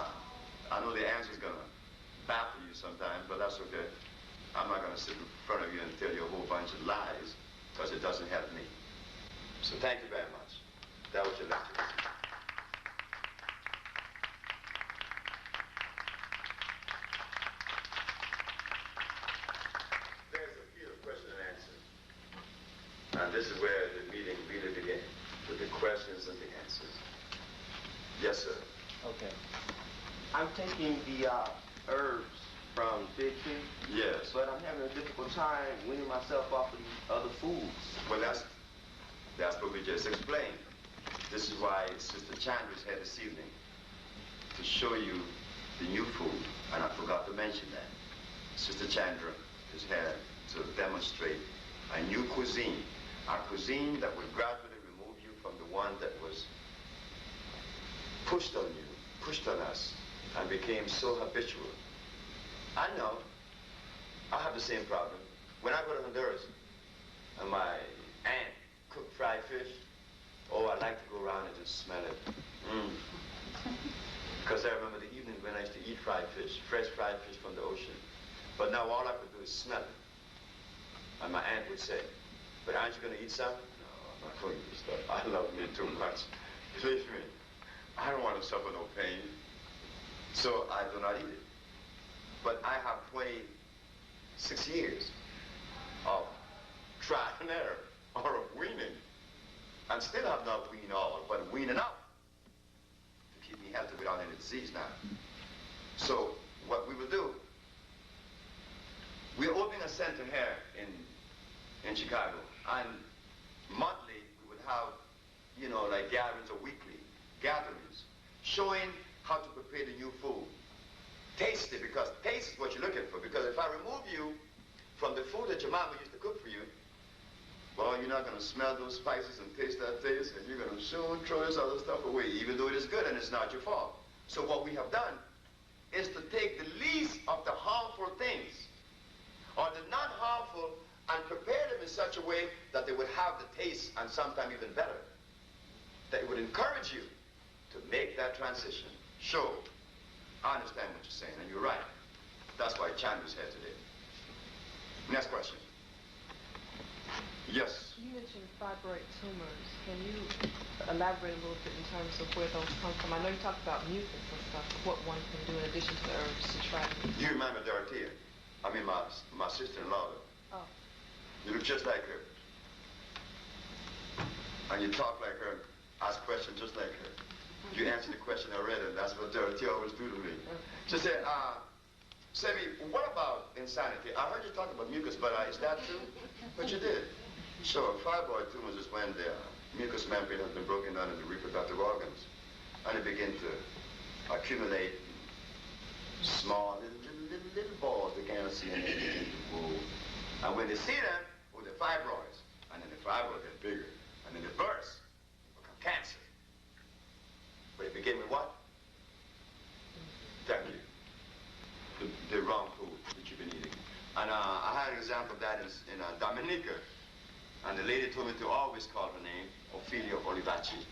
I know the answer's gonna baffle you sometimes, but that's okay. I'm not gonna sit in front of you and tell you a whole bunch of lies, because it doesn't help me. So thank you very much. That was your lecture. There's a field of question and answer. And this is where the meeting really began, with the questions and the answers. Yes, sir. Okay. I'm taking the herbs from Fig Tree. Yes. But I'm having a difficult time weaning myself off of these other foods. Well, that's what we just explained. This is why Sister Chandra's here this evening, to show you the new food. And I forgot to mention that. Sister Chandra is here to demonstrate a new cuisine. A cuisine that will gradually remove you from the one that was pushed on you, pushed on us, and became so habitual. I know. I have the same problem. When I go to Honduras and my aunt cooked fried fish, oh, I like to go around and just smell it. Because I remember the evening when I used to eat fried fish, fresh fried fish from the ocean. But now all I could do is smell it. And my aunt would say, but aren't you going to eat some? No, I'm not going to eat stuff. I love meat too much. Believe me, I don't want to suffer no pain. So I do not eat it. But I have 26 years of trial and error, or of weaning. And still have not weaned all, but weaning out to keep me healthy without any disease now. So what we will do, we're opening a center here in Chicago. And monthly, we would have, you know, like gatherings or weekly gatherings, showing how to prepare the new food. Taste it, because taste is what you're looking for. Because if I remove you from the food that your mama used to cook for you, well, you're not going to smell those spices and taste that taste, and you're going to soon throw this other stuff away, even though it is good and it's not your fault. So what we have done is to take the least of the harmful things, or the non-harmful, and prepare them in such a way that they would have the taste, and sometimes even better. That it would encourage you to make that transition. Sure, I understand what you're saying, and you're right. That's why Chandra's here today. Next question. Yes. You mentioned fibroid tumors. Can you elaborate a little bit in terms of where those come from? I know you talked about mucus and stuff, what one can do in addition to the herbs to try to... You remember Dorothea? I mean, my sister-in-law. Oh. You look just like her. And you talk like her, ask questions just like her. You answer the question I read, and that's what Dorothea always do to me. She said, Sebi, what about insanity? I heard you talk about mucus, but is that true? But you did. Sure, fibroid tumors is when the mucous membrane has been broken down into reproductive organs. And they begin to accumulate small, little balls they cannot see, and they begin to grow. And when they see them, oh, they're fibroids. And then the fibroids get bigger. And then they burst, become cancer. But it begin with what? Thank you. The wrong food that you've been eating. And I had an example of that in Dominica. And the lady told me to always call her name, 𝐤𝐤𝐤𝐤.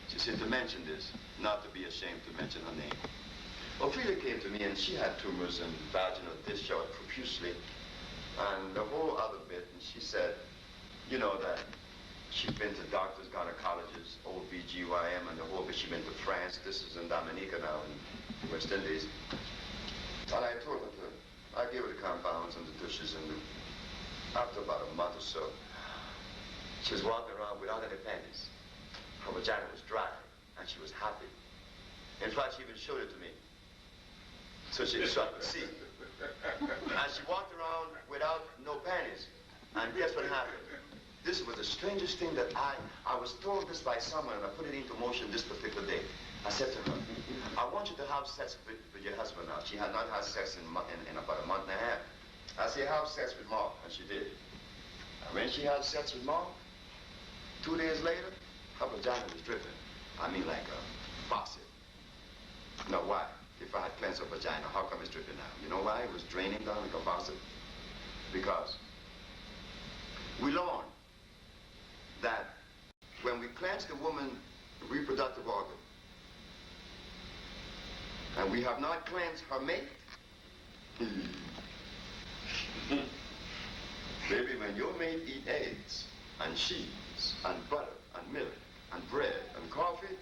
She said to mention this, not to be ashamed to mention her name. Ophelia came to me and she had tumors and vaginal discharge profusely and the whole other bit. And she said, you know, that she'd been to doctors, gynecologists, OB/GYN, and the whole bit. She'd been to France. This is in Dominica now, in the West Indies. And I told her I gave her the compounds and the douches, and after about a month or so, she was walking around without any panties. Her vagina was dry, and she was happy. In fact, she even showed it to me, so I could see. And she walked around without no panties, and guess what happened? This was the strangest thing that I was told this by someone, and I put it into motion this particular day. I said to her, I want you to have sex with your husband now. She had not had sex in about a month and a half. I said, have sex with Mark, and she did. And when she had sex with Mark, 2 days later, her vagina was dripping. I mean like a faucet. Now why? If I had cleansed her vagina, how come it's dripping now? You know why? It was draining down like a faucet. Because we learned that when we cleanse the woman reproductive organ. And we have not cleansed her mate. Baby, when your mate eat eggs and cheese and butter and milk and bread and coffee,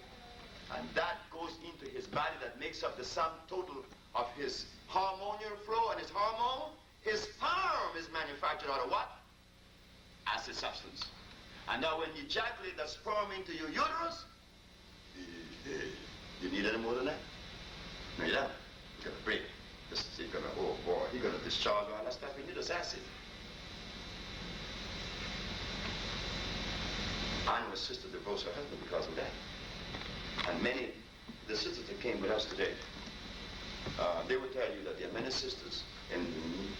and that goes into his body that makes up the sum total of his hormonal flow and his hormone, his sperm is manufactured out of what? Acid substance. And now when you ejaculate that sperm into your uterus, you need any more than that? No, you don't. You're gonna break. He's gonna, oh boy, he's gonna discharge all that stuff. You need this acid. I know a sister divorced her husband because of that. And many, the sisters that came with us today, they would tell you that there are many sisters in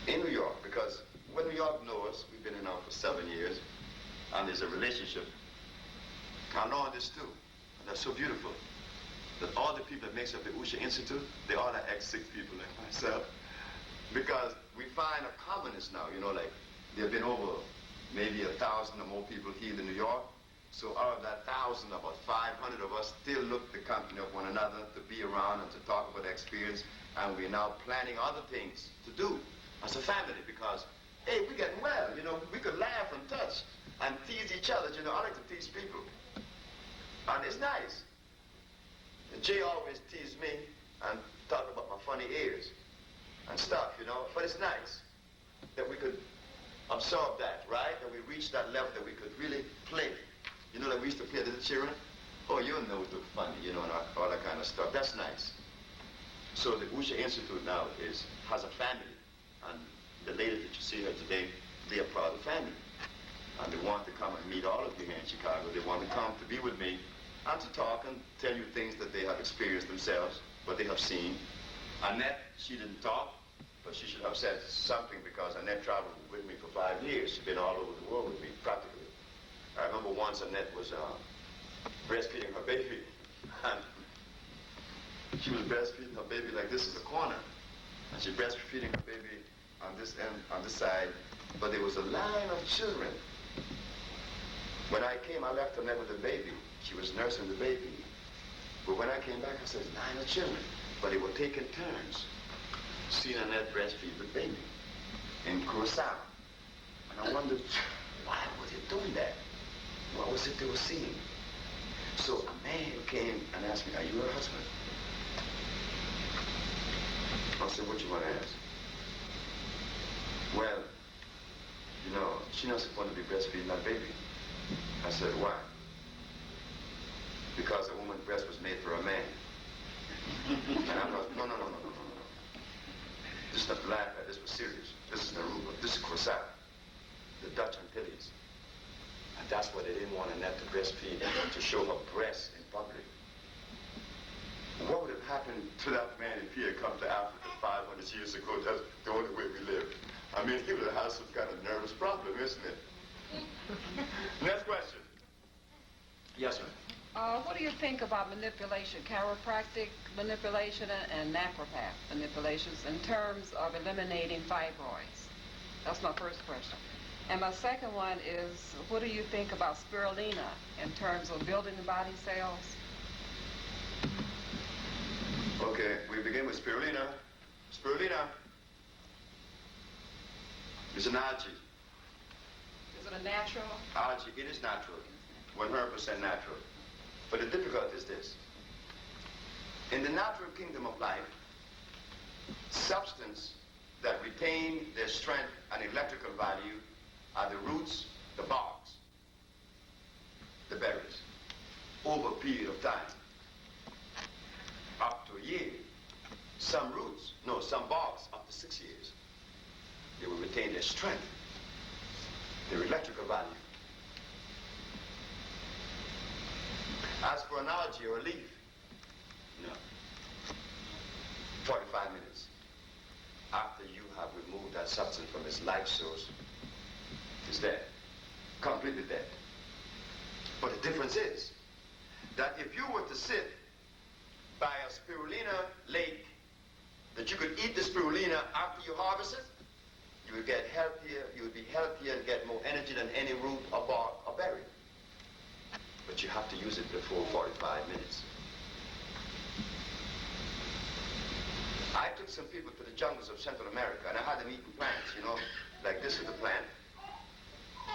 New York, because when New York knows us, we've been in now for 7 years, and there's a relationship. I learned this too, and that's so beautiful, that all the people that makes up the 𝐦𝐤𝐤 Institute, they all are ex-6 people like myself, because we find a commonness now, you know, like there have been over maybe 1,000 or more people here in New York. So out of that 1,000, about 500 of us still look the company of one another to be around and to talk about the experience. And we're now planning other things to do as a family because, hey, we're getting well, you know. We could laugh and touch and tease each other. You know, I like to tease people. And it's nice. And Jay always teased me and talk about my funny ears and stuff, you know. But it's nice that we could absorb that, right? That we reach that level that we could really play. You know, like we used to play as the children. Oh, you know it look funny, you know, and all that kind of stuff. That's nice. So the 𝐦𝐤𝐤 Institute now has a family. And the ladies that you see here today, they are part of the family. And they want to come and meet all of you here in Chicago. They want to come to be with me and to talk and tell you things that they have experienced themselves, what they have seen. Annette, she didn't talk, but she should have said something because Annette traveled with me for 5 years. She's been all over the world with me, practically. I remember once Annette was breastfeeding her baby, and she was breastfeeding her baby like this is a corner, and she breastfeeding her baby on this end, on this side, but there was a line of children. When I came, I left Annette with the baby. She was nursing the baby. But when I came back, I said, 9 of children, but they were taking turns seeing Annette breastfeed the baby in Curacao. And I wondered, why were they doing that? What was it they were seeing? So a man came and asked me, are you her husband? I said, what you want to ask? Well, you know, she's not supposed to be breastfeeding that baby. I said, why? Because a woman's breast was made for a man. And I'm not, no. This is not laugh at, this was serious. This is Naruba, this is Curacao, the Dutch Antilles. And that's why they didn't want Annette to breastfeed, to show her breasts in public. What would have happened to that man if he had come to Africa 500 years ago? That's the only way we live. I mean, he would have had some kind of nervous problem, isn't it? Next question. Yes, ma'am. What do you think about manipulation, chiropractic manipulation and naturopath manipulations in terms of eliminating fibroids? That's my first question. And my second one is, what do you think about spirulina in terms of building the body cells? Okay, we begin with spirulina. Spirulina is an algae. Is it a natural? Algae, it is natural, 100% natural. But the difficulty is this. In the natural kingdom of life, substance that retain their strength and electrical value are the roots, the barks, the berries, over a period of time, up to a year. Some roots, no, some barks up to 6 years. They will retain their strength, their electrical value. As for an algae or a leaf, no. 45 minutes after you have removed that substance from its life source, it's dead, completely dead. But the difference is that if you were to sit by a spirulina lake, that you could eat the spirulina after you harvest it, you would get healthier, you would be healthier and get more energy than any root or bark or berry. but you have to use it before 45 minutes. I took some people to the jungles of Central America, and I had them eating plants, you know, like this is the plant.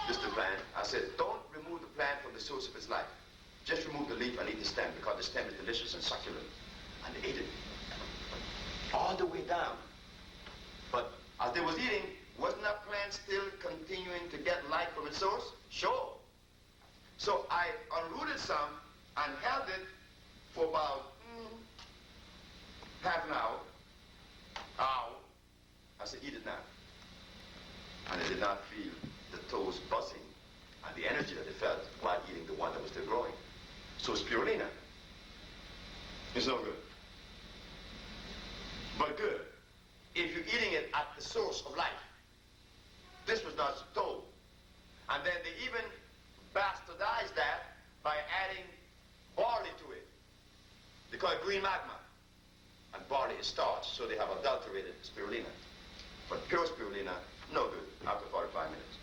This is the plant. I said, don't remove the plant from the source of its life. Just remove the leaf and eat the stem, because the stem is delicious and succulent. And they ate it all the way down. But as they was eating, wasn't that plant still continuing to get light from its source? Sure. So I unrooted some and held it for about half an hour. I said, eat it now. And I did not feel the toes buzzing and the energy that they felt while eating the one that was still growing. So spirulina. It's no good. But good if you're eating it at the source of life. This was not told. And then they even bastardized that by adding barley to it. They call it green magma. And barley is starch, so they have adulterated spirulina. But pure spirulina, no good after 45 minutes.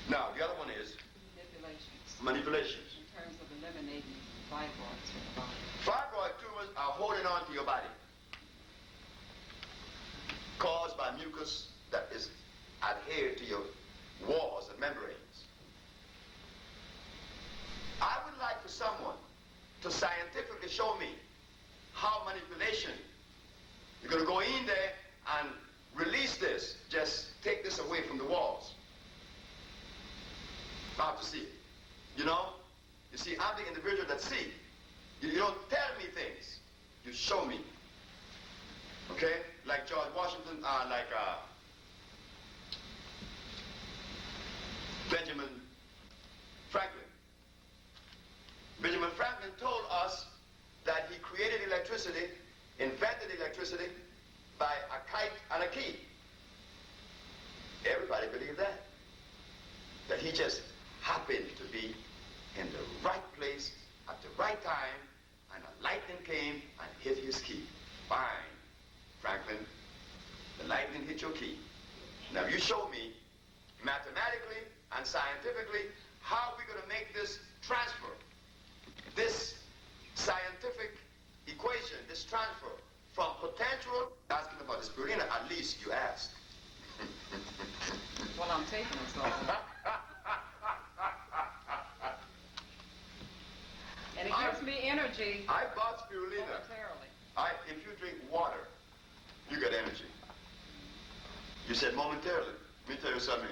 Now, the other one is manipulations. In terms of eliminating fibroids from the body. Fibroid tumors are holding on to your body, caused by mucus that is adhered to your walls and membranes. I would like for someone to scientifically show me how manipulation, you're going to go in there and release this, just take this away from the walls. I have to see it. You know? You see, I'm the individual that see. You don't tell me things. You show me. Okay? Like George Washington, Benjamin Franklin. Benjamin Franklin told us that he created electricity, invented electricity by a kite and a key. Everybody believed that. That he just happened to be in the right place at the right time, and a lightning came and hit his key. Fine, Franklin, the lightning hit your key. Now you show me, mathematically and scientifically, how we're going to make this transfer. This scientific equation, this transfer from potential, asking about the spirulina, at least you asked. Well, I'm taking it, so. And it gives me energy. I bought spirulina. Momentarily. If you drink water, you get energy. You said momentarily. Let me tell you something.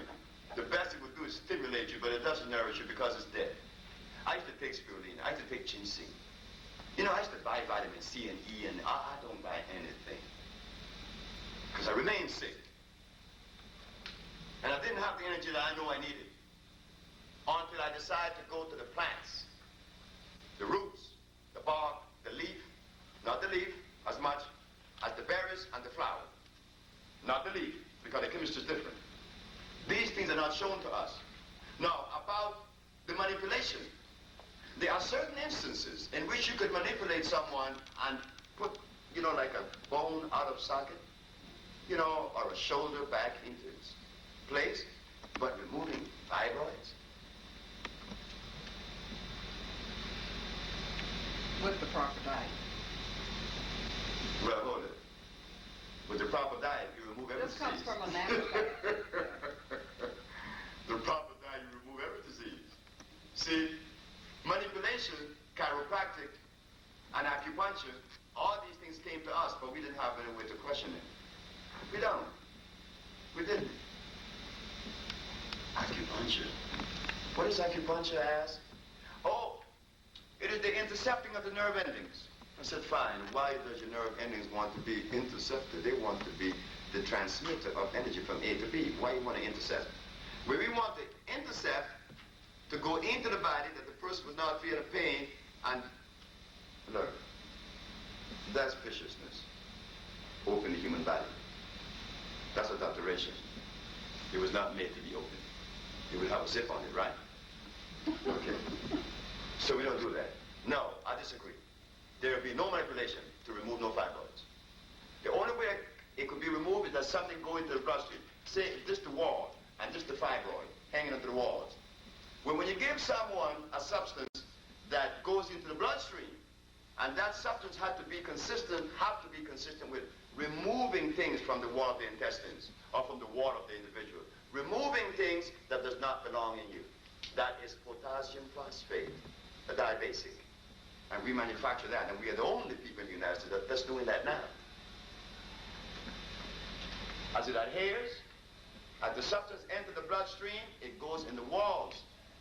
The best it would do is stimulate you, but it doesn't nourish you because it's dead. I used to take spirulina. I used to take ginseng. You know, I used to buy vitamin C and E, and I don't buy anything. Because I remained sick. And I didn't have the energy that I know I needed. Until I decided to go to the plants. The roots, the bark, the leaf. Not the leaf as much as the berries and the flower. Not the leaf, because the chemistry is different. These things are not shown to us. Now, about the manipulation. There are certain instances in which you could manipulate someone and put, you know, like a bone out of socket, you know, or a shoulder back into its place, but removing fibroids. With the proper diet. Well, hold it. With the proper diet, you remove every This disease. comes from a naturopath. The proper diet, you remove every disease. See, manipulation, chiropractic, and acupuncture, all these things came to us, but we didn't have any way to question it. We don't. We didn't. Acupuncture. What is acupuncture, I asked? Oh, it is the intercepting of the nerve endings. I said, fine, why does your nerve endings want to be intercepted? They want to be the transmitter of energy from A to B. Why you want to intercept? Well, we want to intercept to go into the body that the person would not feel the pain, and look, that's viciousness. Open the human body. That's adulteration. It was not made to be open. It would have a zip on it, right? Okay. So we don't do that. No, I disagree. There will be no manipulation to remove no fibroids. The only way it could be removed is that something go into the bloodstream. Say, this the wall, and this the fibroid, hanging onto the walls. Well, when you give someone a substance that goes into the bloodstream, and that substance have to be consistent with removing things from the wall of the intestines, or from the wall of the individual. Removing things that does not belong in you. That is potassium phosphate, a dibasic. And we manufacture that, and we are the only people in the United States that's doing that now. As it adheres, as the substance enters the bloodstream, it goes in the walls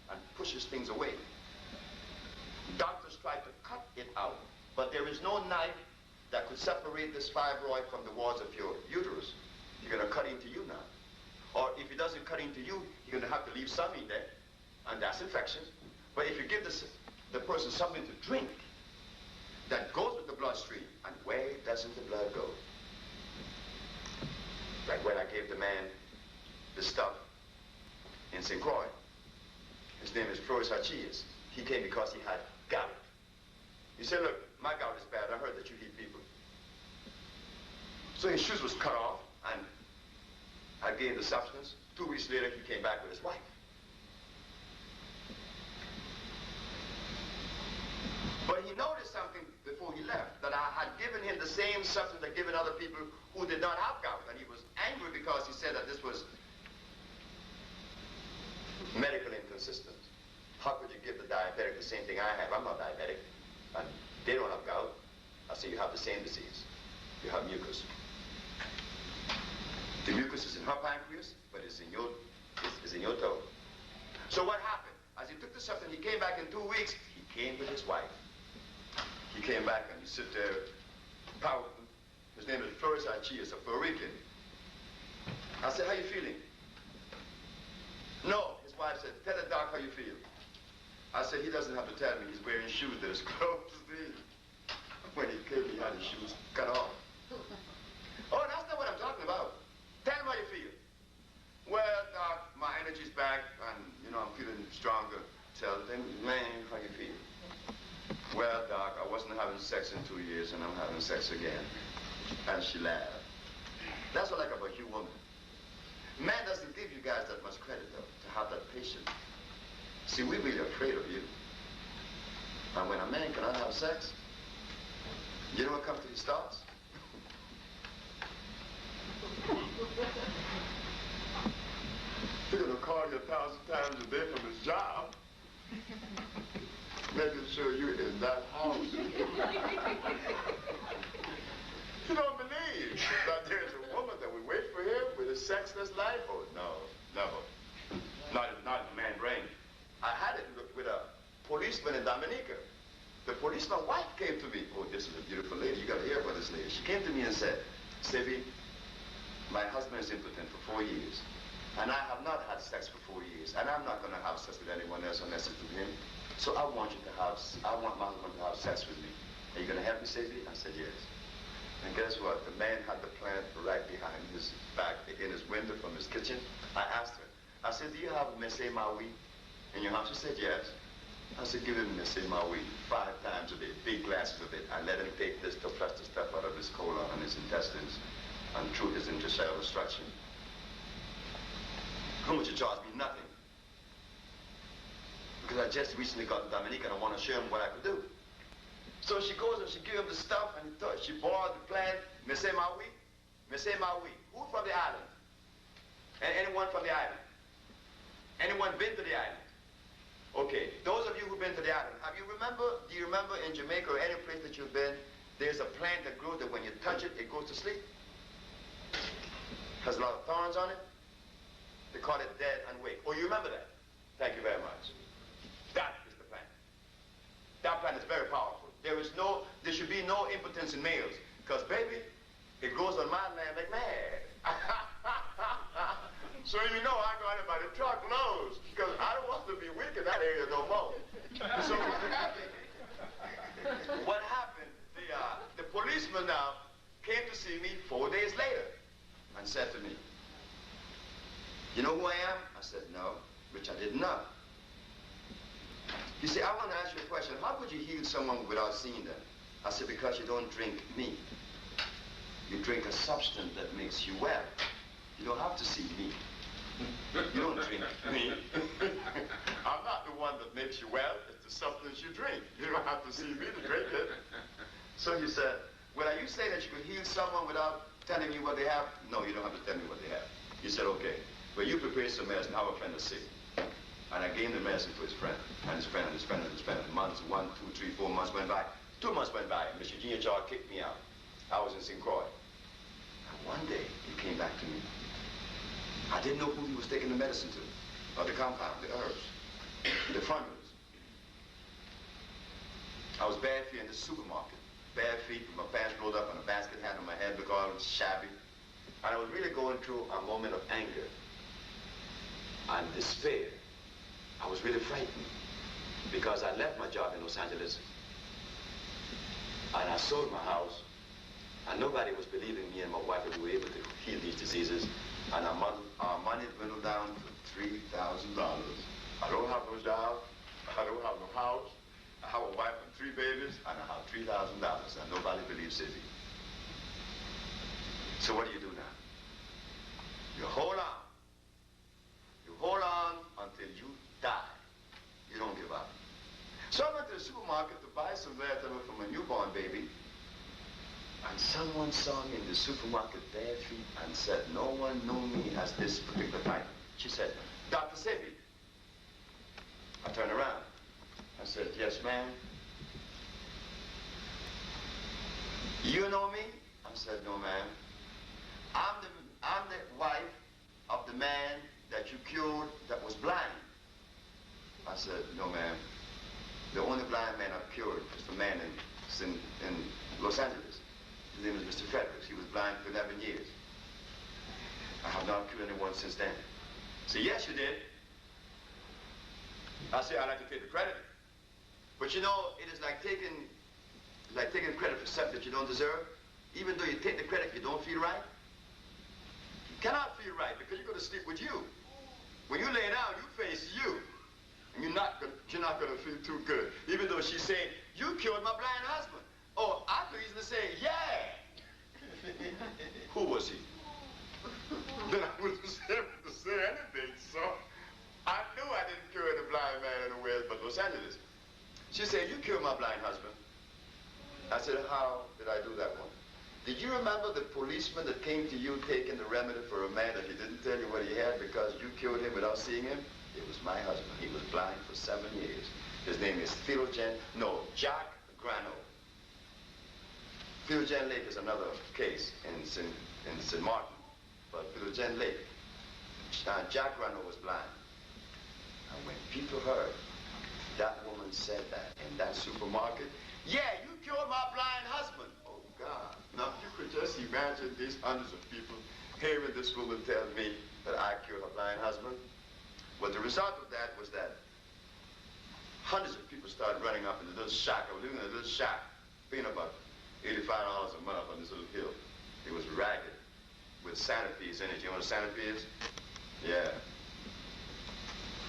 and pushes things away. Doctors try to cut it out, but there is no knife that could separate this fibroid from the walls of your uterus. You're going to cut into you now. Or if it doesn't cut into you, you're going to have to leave some in there, and that's infection. But if you give the person something to drink that goes with the bloodstream, and where doesn't the blood go? Like when I gave the man the stuff in St. Croix. His name is 𝐦𝐨𝐬𝐬. He came because he had gout. He said, look, my gout is bad. I heard that you eat people. So his shoes was cut off, and I gave the substance. 2 weeks later, he came back with his wife. But he noticed something before he left, that I had given him the same substance I'd given other people who did not have gout. And he was angry because he said that this was medically inconsistent. How could you give the diabetic the same thing I have? I'm not diabetic. And they don't have gout. I say you have the same disease. You have mucus. The mucus is in her pancreas, but it's in your toe. So what happened? As he took the substance, he came back in 2 weeks. He came with his wife. He came back and he sit there, powerful. His name is 𝐸𝐸𝐸𝐸, a Puerto Rican. I said, how you feeling? No, his wife said, tell the doc how you feel. I said, he doesn't have to tell me. He's wearing shoes that is close to me. When he came, he had his shoes cut off. Oh, that's not what I'm talking about. Tell him how you feel. Well, doc, my energy's back, and, I'm feeling stronger. Tell them, man, how you feel? Well, doc, I wasn't having sex in 2 years, and I'm having sex again. And she laughed. That's what I like about you woman. Man doesn't give you guys that much credit, though, to have that patience. See, we're really afraid of you. And when a man cannot have sex, you know what comes to his thoughts? He's going to call you 1,000 times a day from his job, making sure you're in that house. You don't believe that there's a woman that would wait for him with a sexless life? Oh, no, never. Not in the man brain. I had it with a policeman in Dominica. The policeman's wife came to me. Oh, this is a beautiful lady. You got to hear about this lady. She came to me and said, Sebi, my husband is impotent for 4 years. And I have not had sex for 4 years. And I'm not going to have sex with anyone else unless it's with him. So I want my husband to have sex with me. Are you going to help me, Sebi? I said, yes. And guess what? The man had the plant right behind his back, in his window from his kitchen. I asked her, I said, do you have 𝐦𝐸𝐸𝐸𝐸 in your house? She said, yes. I said, give him 𝐦𝐸𝐸𝐸𝐸 5 times a day, big glasses of it, and let him take this to flush the stuff out of his colon and his intestines and through his interstitial obstruction. How much you charge me? Nothing. Because I just recently got to Dominica and I want to show him what I could do. So she goes and she gives him the stuff and she boiled the plant, 𝐦𝐸𝐸𝐸𝐸. Who from the island? Anyone from the island? Anyone been to the island? Okay, those of you who've been to the island, do you remember in Jamaica or any place that you've been, there's a plant that grows that when you touch it, it goes to sleep? Has a lot of thorns on it? They call it dead and wake. Oh, you remember that? Thank you very much. That is the plant. That plant is very powerful. There should be no impotence in males. Because, baby, it grows on my land like mad. So you know I got it by the truckloads. Because I don't want to be weak in that area no more. So what happened, the policeman now came to see me 4 days later and said to me, you know who I am? I said, no, which I didn't know. He said, I want to ask you a question. How could you heal someone without seeing them? I said, because you don't drink me. You drink a substance that makes you well. You don't have to see me. You don't drink me. I'm not the one that makes you well. It's the substance you drink. You don't have to see me to drink it. So he said, well, are you saying that you could heal someone without telling me what they have? No, you don't have to tell me what they have. He said, okay. Well, you prepare some medicine. Our friend is sick. And I gave him the medicine to his friend. And his friend, and his friend, and his friend. Months, 1, 2, 3, 4 months went by. 2 months went by. Mr. 𝐥𝐤𝐤 kicked me out. I was in St. Croix. And one day, he came back to me. I didn't know who he was taking the medicine to, or the compound, the herbs, the formulas. I was bare feet in the supermarket. Bare feet with my pants rolled up and a basket hat on my head, looked all shabby. And I was really going through a moment of anger and despair. I was really frightened because I left my job in Los Angeles and I sold my house and nobody was believing me and my wife that we were able to heal these diseases. And our money dwindled down to $3,000. I don't have no job. I don't have no house. I have a wife and 3 babies, and I have $3,000, and nobody believes Sebi. So what do you do now? You hold on. You hold on until you die. You don't give up. So I went to the supermarket to buy some vegetables for my newborn baby. And someone saw me in the supermarket bare feet and said, no one knew me as this particular type. She said, Dr. Sebi. I turned around. I said, yes, ma'am. You know me? I said, no, ma'am. I'm the wife of the man that you cured that was blind. I said, no, ma'am. The only blind man I've cured is the man in Los Angeles. His name is Mr. Fredericks. He was blind for 11 years. I have not cured anyone since then. So yes, you did. I say, I'd like to take the credit. But you know, it is like taking credit for something that you don't deserve. Even though you take the credit, you don't feel right. You cannot feel right because you're going to sleep with you. When you lay down, you face you. And you're not going to feel too good. Even though she's saying, you killed my blind husband. Oh, I could easily say, yeah. Who was he? Then I wouldn't be able to say anything, so I knew I didn't cure the blind man anywhere but Los Angeles. She said, you killed my blind husband. I said, how did I do that one? Did you remember the policeman that came to you taking the remedy for a man that he didn't tell you what he had because you killed him without seeing him? It was my husband. He was blind for 7 years. His name is 𝐥𝐤𝐤𝐿. 𝐥𝐤𝐤𝐿 is another case in St. Martin. But 𝐥𝐤𝐿, 𝐥𝐤𝐤𝐿 was blind. And when people heard that woman said that in that supermarket, yeah, you killed my blind husband. Oh, God. Now, you could just imagine these hundreds of people hearing this woman tell me that I killed her blind husband. Well, the result of that was that hundreds of people started running up in the little shack. I was living in a little shack, paying about $85 a month up on this little hill. It was ragged with centipedes in it. You know what a centipede is? Yeah.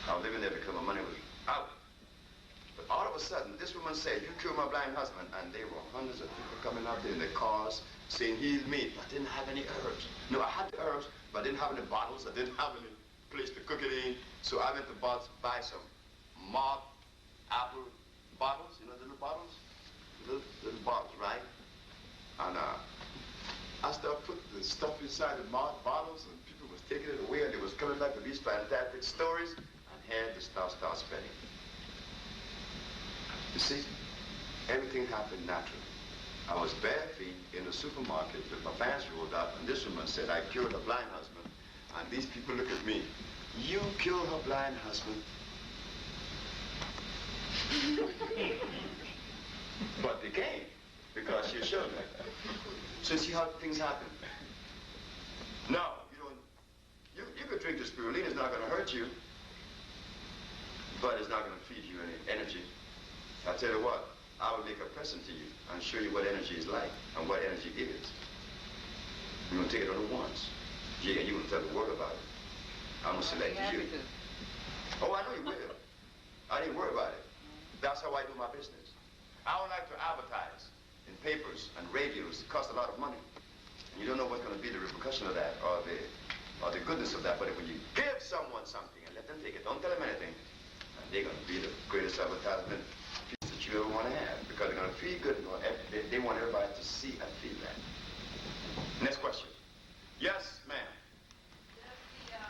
I was living there because my money was out. But all of a sudden, this woman said, you killed my blind husband. And there were hundreds of people coming out there in their cars saying, heal me. I didn't have any herbs. No, I had the herbs, but I didn't have any bottles. I didn't have any place to cook it in. So I went to buy some moth apple bottles. You know the little bottles? Little bottles, right? And I started putting the stuff inside the moth bottles, and people was taking it away, and they was coming back with these fantastic stories, and here the stuff started spreading. You see, everything happened naturally. I was bare feet in the supermarket with my pants rolled up, and this woman said, I killed her blind husband. And these people look at me, you killed her blind husband? But they came, because she showed me. So see how things happen. No, you could drink the spirulina, it's not going to hurt you, but it's not going to feed you any energy. I tell you what, I will make a present to you and show you what energy is like and what energy is. You're going to take it on at once. Yeah, you're going to tell the world about it. I'm going to select you. Oh, I know you will. I didn't worry about it. That's how I do my business. I don't like to advertise in papers and radios. It costs a lot of money. And you don't know what's going to be the repercussion of that or the or the goodness of that. But when you give someone something and let them take it, don't tell them anything, and they're going to be the greatest advertisement piece that you ever want to have, because they're going to feel good. They want everybody to see and feel that. Next question. Yes, ma'am. Does the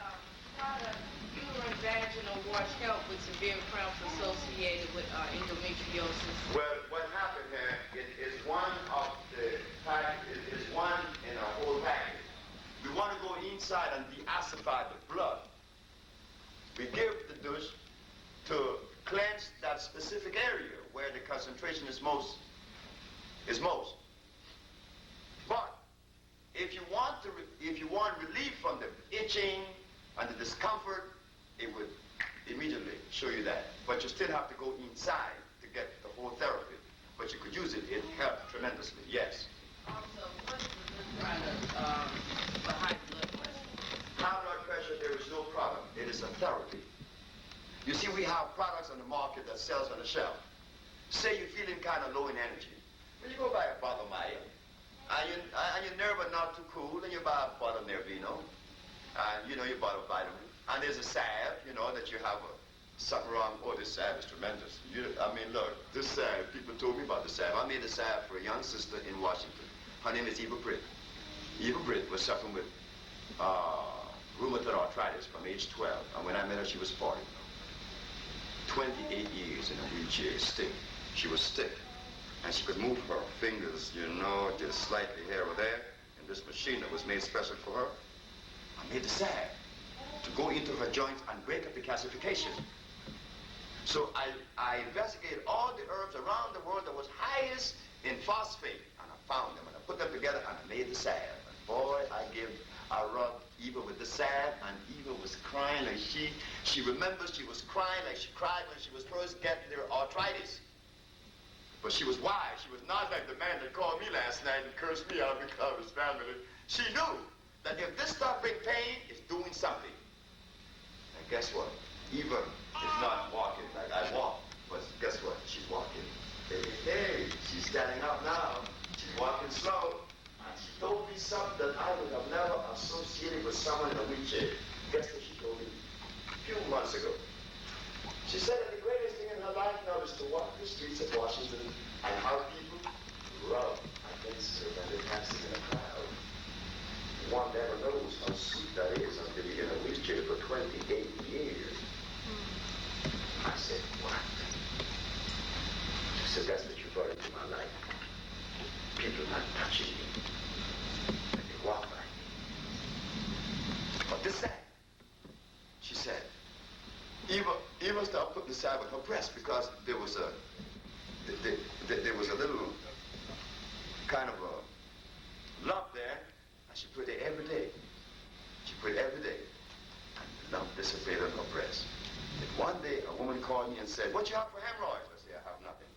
product uterine vaginal wash help with severe cramps associated with endometriosis? Well, what happened here, it is one of the package, it is one in a whole package. We want to go inside and deacidify the blood. We give the douche to cleanse that specific area where the concentration is most. But if you want relief from the itching and the discomfort, it would immediately show you that. But you still have to go inside to get the whole therapy. But you could use it. It helped tremendously. Yes. Also, what's the good product for high blood pressure? High blood pressure, there is no problem. It is a therapy. You see, we have products on the market that sells on the shelf. Say you're feeling kind of low in energy. Well, you go buy a bottle of Maya, and your nerve are not too cool, and you buy a bottle of Nervino, and you buy a vitamin. And there's a salve, that you have something wrong. Oh, this salve is tremendous. Look, this salve, people told me about the salve. I made a salve for a young sister in Washington. Her name is Eva Britt. Eva Britt was suffering with rheumatoid arthritis from age 12. And when I met her, she was 40. 28 years in a wheelchair, stiff. She was stiff. And she could move her fingers, just slightly here or there. And this machine that was made special for her, I made the salve to go into her joints and break up the calcification. So I investigated all the herbs around the world that was highest in phosphate, and I found them, and I put them together, and I made the salve. And boy, I rubbed Eva with the salve, and Eva was crying like she remembers she was crying like she cried when she was first getting her arthritis. But she was wise. She was not like the man that called me last night and cursed me out because of his family. She knew that if this stuff brings pain, it's doing something. And guess what? Eva is not walking like I walk, but guess what? She's walking. Hey, she's standing up now. She's walking slow. And she told me something that I would have never associated with someone in a wheelchair. Guess what she told me a few months ago? She said that the greatest thing in her life now is to walk the streets of Washington and how people rub against her when they're passing in a crowd. One never knows how sweet that is until you're in a wheelchair for 28 years. I said, what? She said, that's what you brought into my life. People not touching me. And they walk by me. But this that? She said, Eva started putting the salve on her breast because there was a little kind of a lump there, and she put it every day. She put it every day, and the lump disappeared on her breast. And one day, a woman called me and said, "What you have for hemorrhoids?" I said, "I have nothing."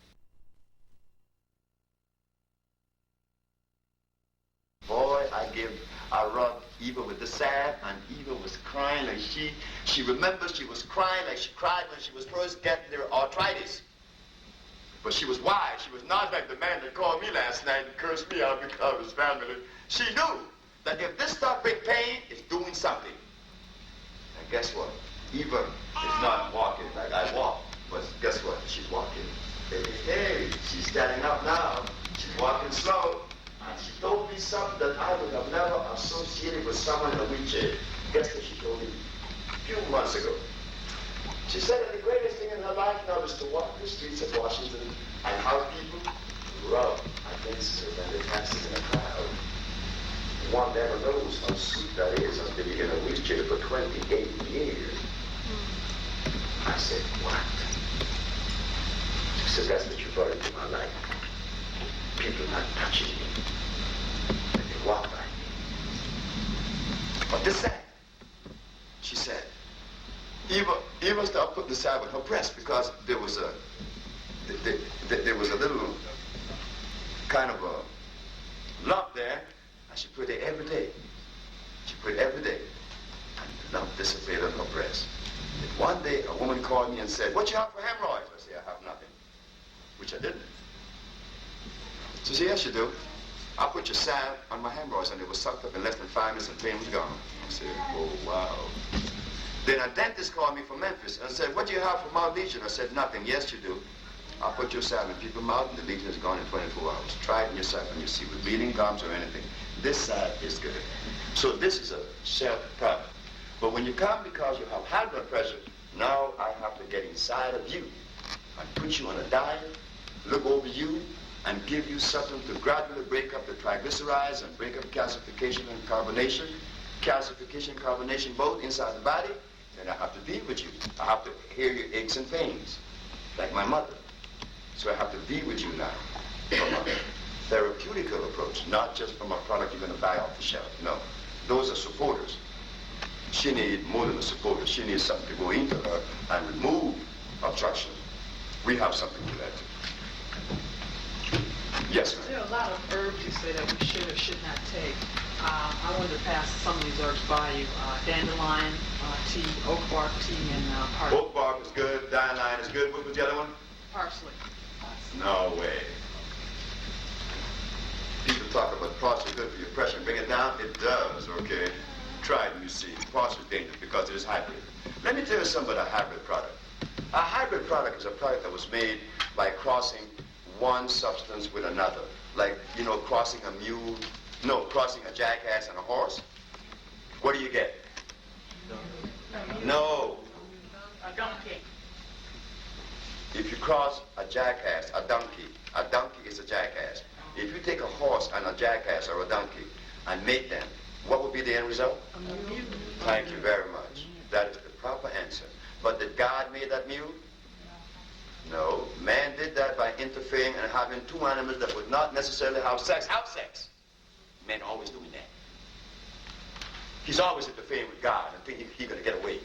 Boy, I rubbed Eva with the salve, and Eva was crying like she remembers she was crying like she cried when she was first getting her arthritis. But she was wise. She was not like the man that called me last night and cursed me out because of his family. She knew that if this stuff brings pain, it's doing something. And guess what? Eva is not walking like I walk, but guess what? She's walking. Hey, she's standing up now. She's walking slow. And she told me something that I would have never associated with someone in a wheelchair. Guess what she told me a few months ago? She said that the greatest thing in her life now is to walk the streets of Washington and how people rub against her when they're passing in a crowd. One never knows how sweet that is until you're in a wheelchair for 28 years. I said, what? She said, that's what you brought into my life. People not touching me. And they walk by me. But this that? She said, Eva started putting the salve on her breast because there was a little kind of a lump there, and she put it every day. She put it every day, and the lump disappeared on her breast. And one day, a woman called me and said, "What you have for hemorrhoids?" I said, "I have nothing," which I didn't. She said, "Yes, you do." I put your salve on my hemorrhoids and it was sucked up in less than 5 minutes and the pain was gone. I said, oh, wow. Then a dentist called me from Memphis and said, what do you have for mouth lesion? I said, nothing. Yes, you do. I'll put your salve in people's mouth and the lesion is gone in 24 hours. Try it in yourself and you see with bleeding gums or anything. This salve is good. So this is a shelf product. But when you come because you have high blood pressure, now I have to get inside of you and put you on a diet, look over you, and give you something to gradually break up the triglycerides and break up calcification and carbonation. Calcification and carbonation both inside the body. And I have to be with you. I have to hear your aches and pains, like my mother. So I have to be with you now from a therapeutical approach, not just from a product you're going to buy off the shelf. No, those are supporters. She needs more than a supporter. She needs something to go into her and remove obstruction. We have something to that too. Yes, ma'am. There are a lot of herbs you say that we should or should not take. I wanted to pass some of these herbs by you. Dandelion tea, oak bark tea, and parsley. Oak bark is good, dandelion is good. What was the other one? Parsley. No way. People talk about parsley good for your pressure. Bring it down? It does, okay? Try it and you see. Parsley is dangerous because it is hybrid. Let me tell you something about a hybrid product. A hybrid product is a product that was made by crossing one substance with another. Like, you know, crossing a mule, no, crossing a jackass and a horse. What do you get? No. A donkey. If you cross a jackass, a donkey is a jackass. If you take a horse and a jackass or a donkey and mate them, what would be the end result? A mule. Thank you very much. That is the proper answer. But did God make that mule? No. Man did that by interfering and having two animals that would not necessarily have sex. Men always doing that. He's always interfering with God and thinking he's going to get away.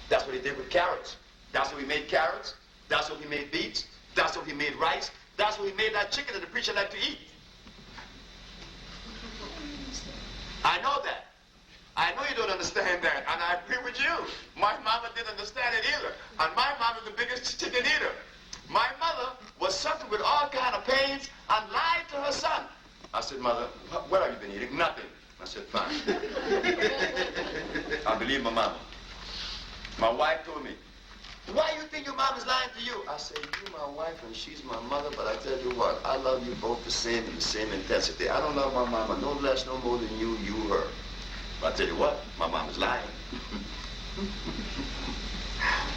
That's what he did with carrots. That's what he made carrots. That's what he made beets. That's what he made rice. That's what he made that chicken that the preacher liked to eat. I know that. I know you don't understand that, and I agree with you. My mama didn't understand it either, and my mama is the biggest chicken eater. My mother was suffering with all kind of pains and lied to her son. I said, Mother, what have you been eating? Nothing. I said, fine. I believe my mama. My wife told me, why do you think your mom is lying to you? I said, you're my wife and she's my mother, but I tell you what, I love you both the same in the same intensity. I don't love my mama no less, no more than you her. But I tell you what, my mom is lying.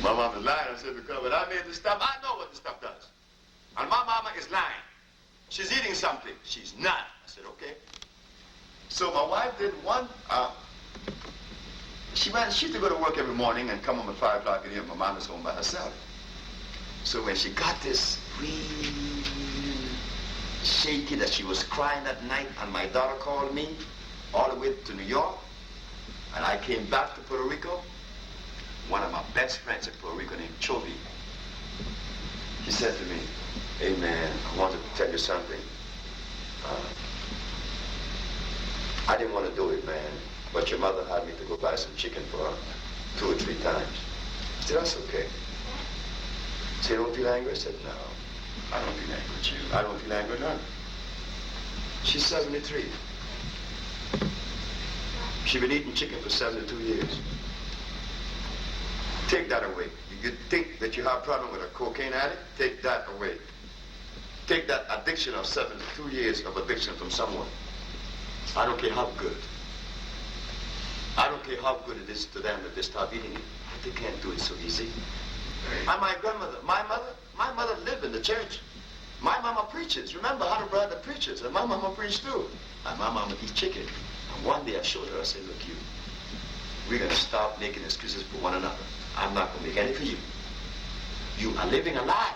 My mom is lying. I said, because when I made this stuff, I know what this stuff does. And my mama is lying. She's eating something. She's not. I said, okay. So my wife did one, she used to go to work every morning and come home at 5 o'clock and my mom is home by herself. So when she got this real shaky that she was crying that night, and my daughter called me all the way to New York, and I came back to Puerto Rico, one of my best friends in Puerto Rico named 𝐥𝐢𝐤𝐞, he said to me, hey man, I wanted to tell you something. I didn't want to do it, man, but your mother had me to go buy some chicken for her 2 or 3 times. I said, that's okay. So you don't feel angry? I said, no, I don't feel angry with you. I don't feel angry with her. She's 73. She's been eating chicken for 72 years. Take that away. You think that you have a problem with a cocaine addict? Take that away. Take that addiction of 72 years of addiction from someone. I don't care how good. I don't care how good it is to them that they stop eating it. But they can't do it so easy. And my grandmother, my mother lived in the church. My mama preaches. Remember how the brother preaches, and my mama preached too. And my mama eats chicken. And one day I showed her, I said, look, we're going to stop making excuses for one another. I'm not going to make any for you. You are living a lie.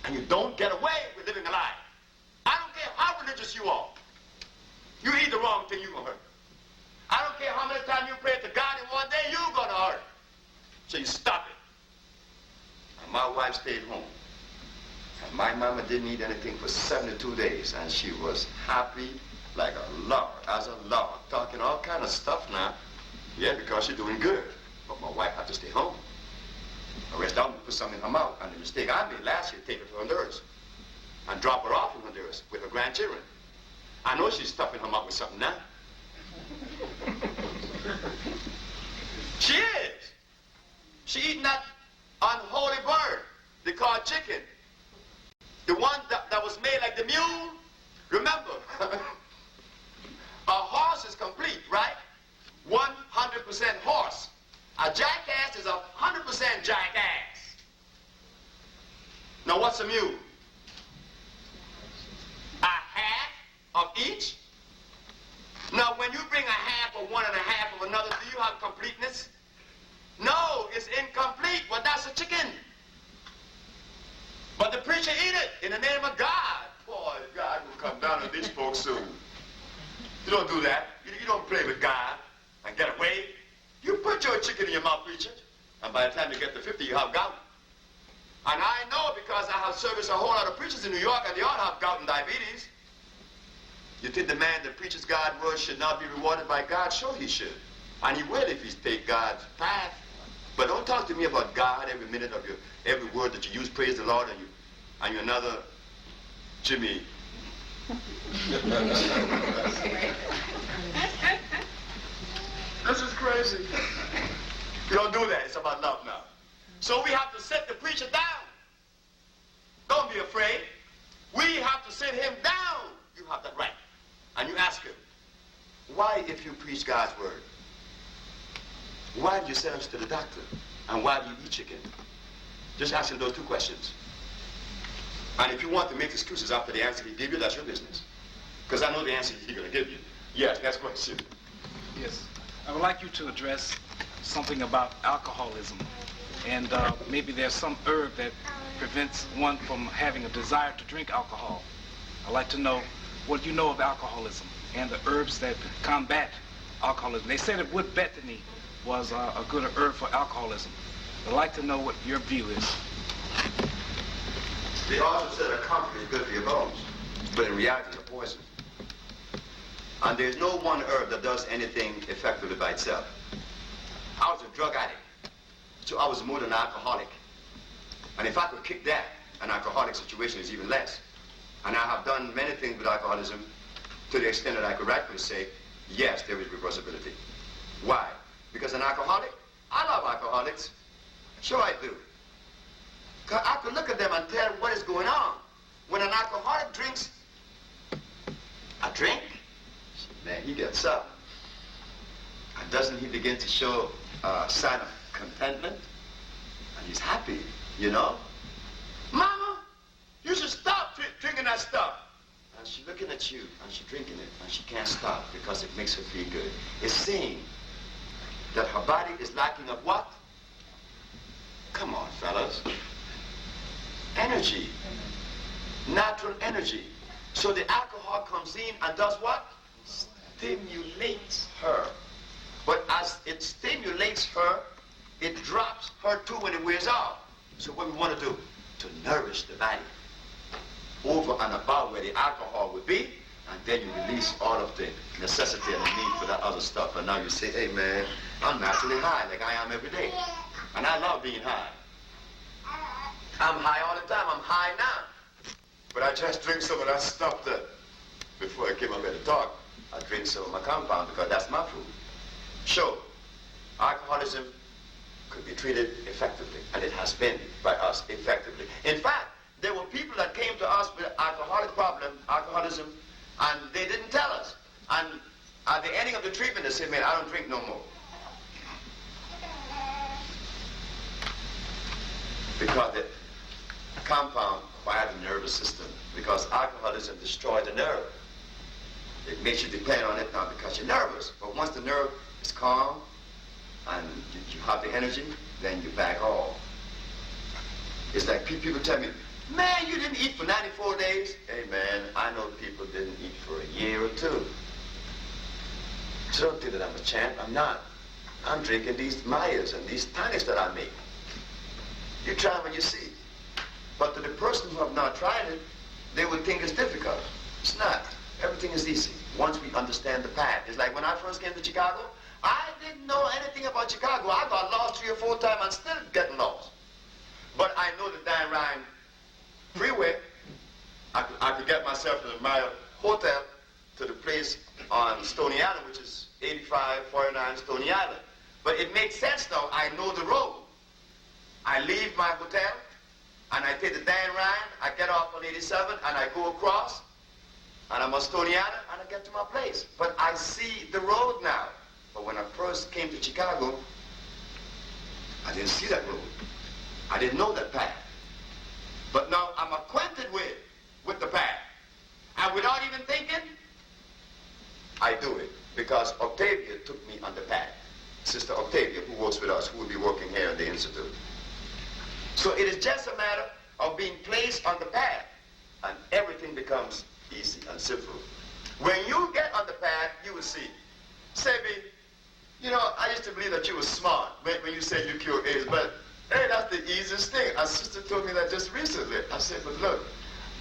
And you don't get away with living a lie. I don't care how religious you are. You eat the wrong thing, you're going to hurt. I don't care how many times you pray to God in one day, you're going to hurt. So you stop it. And my wife stayed home. And my mama didn't eat anything for 72 days. And she was happy like a lord, as a lord, talking all kind of stuff now. Yeah, because she's doing good. But my wife had to stay home. Or else I would put something in her mouth. And the mistake I made last year, take her to Honduras. And drop her off in Honduras with her grandchildren. I know she's stuffing her mouth with something now. She is. She eating that unholy bird they call chicken. The one that was made like the mule. Remember, a horse is complete, right? 100% horse. A jackass is 100% jackass. Now what's a mule? A half of each? Now when you bring a half of one and a half of another, do you have completeness? No, it's incomplete. Well, that's a chicken. But the preacher eat it in the name of God. Boy, God will come down on these folks soon. You don't do that. You don't play with God and get away. You put your chicken in your mouth, preacher, and by the time you get to 50, you have gout. And I know because I have serviced a whole lot of preachers in New York, and they all have gout and diabetes. You think the man that preaches God's word should not be rewarded by God? Sure he should. And he will if he take God's path. But don't talk to me about God every minute of your, every word that you use, praise the Lord, and you're another Jimmy. This is crazy. You don't do that. It's about love now. So we have to sit the preacher down. Don't be afraid. We have to sit him down. You have that right. And you ask him, why, if you preach God's word, why do you send us to the doctor? And why do you eat chicken? Just ask him those two questions. And if you want to make excuses after the answer he gave you, that's your business. Because I know the answer he's going to give you. Yes, next question. Yes. I would like you to address something about alcoholism. And maybe there's some herb that prevents one from having a desire to drink alcohol. I'd like to know what you know of alcoholism and the herbs that combat alcoholism. They said that wood Bethany was a good herb for alcoholism. I'd like to know what your view is. They also said a comfort is good for your bones, but in reality it's a poison. And there's no one herb that does anything effectively by itself. I was a drug addict, so I was more than an alcoholic. And if I could kick that, an alcoholic situation is even less. And I have done many things with alcoholism to the extent that I could rightfully say, yes, there is reversibility. Why? Because an alcoholic, I love alcoholics. Sure I do. 'Cause I could look at them and tell what is going on. When an alcoholic drinks a drink, man, he gets up. And doesn't he begin to show a sign of contentment? And he's happy, you know? Mama, you should stop drinking that stuff. And she's looking at you, and she's drinking it, and she can't stop because it makes her feel good. It's saying that her body is lacking of what? Come on, fellas. Energy. Natural energy. So the alcohol comes in and does what? Stimulates her. But as it stimulates her, it drops her too when it wears off. So what we want to do? To nourish the body over and above where the alcohol would be, and then you release all of the necessity and the need for that other stuff. And now you say, hey man, I'm naturally high like I am every day. And I love being high. I'm high all the time. I'm high now. But I just drink some of that stuff that, before I came up here to talk, I drink some of my compound because that's my food. Sure, alcoholism could be treated effectively, and it has been by us effectively. In fact, there were people that came to us with alcoholism, and they didn't tell us. And at the ending of the treatment, they said, man, I don't drink no more. Because the compound quiet the nervous system, because alcoholism destroys the nerve. It makes you depend on it now because you're nervous. But once the nerve is calm and you have the energy, then you back off. It's like people tell me, man, you didn't eat for 94 days. Hey, man, I know people didn't eat for a year or two. So don't think that I'm a champ. I'm not. I'm drinking these Mayas and these tonics that I make. You try them and you see. But to the person who have not tried it, they would think it's difficult. It's not. Everything is easy once we understand the path. It's like when I first came to Chicago, I didn't know anything about Chicago. I got lost 3 or 4 times and still getting lost. But I know the Dan Ryan freeway. I could get myself to the Mile Hotel to the place on Stony Island, which is 8549 Stony Island. But it makes sense now. I know the road. I leave my hotel, and I take the Dan Ryan. I get off on 87, and I go across, and I'm on Stony Island, and I get to my place. But I see the road now. But when I first came to Chicago, I didn't see that road. I didn't know that path. But now I'm acquainted with the path. And without even thinking, I do it. Because Octavia took me on the path. Sister Octavia, who works with us, who will be working here at the Institute. So it is just a matter of being placed on the path. And everything becomes easy and simple. When you get on the path, you will see. Sebi, you know, I used to believe that you were smart when you said you cure AIDS, but hey, that's the easiest thing. A sister told me that just recently. I said, but look,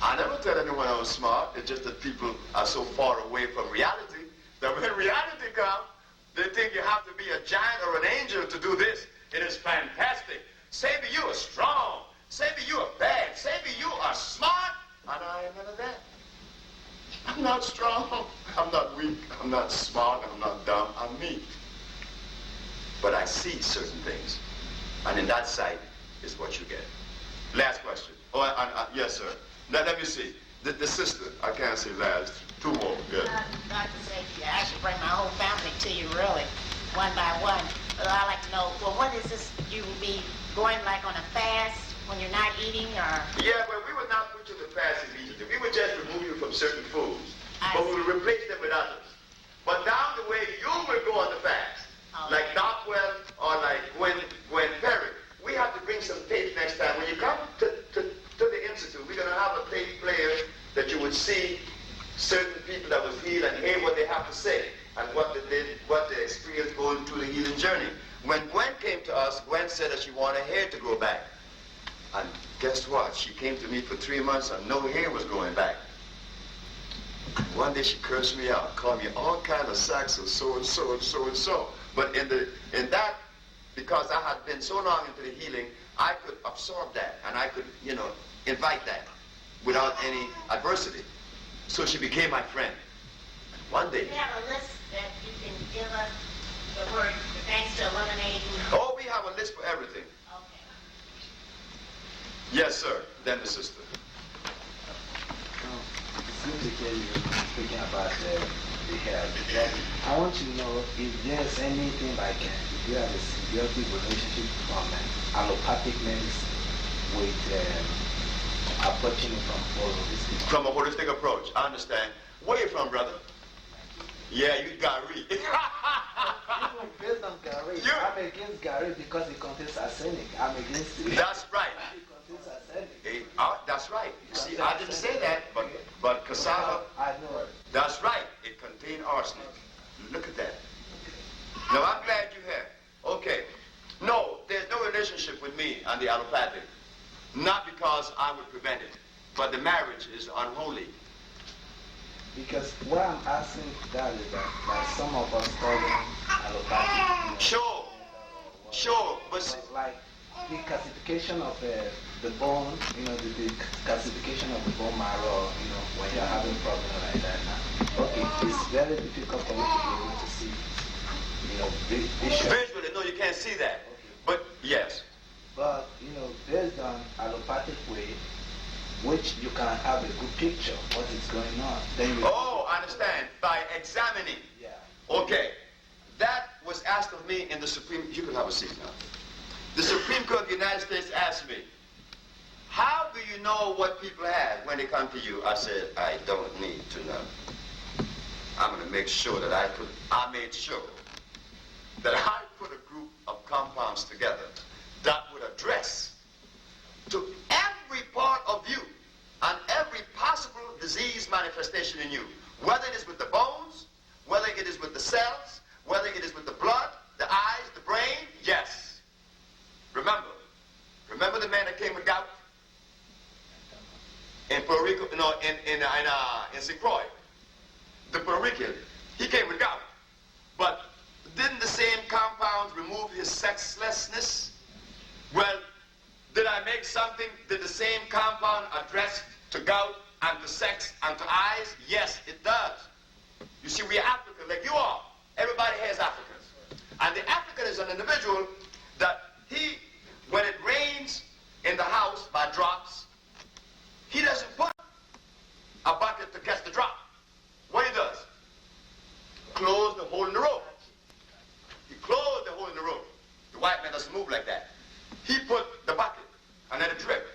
I never tell anyone I was smart. It's just that people are so far away from reality that when reality comes, they think you have to be a giant or an angel to do this. It is fantastic. Sebi, you are strong. Sebi, you are bad. Sebi, you are smart. And I am none of that. I'm not strong. I'm not weak. I'm not smart. I'm not dumb. I'm me. But I see certain things. And in that sight is what you get. Last question. Oh, yes, sir. Let me see. The sister. I can't say last. Two more. Good. Dr. Sebi, I should bring my whole family to you, really, one by one. But I'd like to know, well, what is this? You will be going like on a fast when you're not eating, or? Yeah, but we would not put you to fast immediately. We would just remove you from certain foods. But we will replace them with others. But down the way, you will go on the fast. Okay. Like Dockwell or like Gwen Perry. We have to bring some tape next time. When you come to the Institute, we're going to have a tape player that you would see certain people that was healed and hear what they have to say and what they did, what they experienced going through the healing journey. When Gwen came to us, Gwen said that she wanted her hair to grow back. And guess what? She came to me for 3 months and no hair was growing back. One day she cursed me out, called me all kinds of sacks of so and so and so and so. But in that, because I had been so long into the healing, I could absorb that and I could, you know, invite that without any adversity. So she became my friend. And one day. Do you have a list that you can give us the word thanks to eliminating? Oh, we have a list for everything. Okay. Yes, sir. Then the sister. Speaking about the health, I want to know if there's anything like if you have a symbiotic relationship from allopathic medicine with approaching it from holistic. From a holistic approach, I understand. Where you from, brother? Yeah, you Gary. Even based on Gary, I'm against Gary because it contains arsenic. I'm against it. That's right. It contains arsenic. That's right. You see, I didn't say that, but cassava. I know. That's right. It contained arsenic. Look at that. Now, I'm glad you have. Okay. No, there's no relationship with me and the allopathic. Not because I would prevent it, but the marriage is unholy. Because what I'm asking that is that some of us studying allopathic. Sure, but like the calcification of the bone, the calcification of the bone marrow, when you're having problems like that now. Okay, it's very difficult for you to be able to see, visually, no, you can't see that. Okay. But yes. But, based on allopathic way, which you can have a good picture of what is going on. Then I understand. By examining. Yeah. Okay. That was asked of me in the Supreme... You can have a seat now. The Supreme Court of the United States asked me, how do you know what people have when they come to you? I said, I don't need to know. I'm going to make sure that I made sure that I put a group of compounds together that would address to every part of you and every possible disease manifestation in you, whether it is with the bones, whether it is with the cells, whether it is with the blood, the eyes, the brain. Yes. Remember the man that came with gout in Puerto Rico, in St. Croix, the Puerto Rican. He came with gout, but didn't the same compounds remove his sexlessness? Well, did I make something? Did the same compound address to gout and to sex and to eyes? Yes, it does. You see, we are African like you are. Everybody has Africans. And the African is an individual that he, when it rains in the house by drops, he doesn't put a bucket to catch the drop. What he does? Close the hole in the rope. He closed the hole in the rope. The white man doesn't move like that. He put the bucket and let it drip.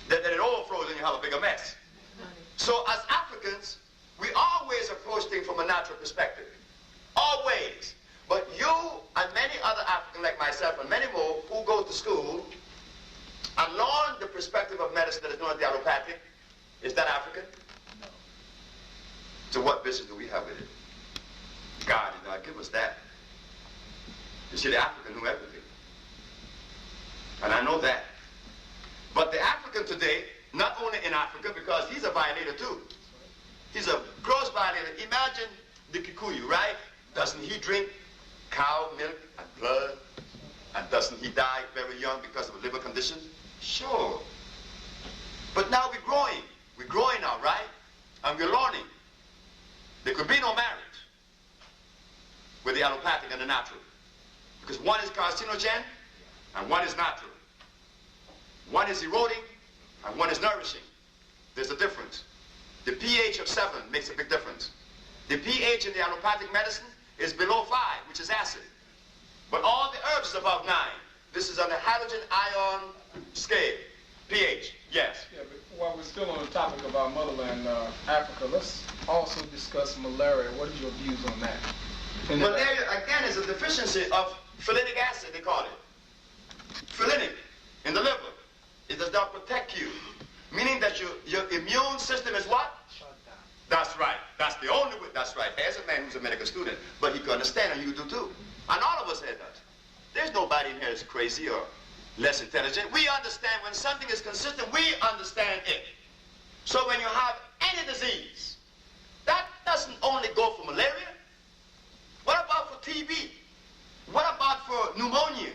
Then it overflows and you have a bigger mess. So as Africans, we always approach things from a natural perspective. Always. But you and many other Africans like myself and many more who go to school and learn the perspective of medicine that is known as the allopathic, is that African? No. So what business do we have with it? God did not give us that. You see, the African knew everything. And I know that. But the African today, not only in Africa, because he's a violator too. He's a gross violator. Imagine the Kikuyu, right? Doesn't he drink cow milk and blood? And doesn't he die very young because of a liver condition? Sure. But now we're growing. We're growing now, right? And we're learning. There could be no marriage with the allopathic and the natural. Because one is carcinogen and one is natural. One is eroding and one is nourishing. There's a difference. The pH of 7 makes a big difference. The pH in the allopathic medicine is below 5, which is acid. But all the herbs is above 9. This is on the halogen ion scale. pH, yes. Yeah, but while we're still on the topic about motherland Africa, let's also discuss malaria. What is your views on that? Malaria, again, is a deficiency of folinic acid, they call it. Folinic in the liver. It does not protect you. Meaning that your immune system is what? Shut down. That's right. That's the only way. That's right. There's a man who's a medical student, but he can understand, and you do too. And all of us have that. There's nobody in here that's crazy or less intelligent. We understand when something is consistent, we understand it. So when you have any disease, that doesn't only go for malaria. What about for TB? What about for pneumonia?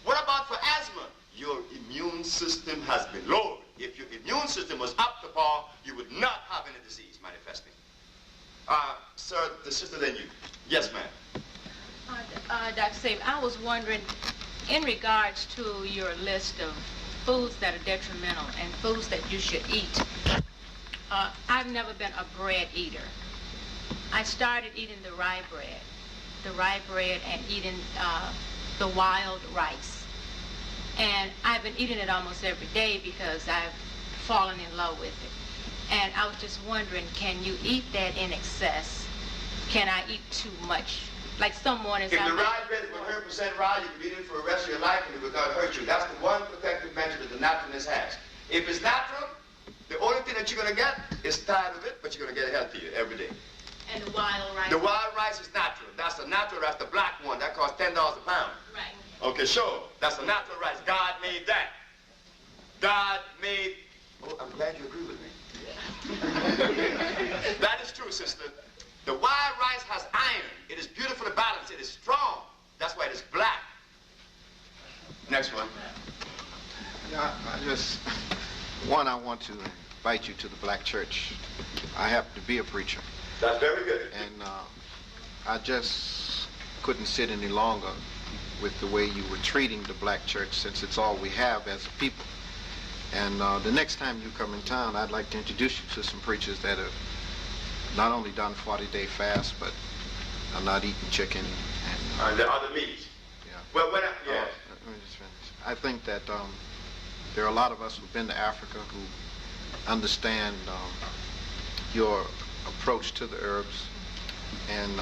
What about for asthma? Your immune system has been lowered. If your immune system was up to par, you would not have any disease manifesting. Sir, the sister then you. Yes, ma'am. Dr. Sebi, I was wondering, in regards to your list of foods that are detrimental and foods that you should eat, I've never been a bread eater. I started eating the rye bread and eating the wild rice. And I've been eating it almost every day because I've fallen in love with it. And I was just wondering, can you eat that in excess? Can I eat too much? Like some mornings If the rye bread is 100% rye, you can eat it for the rest of your life and it will not hurt you. That's the one protective measure that the naturalness has. If it's natural, the only thing that you're going to get is tired of it, but you're going to get healthier every day. And the wild rice? The wild rice is natural. That's the natural, that's the black one. That costs $10 a pound. Right. Okay, sure. That's the natural rice. God made that. God made... Oh, I'm glad you agree with me. That is true, sister. The wild rice has iron. It is beautifully balanced. It is strong. That's why it is black. Next one. Yeah, I want to invite you to the black church. I happen to be a preacher. That's very good. And I just couldn't sit any longer with the way you were treating the black church, since it's all we have as a people. And the next time you come in town, I'd like to introduce you to some preachers that have not only done 40-day fast, but are not eating chicken. And the other meats. Yeah. Well, let me just finish. I think that there are a lot of us who've been to Africa who understand your approach to the herbs, and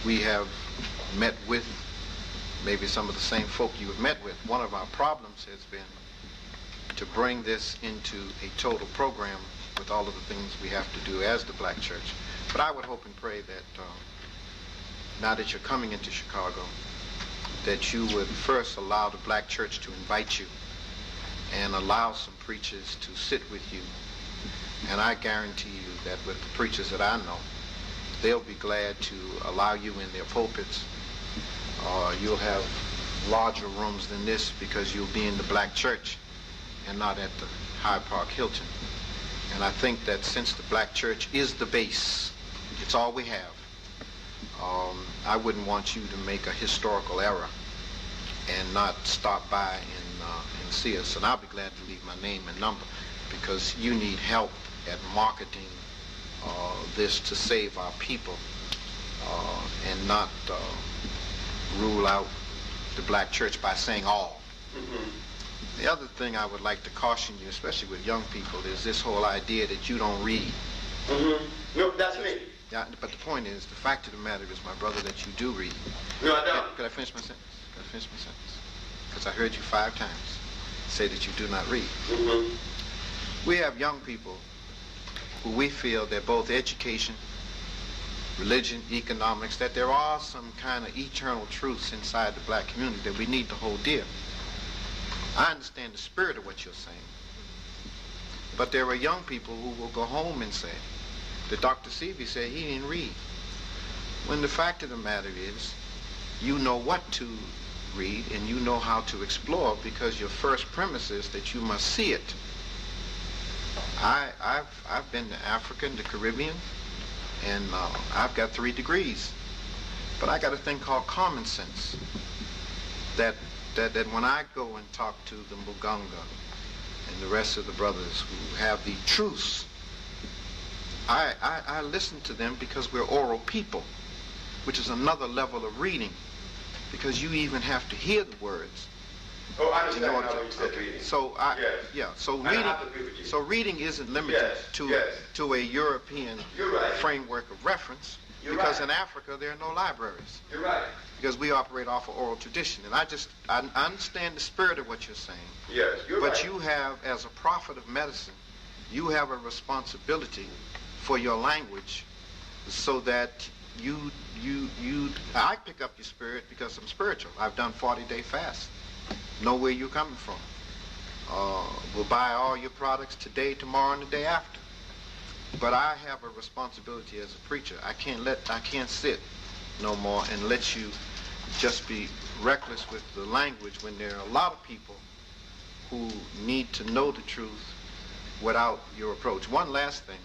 we have met with maybe some of the same folk you have met with. One of our problems has been to bring this into a total program with all of the things we have to do as the black church. But I would hope and pray that now that you're coming into Chicago, that you would first allow the black church to invite you and allow some preachers to sit with you. And I guarantee you that with the preachers that I know, they'll be glad to allow you in their pulpits. You'll have larger rooms than this because you'll be in the black church and not at the Hyde Park Hilton. And I think that since the black church is the base It's all we have. I wouldn't want you to make a historical error and not stop by and see us. And I'll be glad to leave my name and number, because you need help at marketing this to save our people and not rule out the black church by saying all. The other thing I would like to caution you, especially with young people, is this whole idea that you don't read. No, that's me. Yeah, but the point is, the fact of the matter is, my brother, that you do read. No, I don't. Could I finish my sentence? Could I finish my sentence? Because I heard you 5 times say that you do not read. We have young people who we feel that both education, religion, economics, that there are some kind of eternal truths inside the black community that we need to hold dear. I understand the spirit of what you're saying. But there are young people who will go home and say that Dr. Sebi said he didn't read. When the fact of the matter is, you know what to read and you know how to explore, because your first premise is that you must see it. I've been to Africa and the Caribbean, and I've got 3 degrees. But I got a thing called common sense. That when I go and talk to the Muganga and the rest of the brothers who have the truths, I listen to them because we're oral people, which is another level of reading, because you even have to hear the words. Oh, I understand how you said reading. So so reading isn't limited to a European framework of reference, because in Africa there are no libraries. You're right. Because we operate off of oral tradition. And I understand the spirit of what you're saying. Yes, you're right. But you have, as a prophet of medicine, you have a responsibility for your language, so that I pick up your spirit because I'm spiritual. I've done 40-day fast. Know where you're coming from. We'll buy all your products today, tomorrow, and the day after. But I have a responsibility as a preacher. I can't sit no more and let you just be reckless with the language when there are a lot of people who need to know the truth without your approach. One last thing.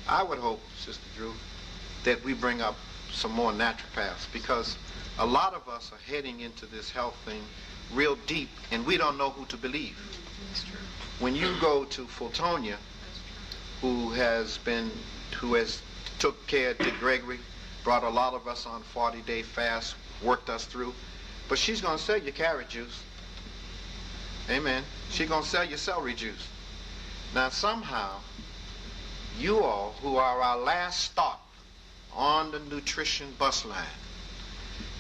I would hope, Sister Drew, that we bring up some more naturopaths, because a lot of us are heading into this health thing real deep, and we don't know who to believe. That's true. When you go to Fultonia, who has took care of Dick Gregory, brought a lot of us on 40-day fast, worked us through, but she's going to sell you carrot juice. Amen. She's going to sell you celery juice. Now somehow, you all who are our last stop on the nutrition bus line,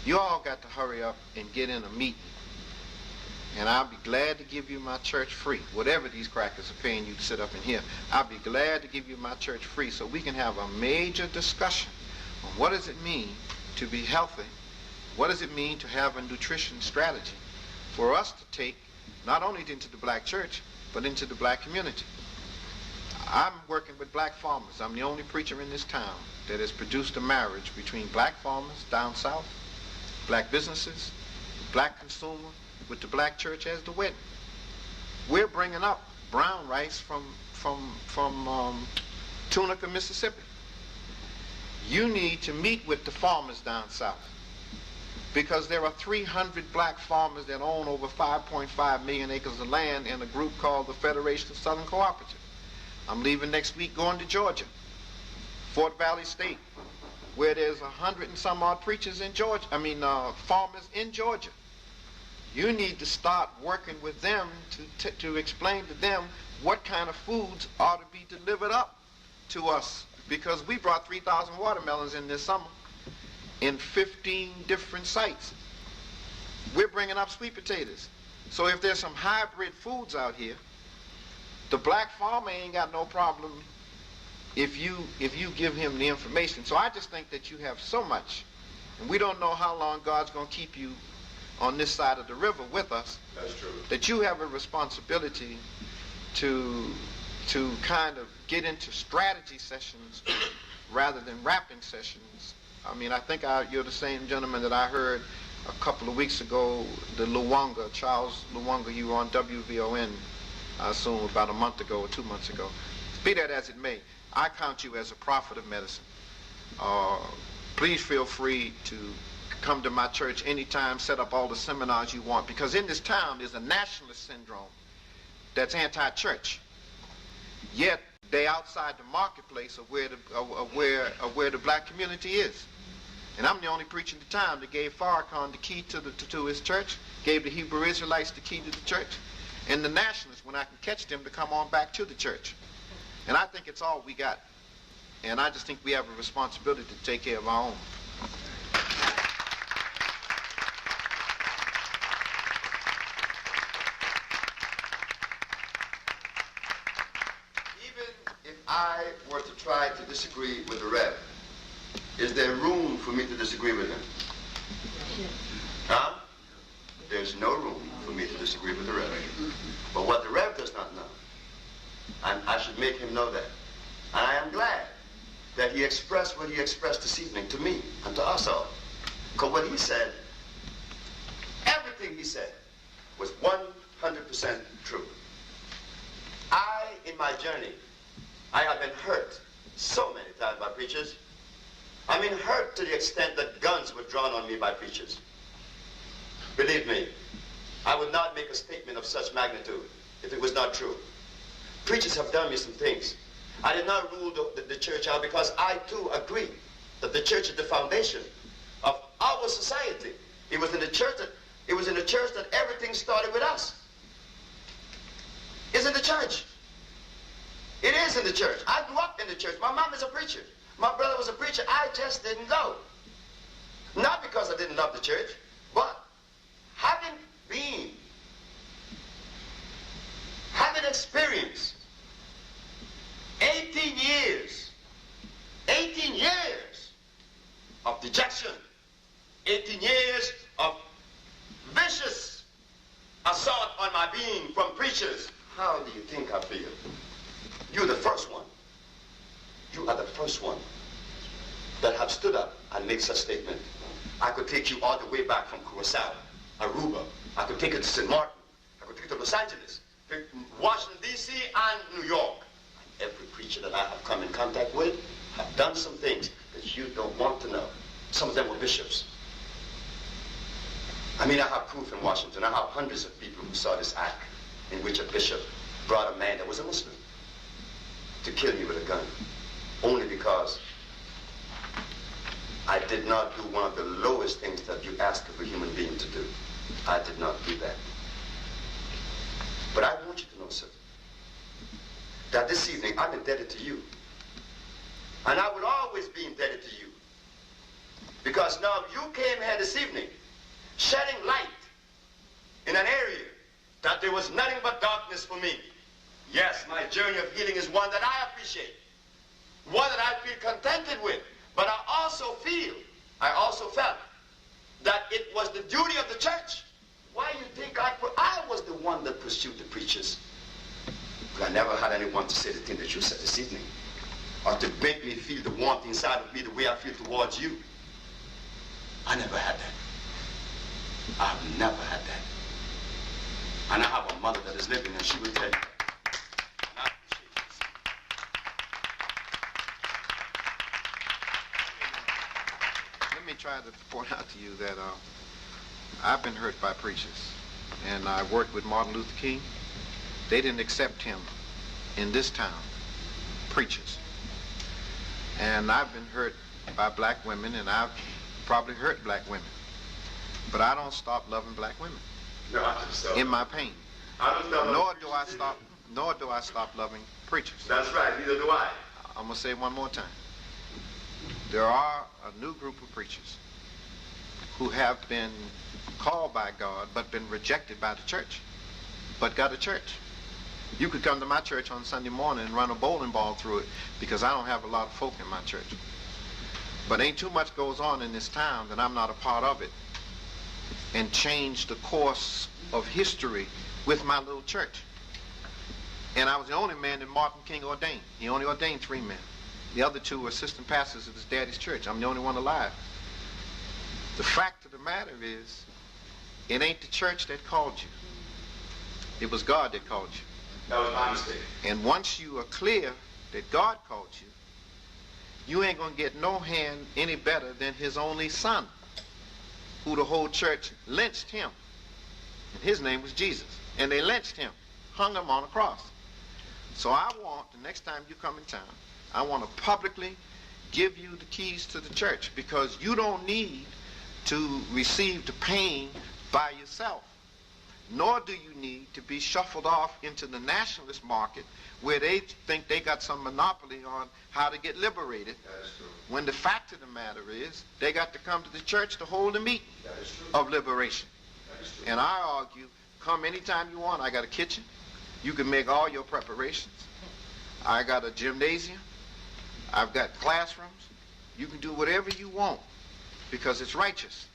you all got to hurry up and get in a meeting. And I'll be glad to give you my church free. Whatever these crackers are paying you to sit up in here, I'll be glad to give you my church free, so we can have a major discussion on what does it mean to be healthy, what does it mean to have a nutrition strategy for us to take not only into the black church, but into the black community. I'm working with black farmers. I'm the only preacher in this town that has produced a marriage between black farmers down south, black businesses, black consumer, with the black church as the wedding. We're bringing up brown rice from Tunica, Mississippi. You need to meet with the farmers down south, because there are 300 black farmers that own over 5.5 million acres of land in a group called the Federation of Southern Cooperative. I'm leaving next week going to Georgia, Fort Valley State, where there's 100 and some odd preachers in Georgia, farmers in Georgia. You need to start working with them to explain to them what kind of foods ought to be delivered up to us, because we brought 3,000 watermelons in this summer in 15 different sites. We're bringing up sweet potatoes. So if there's some hybrid foods out here, the black farmer ain't got no problem if you give him the information. So I just think that you have so much, and we don't know how long God's going to keep you on this side of the river with us. That's true. That you have a responsibility to kind of get into strategy sessions rather than rapping sessions. I think you're the same gentleman that I heard a couple of weeks ago, the Luwanga, Charles Luwanga. You were on WVON, I assume about a month ago or 2 months ago. Be that as it may, I count you as a prophet of medicine. please feel free to come to my church anytime, set up all the seminars you want, because in this town there's a nationalist syndrome that's anti-church. Yet they outside the marketplace of where the black community is. And I'm the only preacher in the town that gave Farrakhan the key to his church, gave the Hebrew Israelites the key to the church, and the nationalists, when I can catch them, to come on back to the church. And I think it's all we got. And I just think we have a responsibility to take care of our own. Even if I were to try to disagree with the Rev, is there room for me to disagree with him? Huh? There's no room for me to disagree with the Rev. But what the Rev does not know, and I should make him know that. And I am glad that he expressed what he expressed this evening to me and to us all. Because what he said, everything he said, was 100% true. In my journey, I have been hurt so many times by preachers. I mean, hurt to the extent that guns were drawn on me by preachers. Believe me, I would not make a statement of such magnitude if it was not true. Preachers have done me some things. I did not rule the church out because I too agree that the church is the foundation of our society. It was in the church that everything started with us. It's in the church. It is in the church. I grew up in the church. My mom is a preacher. My brother was a preacher. I just didn't go. Not because I didn't love the church, but having experienced 18 years of dejection, 18 years of vicious assault on my being from preachers. How do you think I feel? You're the first one. You are the first one that have stood up and made such statement. I could take you all the way back from Curacao, Aruba. I could take you to St. Martin. I could take you to Los Angeles, Washington, D.C., and New York. And every preacher that I have come in contact with have done some things that you don't want to know. Some of them were bishops. I mean, I have proof in Washington. I have hundreds of people who saw this act in which a bishop brought a man that was a Muslim to kill me with a gun, only because I did not do one of the lowest things that you ask of a human being to do. I did not do that. But I want you to know, sir, that this evening I'm indebted to you. And I will always be indebted to you. Because now you came here this evening shedding light in an area that there was nothing but darkness for me. Yes, my journey of healing is one that I appreciate, one that I feel contented with, but I also felt that it was the duty of the church. Why do you think I was the one that pursued the preachers? But I never had anyone to say the thing that you said this evening, or to make me feel the warmth inside of me the way I feel towards you. I never had that. I've never had that. And I have a mother that is living, and she will tell you. And I appreciate this. Let me try to point out to you that I've been hurt by preachers. And I worked with Martin Luther King. They didn't accept him in this town, preachers. And I've been hurt by black women, and I've probably hurt black women. But I don't stop loving black women. No, I just don't. In my pain. Nor do I stop loving preachers. That's right, neither do I. I'm going to say it one more time. There are a new group of preachers who have been called by God but been rejected by the church, but got a church. You could come to my church on Sunday morning and run a bowling ball through it, because I don't have a lot of folk in my church. But ain't too much goes on in this town that I'm not a part of it, and change the course of history with my little church. And I was the only man that Martin King ordained. He only ordained 3 men. The other 2 were assistant pastors of his daddy's church. I'm the only one alive. The fact of the matter is, it ain't the church that called you. It was God that called you. That was my mistake. And once you are clear that God called you, you ain't gonna get no hand any better than his only son, who the whole church lynched him. And his name was Jesus. And they lynched him, hung him on a cross. So I want, the next time you come in town, I want to publicly give you the keys to the church, because you don't need to receive the pain by yourself. Nor do you need to be shuffled off into the nationalist market where they think they got some monopoly on how to get liberated. When the fact of the matter is, they got to come to the church to hold a meeting of liberation. And I argue, come anytime you want. I got a kitchen. You can make all your preparations. I got a gymnasium. I've got classrooms. You can do whatever you want because it's righteous.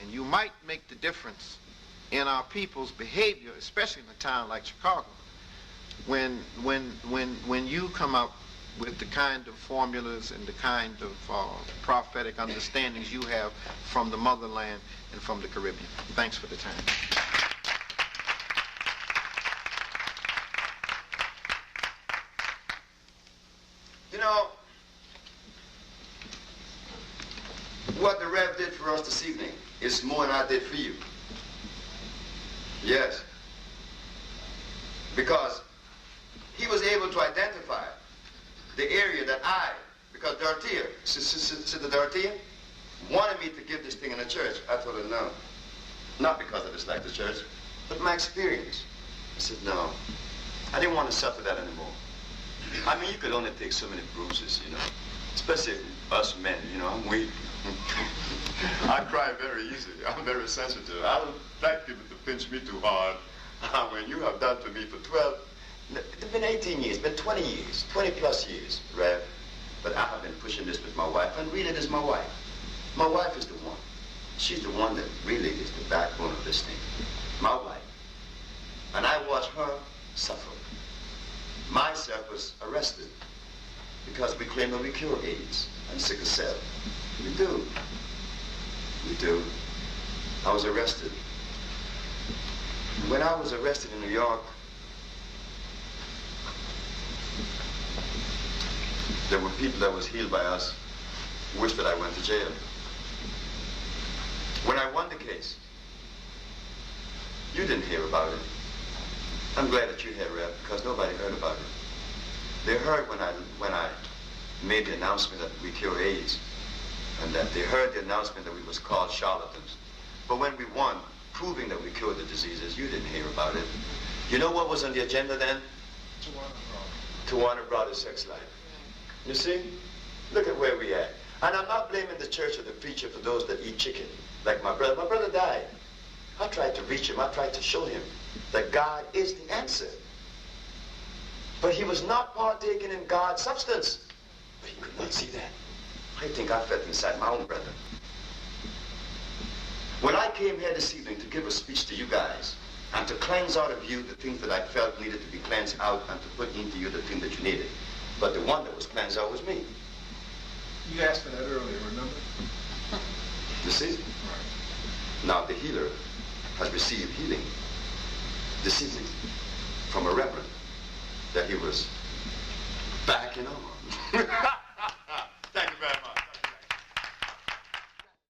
And you might make the difference in our people's behavior, especially in a town like Chicago, when you come up with the kind of formulas and the kind of prophetic understandings you have from the motherland and from the Caribbean. Thanks for the time. You know, what the Rev did for us this evening is more than I did for you. Yes. Because he was able to identify the area that because Dorothea, Sister Dorothea, wanted me to give this thing in the church. I told her no. Not because I dislike the church, but my experience. I said no. I didn't want to suffer that anymore. I mean, you could only take so many bruises, you know. Especially us men, you know, I'm weak. I cry very easily. I'm very sensitive. I don't like people to pinch me too hard. When you have done to me for 12, it's been 18 years, been 20 years, 20 plus years, Rev. But I have been pushing this with my wife, and really it is my wife. My wife is the one. She's the one that really is the backbone of this thing. My wife. And I watched her suffer. Myself was arrested because we claim that we cure AIDS and sickle cell. We do. We do. I was arrested. When I was arrested in New York, there were people that was healed by us who wished that I went to jail. When I won the case, you didn't hear about it. I'm glad that you're here, Rev, because nobody heard about it. They heard when I made the announcement that we cure AIDS, and that they heard the announcement that we was called charlatans. But when we won, proving that we cured the diseases, you didn't hear about it. You know what was on the agenda then? Tawana brought a sex life. You see? Look at where we at. And I'm not blaming the church or the preacher for those that eat chicken, like my brother. My brother died. I tried to reach him. I tried to show him that God is the answer. But he was not partaking in God's substance. But he could not see that. I think I felt inside my own brother. When I came here this evening to give a speech to you guys and to cleanse out of you the things that I felt needed to be cleansed out and to put into you the things that you needed. But the one that was cleansed out was me. You asked for that earlier, remember? You see? Now the healer has received healing this evening from a reverend that he was backing on.